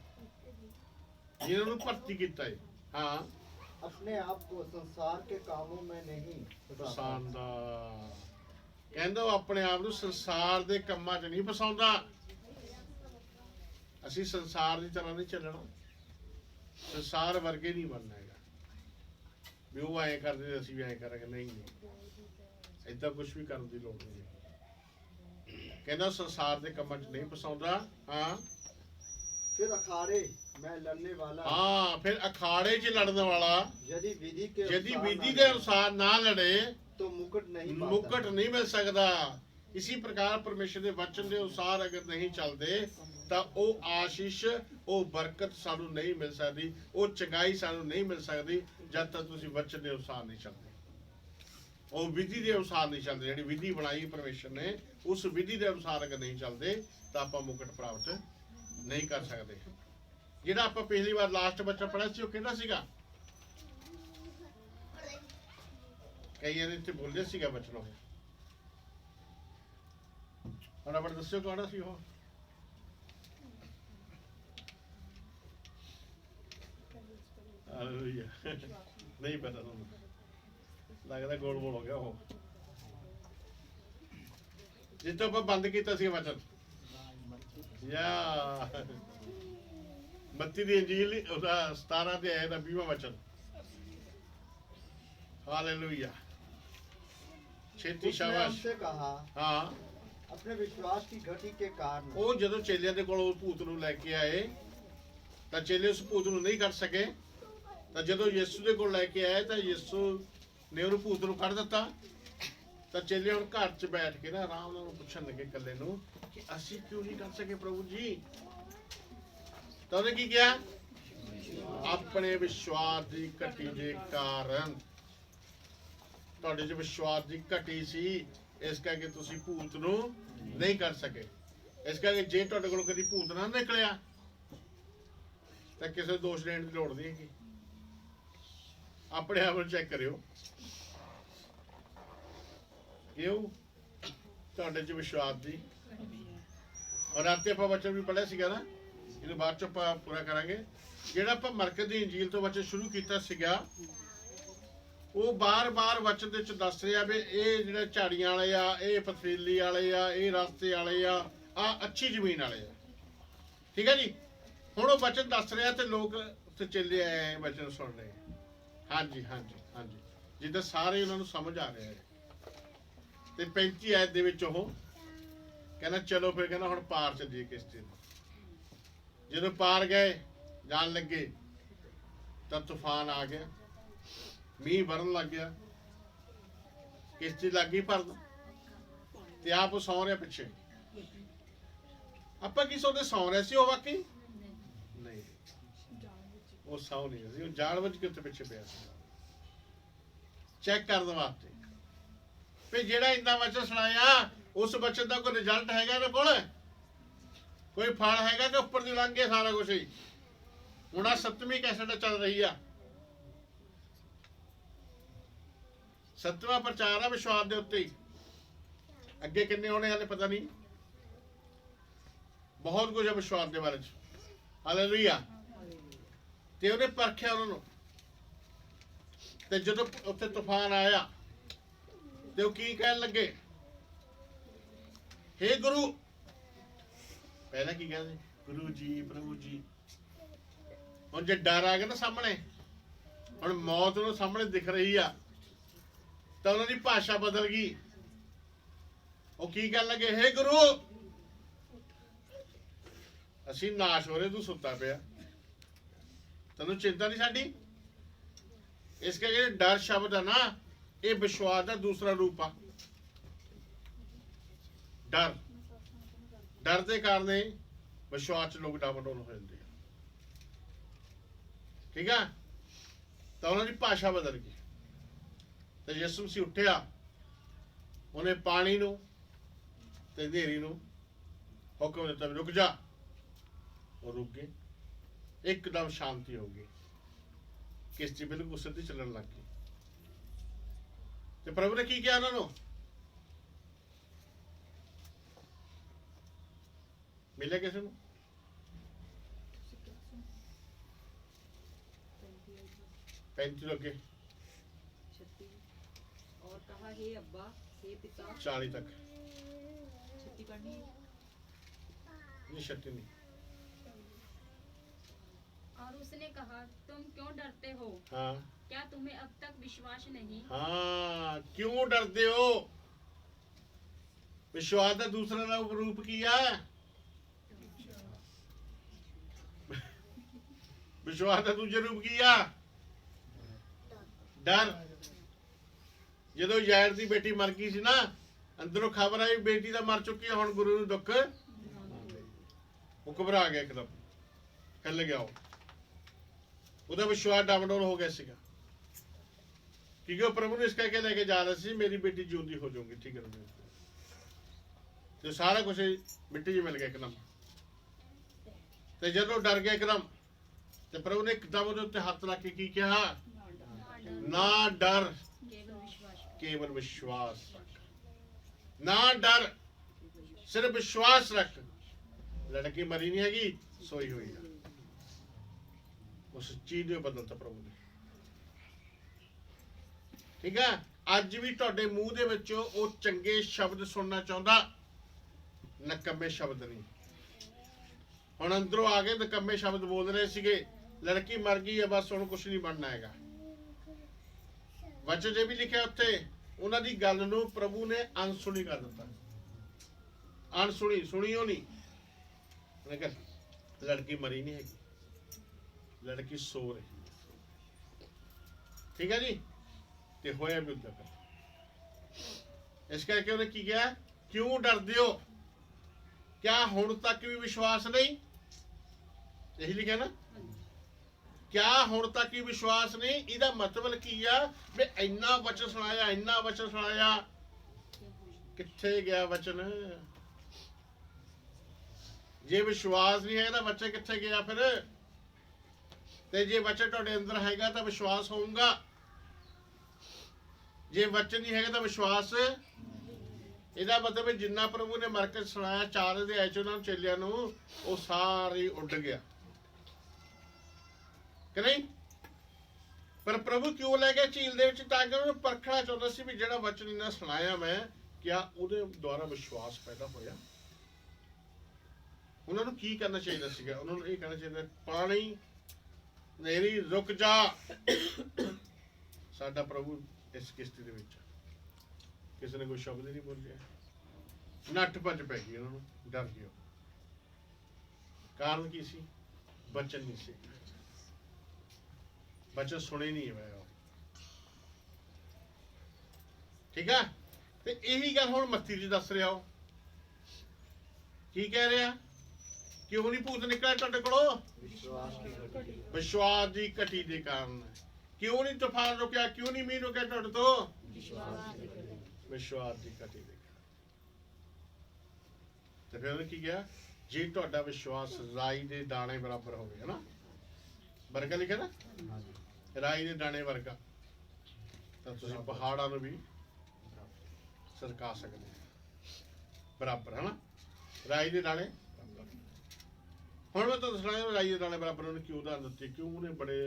ਜਿਹਨਾਂ ਨੂੰ ਭਰਤੀ ਕੀਤਾ ਏ। ਹਾਂ, अपने आप को संसार के कामों में नहीं फंसाता। ਫਸਾਉਂਦਾ। ਕਹਿੰਦਾ ਉਹ ਆਪਣੇ ਆਪ ਨੂੰ ਸੰਸਾਰ ਦੇ ਕੰਮਾਂ 'ਚ ਨਹੀਂ ਫਸਾਉਂਦਾ। ਅਸੀਂ ਸੰਸਾਰ ਦੀ ਤਰ੍ਹਾਂ ਨਹੀਂ ਚੱਲਣਾ, ਸੰਸਾਰ ਵਰਗੇ ਨਹੀਂ ਬਣਨਾ ਹੈਗਾ ਵੀ ਉਹ ਐਂ ਕਰਦੇ ਅਸੀਂ ਵੀ ਐਂ ਕਰਾਂਗੇ। ਨਹੀਂ ਨਹੀਂ, ਏਦਾਂ ਕੁਝ ਵੀ ਕਰਨ ਦੀ ਲੋੜ ਨਹੀਂ। ਕਹਿੰਦਾ ਸੰਸਾਰ ਦੇ ਕੰਮਾਂ 'ਚ ਨਹੀਂ ਫਸਾਉਂਦਾ। ਹਾਂ फिर अखाड़े में लड़ने वाला ਹਾਂ, ਫਿਰ ਅਖਾੜੇ 'ਚ ਲੜਨ ਵਾਲਾ यदि विधि के यदि अनुसार विधि ना के लड़े, अनुसार ना लड़े तो मुकुट नहीं पाता। मुकुट नहीं मिल सकता। इसी प्रकार परमेश्वर के वचन के अनुसार अगर नहीं चलते तो वो आशीष, वो बरकत सानू नहीं मिल सकती, वो चंगाई सानू नहीं मिल सकती जब तक तुसी वचन के अनुसार नहीं चलते। वो विधि के अनुसार नहीं चलते। जिहड़ी विधि बनाई परमेश्वर ने, उस विधि के अनुसार अगर नहीं चलते तो आप मुकुट प्राप्त नहीं कर सकते। ਜਿਹੜਾ ਆਪਾਂ ਪਿਛਲੀ ਵਾਰ ਲਾਸਟ ਬੱਚਾ ਪੜਿਆ ਸੀ ਉਹ ਕਿਹੜਾ ਸੀਗਾ? ਕਈਆਂ ਨੇ ਇੱਥੇ ਬੋਲਿਆ ਸੀਗਾ ਬਚਨ ਉਹ। ਫਟਾਫਟ ਦੱਸਿਓ ਕਿਹੜਾ ਸੀ ਉਹ। ਹਾਲੇਲੂਇਆ। ਨਹੀਂ ਪਤਾ ਤੁਹਾਨੂੰ, ਲੱਗਦਾ ਗੋਲ ਗੋਲ ਹੋ ਗਿਆ ਉਹ ਜਿੱਥੇ ਆਪਾਂ ਬੰਦ ਕੀਤਾ ਸੀ ਵਚਨ। ਯਾ ਮੱਤੀ ਦੀ ਇੰਜੀਲ ਉਹਦਾ 17 ਤੇ ਆਇਆ ਦਾ 20ਵਾਂ ਵਚਨ। ਹਾਲੇਲੂਇਆ। ਛੇਤੀ उसने ਸ਼ਾਬਾਸ਼। हमसे कहा, ਹਾਂ, अपने विश्वास की घटी के कारण ਉਹ ਜਦੋਂ ਚੇਲਿਆਂ ਦੇ ਕੋਲ ਉਹ ਭੂਤ ਨੂੰ ਲੈ ਕੇ ਆਏ ਤਾਂ ਚੇਲੇ ਉਸ ਭੂਤ ਨੂੰ ਨਹੀਂ ਕੱਢ ਸਕੇ। ਤਾਂ ਜਦੋਂ ਯਿਸੂ ਦੇ ਕੋਲ ਲੈ ਕੇ ਆਏ ਤਾਂ ਯਿਸੂ ਨੇ ਉਹਨੂੰ ਭੂਤ ਨੂੰ ਕੱਢ ਦਿੱਤਾ। ਤਾਂ ਚੇਲੇ ਹੁਣ ਘਰ 'ਚ ਬੈਠ ਕੇ ਨਾ ਆਰਾਮ ਨਾਲ ਪੁੱਛਣ ਲੱਗੇ ਇਕੱਲੇ ਨੂੰ ਕਿ ਅਸੀਂ ਕਿਉਂ ਨਹੀਂ ਕਰ ਸਕੇ ਪ੍ਰਭੂ ਜੀ। ਤਾਂ ਉਹਨੇ ਕੀ ਕਿਹਾ? ਆਪਣੇ ਵਿਸ਼ਵਾਸ ਦੀ ਘਟੀ ਦੇ ਕਾਰਨ। ਤੁਹਾਡੇ 'ਚ ਵਿਸ਼ਵਾਸ ਦੀ ਘਟੀ ਸੀ, ਇਸ ਕਰਕੇ ਤੁਸੀਂ ਭੂਤ ਨੂੰ ਨਹੀਂ ਕਰ ਸਕੇ। ਇਸ ਕਰਕੇ ਜੇ ਤੁਹਾਡੇ ਕੋਲ ਕਦੀ ਭੂਤ ਨਾ ਨਿਕਲਿਆ ਤਾਂ ਕਿਸੇ ਨੂੰ ਦੋਸ਼ ਦੇਣ ਦੀ ਲੋੜ ਨਹੀਂ ਹੈਗੀ। ਆਪਣੇ ਆਪ ਨੂੰ ਚੈੱਕ ਕਰਿਓ ਕਿਉਂ ਤੁਹਾਡੇ 'ਚ ਵਿਸ਼ਵਾਸ ਦੀ। ਔਰ ਰਾਤੀ ਆਪਾਂ ਵਚਨ ਵੀ ਪੜ੍ਹਿਆ ਸੀਗਾ ਨਾ, ਇਹਨੂੰ ਬਾਅਦ 'ਚ ਆਪਾਂ ਪੂਰਾ ਕਰਾਂਗੇ। ਜਿਹੜਾ ਆਪਾਂ ਮਰਕਸ ਦੀ ਇੰਜੀਲ ਤੋਂ ਵਚਨ ਸ਼ੁਰੂ ਕੀਤਾ ਸੀਗਾ, ਉਹ ਬਾਰ-ਬਾਰ ਵਚਨ ਦੇ ਵਿੱਚ ਦੱਸ ਰਿਹਾ ਵੀ ਇਹ ਜਿਹੜੇ ਝਾੜੀਆਂ ਵਾਲੇ ਆ, ਇਹ ਪਥਰੀਲੀ ਵਾਲੇ ਆ, ਇਹ ਰਸਤੇ ਵਾਲੇ ਆ, ਆ ਅੱਛੀ ਜ਼ਮੀਨ ਵਾਲੇ ਆ। ਠੀਕ ਹੈ ਜੀ। ਹੁਣ ਉਹ ਵਚਨ ਦੱਸ ਰਿਹਾ ਤੇ ਲੋਕ ਉੱਥੇ ਚੱਲੇ ਆਏ ਵਚਨ ਸੁਣ ਰਹੇ। ਹਾਂਜੀ ਹਾਂਜੀ ਹਾਂਜੀ, ਜਿੱਦਾਂ ਸਾਰੇ ਉਹਨਾਂ ਨੂੰ ਸਮਝ ਆ ਰਿਹਾ ਹੈ। ਤੇ 35 ਆਇਤ ਦੇ ਵਿੱਚ ਉਹ ਕਹਿੰਦਾ ਚਲੋ ਫਿਰ, ਕਹਿੰਦਾ ਹੁਣ ਪਾਰ ਚੱਲੀਏ ਕਿਸ਼ਤੀ ਨੂੰ। ਜਦੋਂ ਪਾਰ ਗਏ, ਜਾਣ ਲੱਗੇ ਤਾਂ ਤੂਫਾਨ ਆ ਗਿਆ, ਮੀਂਹ ਵਰਨ ਲੱਗ ਗਿਆ, ਕਿਸ਼ਤੀ ਲੱਗ ਗਈ ਭਰਨ ਤੇ ਆਪ ਸੌਂ ਰਿਹਾ ਪਿੱਛੇ। ਆਪਾਂ ਕੀ ਸੋਚਦੇ ਸੌਂ ਰਿਹਾ ਸੀ ਉਹ? ਵਾਕਈ ਨਹੀਂ, ਉਹ ਸੌਂ ਨਹੀਂ ਸੀ, ਉਹ ਜਾਣ ਬੁੱਝ ਕੇ ਉੱਤੇ ਪਿੱਛੇ ਪਿਆ ਸੀ ਚੈੱਕ ਕਰਨ ਵਾਸਤੇ ਵੀ ਜਿਹੜਾ ਇੰਨਾ ਵਚਨ ਸੁਣਾਇਆ ਉਸ ਵਚਨ ਦਾ ਕੋਈ ਰਿਜ਼ਲਟ ਹੈਗਾ ਇਹਦੇ ਕੋਲ, ਕੋਈ ਫਲ ਹੈਗਾ ਕਿ ਉੱਪਰ ਦੀ ਲੰਘ ਗਿਆ ਸਾਰਾ ਕੁਝ ਹੀ। ਹੁਣ ਆ 7ਵੀਂ ਕੈਸਟ ਚੱਲ ਰਹੀ ਆ, 7ਵਾਂ ਪ੍ਰਚਾਰ ਆ ਵਿਸ਼ਵਾਸ ਦੇ ਉੱਤੇ ਹੀ। ਅੱਗੇ ਕਿੰਨੇ ਹੋਣੇ ਹਾਲੇ ਪਤਾ ਨਹੀਂ, ਬਹੁਤ ਕੁਝ ਹੈ ਵਿਸ਼ਵਾਸ ਦੇ ਬਾਰੇ ਚ। ਹਾਲੇਲੂਇਆ। ਤੇ ਉਹਨੇ ਪਰਖਿਆ ਉਹਨਾਂ ਨੂੰ, ਤੇ ਜਦੋਂ ਉੱਥੇ ਤੂਫਾਨ ਆਇਆ ਤੇ ਉਹ ਕੀ ਕਹਿਣ ਲੱਗੇ? ਹੇ ਗੁਰੂ, ਪਹਿਲਾਂ ਕੀ ਕਹਿੰਦੇ? ਗੁਰੂ ਜੀ, ਪ੍ਰਭੂ ਜੀ। ਹੁਣ ਜੇ ਡਰ ਆ ਗਿਆ ਨਾ ਸਾਹਮਣੇ, ਹੁਣ ਮੌਤ ਨੂੰ ਸਾਹਮਣੇ ਦਿਖ ਰਹੀ ਆ, ਤਾਂ ਉਹਨਾਂ ਦੀ ਭਾਸ਼ਾ ਬਦਲ ਗਈ। ਉਹ ਕੀ ਕਹਿਣ ਲੱਗੇ? ਹੇ ਗੁਰੂ, ਅਸੀਂ ਨਾਸ਼ ਹੋ ਰਹੇ, ਤੂੰ ਸੁੱਤਾ ਪਿਆ, ਤੈਨੂੰ ਚਿੰਤਾ ਨਹੀਂ ਸਾਡੀ। ਇਸ ਕਰਕੇ ਜਿਹੜੇ ਡਰ ਸ਼ਬਦ ਆ ਨਾ, ਇਹ ਵਿਸ਼ਵਾਸ ਦਾ ਦੂਸਰਾ ਰੂਪ ਆ। ਡਰ, ਡਰ ਦੇ ਕਾਰਨ ਹੀ ਵਿਸ਼ਵਾਸ ਚ ਲੋਕ ਡਾਵਾਡੋਲ ਹੋ ਜਾਂਦੇ ਆ। ਠੀਕ ਆ, ਤਾਂ ਉਹਨਾਂ ਦੀ ਭਾਸ਼ਾ ਬਦਲ ਗਈ। ਤੇ ਯਿਸੂ ਮਸੀਹ ਉੱਠਿਆ, ਉਹਨੇ ਪਾਣੀ ਨੂੰ ਤੇ ਹਨੇਰੀ ਨੂੰ ਹੁਕਮ ਦਿੱਤਾ ਵੀ ਰੁਕ ਜਾ, ਉਹ ਰੁਕ ਗਏ। ਇੱਕਦਮ ਸ਼ਾਂਤੀ ਹੋ ਗਈ, ਕਿਸ਼ਤੀ ਬਿਲਕੁਲ ਸਿੱਧੀ ਚੱਲਣ ਲੱਗ ਗਈ। ਤੇ ਪ੍ਰਭੂ ਨੇ ਕੀ ਕਿਹਾ ਉਹਨਾਂ ਨੂੰ? ਮਿਲਿਆ ਕਿਸੇ ਨੂੰ? 35 ਲੱਗੇ, 36 और कहा हे अब्बा हे पिता 40 तक 36 पढ़नी है। नहीं, 36 नहीं। और उसने कहा तुम क्यों डरते हो, हाँ क्या तुम्हें अब तक विश्वास नहीं? हाँ, क्यों डरते हो? विश्वास का दूसरा रूप किया, विश्वास का दूसरा रूप किया डर। ਜਦੋਂ ਯਾਰ ਦੀ ਬੇਟੀ ਮਰ ਗਈ ਸੀ ਨਾ, ਅੰਦਰੋਂ ਖਬਰ ਆਈ ਬੇਟੀ ਦਾ ਮਰ ਚੁੱਕੀ ਹੈ, ਹੁਣ ਗੁਰੂ ਨੂੰ ਦੁੱਖ, ਉਹ ਘਬਰਾ ਗਿਆ ਇੱਕਦਮ, ਕੱਲ ਗਿਆ ਉਹਦਾ ਵਿਸ਼ਵਾਸ ਡਾਵਾਡੋਲ ਹੋ ਗਿਆ ਸੀਗਾ, ਕਿਉਂਕਿ ਉਹ ਪ੍ਰਭੂ ਨੂੰ ਇਸ ਕਰਕੇ ਲੈ ਕੇ ਜਾ ਰਿਹਾ ਸੀ ਮੇਰੀ ਬੇਟੀ ਜਿਉਂਦੀ ਹੋ ਜਾਊਗੀ। ਠੀਕ ਹੈ, ਤੇ ਸਾਰਾ ਕੁਝ ਮਿੱਟੀ 'ਚ ਮਿਲ ਗਿਆ ਇੱਕਦਮ। ਤੇ ਜਦੋਂ ਡਰ ਗਿਆ ਇੱਕਦਮ, ਤੇ ਪ੍ਰਭੂ ਨੇ ਇੱਕਦਮ ਉਹਦੇ ਉੱਤੇ ਹੱਥ ਲਾ ਕੇ ਕੀ ਕਿਹਾ? ਨਾ ਡਰ, केवल विश्वास रख, ना डर, सिर्फ विश्वास रख। लड़की मरी नहीं हैगी, सोई हुई है। उस चीज में बदलता प्रभु ने। ठीक है, ਅੱਜ ਵੀ ਤੁਹਾਡੇ ਮੂੰਹ ਦੇ ਵਿੱਚੋਂ ਉਹ ਚੰਗੇ ਸ਼ਬਦ ਸੁਣਨਾ ਚਾਹੁੰਦਾ, ਨਕੰਮੇ ਸ਼ਬਦ ਨਹੀਂ। ਹੁਣ ਅੰਦਰੋਂ ਆ ਕੇ ਨਕੰਮੇ ਸ਼ਬਦ ਬੋਲ ਰਹੇ ਸੀਗੇ, ਲੜਕੀ ਮਰ ਗਈ ਹੈ, ਬਸ ਹੁਣ ਕੁਝ ਨਹੀਂ ਬਣਨਾ ਹੈਗਾ। ਵਚਨ ਜੇ ਵੀ ਲਿਖਿਆ ਉੱਥੇ, ਉਹਨਾਂ ਦੀ ਗੱਲ ਨੂੰ ਪ੍ਰਭੂ ਨੇ ਅਣਸੁਣੀ ਕਰ ਦਿੱਤਾ। ਅਣਸੁਣੀ, ਸੁਣੀ ਉਹ ਨਹੀਂ। ਉਹਨੇ ਕਿਹਾ ਲੜਕੀ ਮਰੀ ਨਹੀਂ ਹੈਗੀ, ਲੜਕੀ ਸੋ ਰਹੀ। ਠੀਕ ਹੈ ਜੀ, ਤੇ ਹੋਇਆ ਵੀ ਉਦਾਂ ਕਰ। ਇਸ ਕਰਕੇ ਉਹਨੇ ਕੀ ਕਿਹਾ? ਕਿਉਂ ਡਰਦੇ ਹੋ? ਕਿਆ ਹੁਣ ਤੱਕ ਵੀ ਵਿਸ਼ਵਾਸ ਨਹੀਂ? ਇਹੀ ਲਿਖਿਆ ਨਾ, क्या हुण तक ही विश्वास नहीं? इहदा मतलब की आ भी इन्ना वचन सुनाया, इन्ना वचन सुनाया, कित्थे गया वचन? जे विश्वास नहीं है तो बच्चे कित्थे गया फिर? ते जे वचन तुहाडे अंदर हैगा तो विश्वास होऊगा, जे वचन नहीं हैगा तो विश्वास। ਇਹਦਾ मतलब जिन्ना प्रभु ने मरकज सुनाया 4 अध्याय च उन्हां चेलियां नूं, ਉਹ सारी ਉੱਡ ਗਿਆ कि नहीं? पर प्रभु क्यों लै गया झील दे विच? ताकि उन्होंने परखना चाहता सी भी जिहड़ा वचन इन्हां सुनाया मैं, क्या उहदे द्वारा विश्वास पैदा होया? उन्हां नूं की करना चाहिए सीगा? उन्हां नूं इह कहना चाहिए पानी हनेरी रुक जा। साडा प्रभु इस किश्ती दे विच किसी ने कोई शब्द नहीं बोलिया, नੱਠ ਭੱਜ पै गई, उन्हां नूं डर गया। कारण की सी? वचन नहीं सी, बच्चे सुने नहीं है। ठीक है, तो यही गल हुण मत्ती जी दस रहा हो। की कह रहा? क्यों नहीं भूत निकला तुहाडे कोलों? विश्वास की घटी के कारण। क्यों नहीं तूफान रुकिया? क्यों नहीं मीह रुकिया तुहाडे तो? विश्वास की घटी के कारण। तो फिर उन्हें की कहा? जे तुहाडा विश्वास राई के दाने बराबर हो गया ना, वर्गा लिखा ना, राई के दाने वर्गा, तो तुसीं पहाड़ां नूं भी सरका सकदे बराबर, है ना? राई के दाने हुण मैं तुहानूं दसणा राई के दाने बराबर उन्हें क्यों उदाहरण दित्ती, क्यों उन्हें बड़े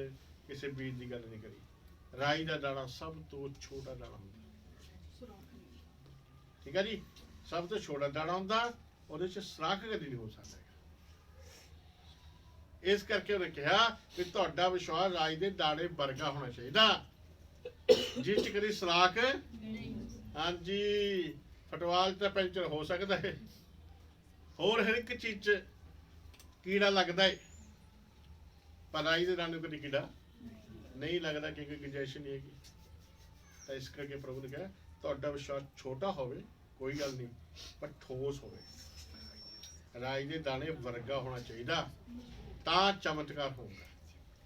किसी बीज की गल नहीं करी। राई का दाना सब तो छोटा दाना हुंदा, ठीक है जी, सब तो छोटा दाना हुंदा, ਉਹਦੇ ਚ ਸਰਾਖ ਕਦੀ ਨਹੀਂ ਹੋ ਸਕਦਾ। ਇਸ ਕਰਕੇ ਉਹਨੇ ਕਿਹਾ ਕਿ ਤੁਹਾਡਾ ਵਿਸ਼ਵਾਸ ਰਾਜ ਦੇ ਦਾਣੇ ਵਰਗਾ ਹੋਣਾ ਚਾਹੀਦਾ, ਜਿਸ ਚ ਕਦੀ ਸਰਾਖ ਨਹੀਂ। ਹਾਂਜੀ, ਫੁੱਟਬਾਲ ਤੇ ਪੈਂਚਰ ਹੋ ਸਕਦਾ ਹੈ, ਹੋਰ ਹਰ ਇੱਕ ਚੀਜ਼ ਚ ਕੀੜਾ ਲੱਗਦਾ ਏ, ਪਰ ਰਾਈ ਦੇ ਦਾਣੇ ਕਦੇ ਕੀੜਾ ਨਹੀਂ ਲੱਗਦਾ ਕਿਉਂਕਿ ਗੁੰਜਾਇਸ਼ ਨਹੀਂ ਹੈਗੀ। ਤਾਂ ਇਸ ਕਰਕੇ ਪ੍ਰਭੂ ਨੇ ਕਿਹਾ ਤੁਹਾਡਾ ਵਿਸ਼ਵਾਸ ਛੋਟਾ ਹੋਵੇ ਕੋਈ ਗੱਲ ਨਹੀਂ, ਪਰ ਠੋਸ ਹੋਵੇ। ਰਾਈ ਦੇ ਦਾਣੇ ਵਰਗਾ ਹੋਣਾ ਚਾਹੀਦਾ ਤਾਂ ਚਮਤਕਾਰ ਹੋਊਗਾ,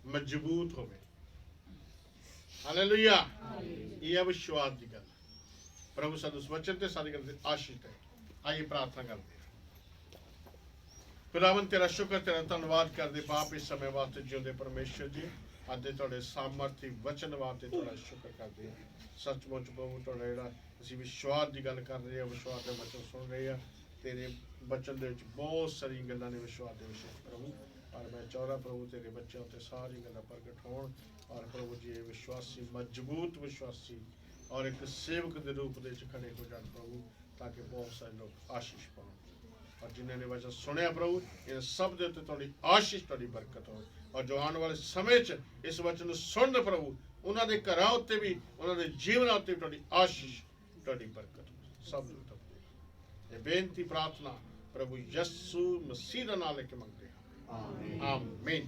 ਮਜ਼ਬੂਤ ਹੋਵੇ। ਹਾਲੇਲੂਇਆ। ਇਹ ਹੈ ਵਿਸ਼ਵਾਸ ਦੀ ਗੱਲ। ਪ੍ਰਭੂ ਸਾਨੂੰ ਇਸ ਵਚਨ ਤੇ ਸਾਰੀ ਗੱਲ ਦੀ ਆਸ਼ੀਸ਼ ਹੈ। ਆइए प्रार्थना करते हैं। खुदावन तेरा शुक्र तेरा धन्यवाद करते बाप इस समय वास्ते जिंदे परमेश्वर जी ਅੱਜ ਦੇ ਤੁਹਾਡੇ ਸਾਮਰਥੀ ਵਚਨ ਵਾਸਤੇ ਤੁਹਾਡਾ ਸ਼ੁਕਰ ਕਰਦੇ ਹਾਂ। ਸੱਚਮੁੱਚ ਪ੍ਰਭੂ ਤੁਹਾਡਾ ਜਿਹੜਾ ਅਸੀਂ ਵਿਸ਼ਵਾਸ ਦੀ ਗੱਲ ਕਰ ਰਹੇ ਹਾਂ, ਵਿਸ਼ਵਾਸ ਦੇ ਵਚਨ ਸੁਣ ਰਹੇ ਹਾਂ, ਤੇਰੇ ਵਚਨ ਦੇ ਵਿੱਚ ਬਹੁਤ ਸਾਰੀਆਂ ਗੱਲਾਂ ਨੇ ਵਿਸ਼ਵਾਸ ਦੇ ਵਿਸ਼ੇ ਪ੍ਰਭੂ। ਔਰ ਮੈਂ ਚਾਹੁੰਦਾ ਪ੍ਰਭੂ ਤੇਰੇ ਬੱਚਿਆਂ ਉੱਤੇ ਸਾਰੀਆਂ ਗੱਲਾਂ ਪ੍ਰਗਟ ਹੋਣ ਔਰ ਪ੍ਰਭੂ ਜੀ ਇਹ ਵਿਸ਼ਵਾਸੀ ਮਜ਼ਬੂਤ ਵਿਸ਼ਵਾਸੀ ਔਰ ਇੱਕ ਸੇਵਕ ਦੇ ਰੂਪ ਦੇ ਵਿੱਚ ਖੜੇ ਹੋ ਜਾਣ ਪ੍ਰਭੂ, ਤਾਂ ਕਿ ਬਹੁਤ ਸਾਰੇ ਲੋਕ ਆਸ਼ੀਸ਼ ਪਾਉਣ। ਔਰ ਜਿਨ੍ਹਾਂ ਨੇ ਵਚਨ ਸੁਣਿਆ ਪ੍ਰਭੂ ਇਹ ਸਭ ਦੇ ਉੱਤੇ ਤੁਹਾਡੀ ਆਸ਼ੀਸ਼ ਤੁਹਾਡੀ ਬਰਕਤ ਹੋਵੇ। ਔਰ ਜੋ ਆਉਣ ਵਾਲੇ ਸਮੇਂ 'ਚ ਇਸ ਵਚਨ ਨੂੰ ਸੁਣਨ ਪ੍ਰਭੂ ਉਹਨਾਂ ਦੇ ਘਰਾਂ ਉੱਤੇ ਵੀ ਉਹਨਾਂ ਦੇ ਜੀਵਨਾਂ ਉੱਤੇ ਵੀ ਤੁਹਾਡੀ ਆਸ਼ੀਸ਼ ਤੁਹਾਡੀ ਬਰਕਤ ਸਭ ਨੂੰ ਤੱਕ। ਇਹ ਬੇਨਤੀ ਪ੍ਰਾਰਥਨਾ ਪ੍ਰਭੂ ਯਿਸੂ ਮਸੀਹ ਦਾ ਨਾਮ ਲੈ ਕੇ ਮੰਗਦੇ ਹਾਂ। ਆਮੀਨ।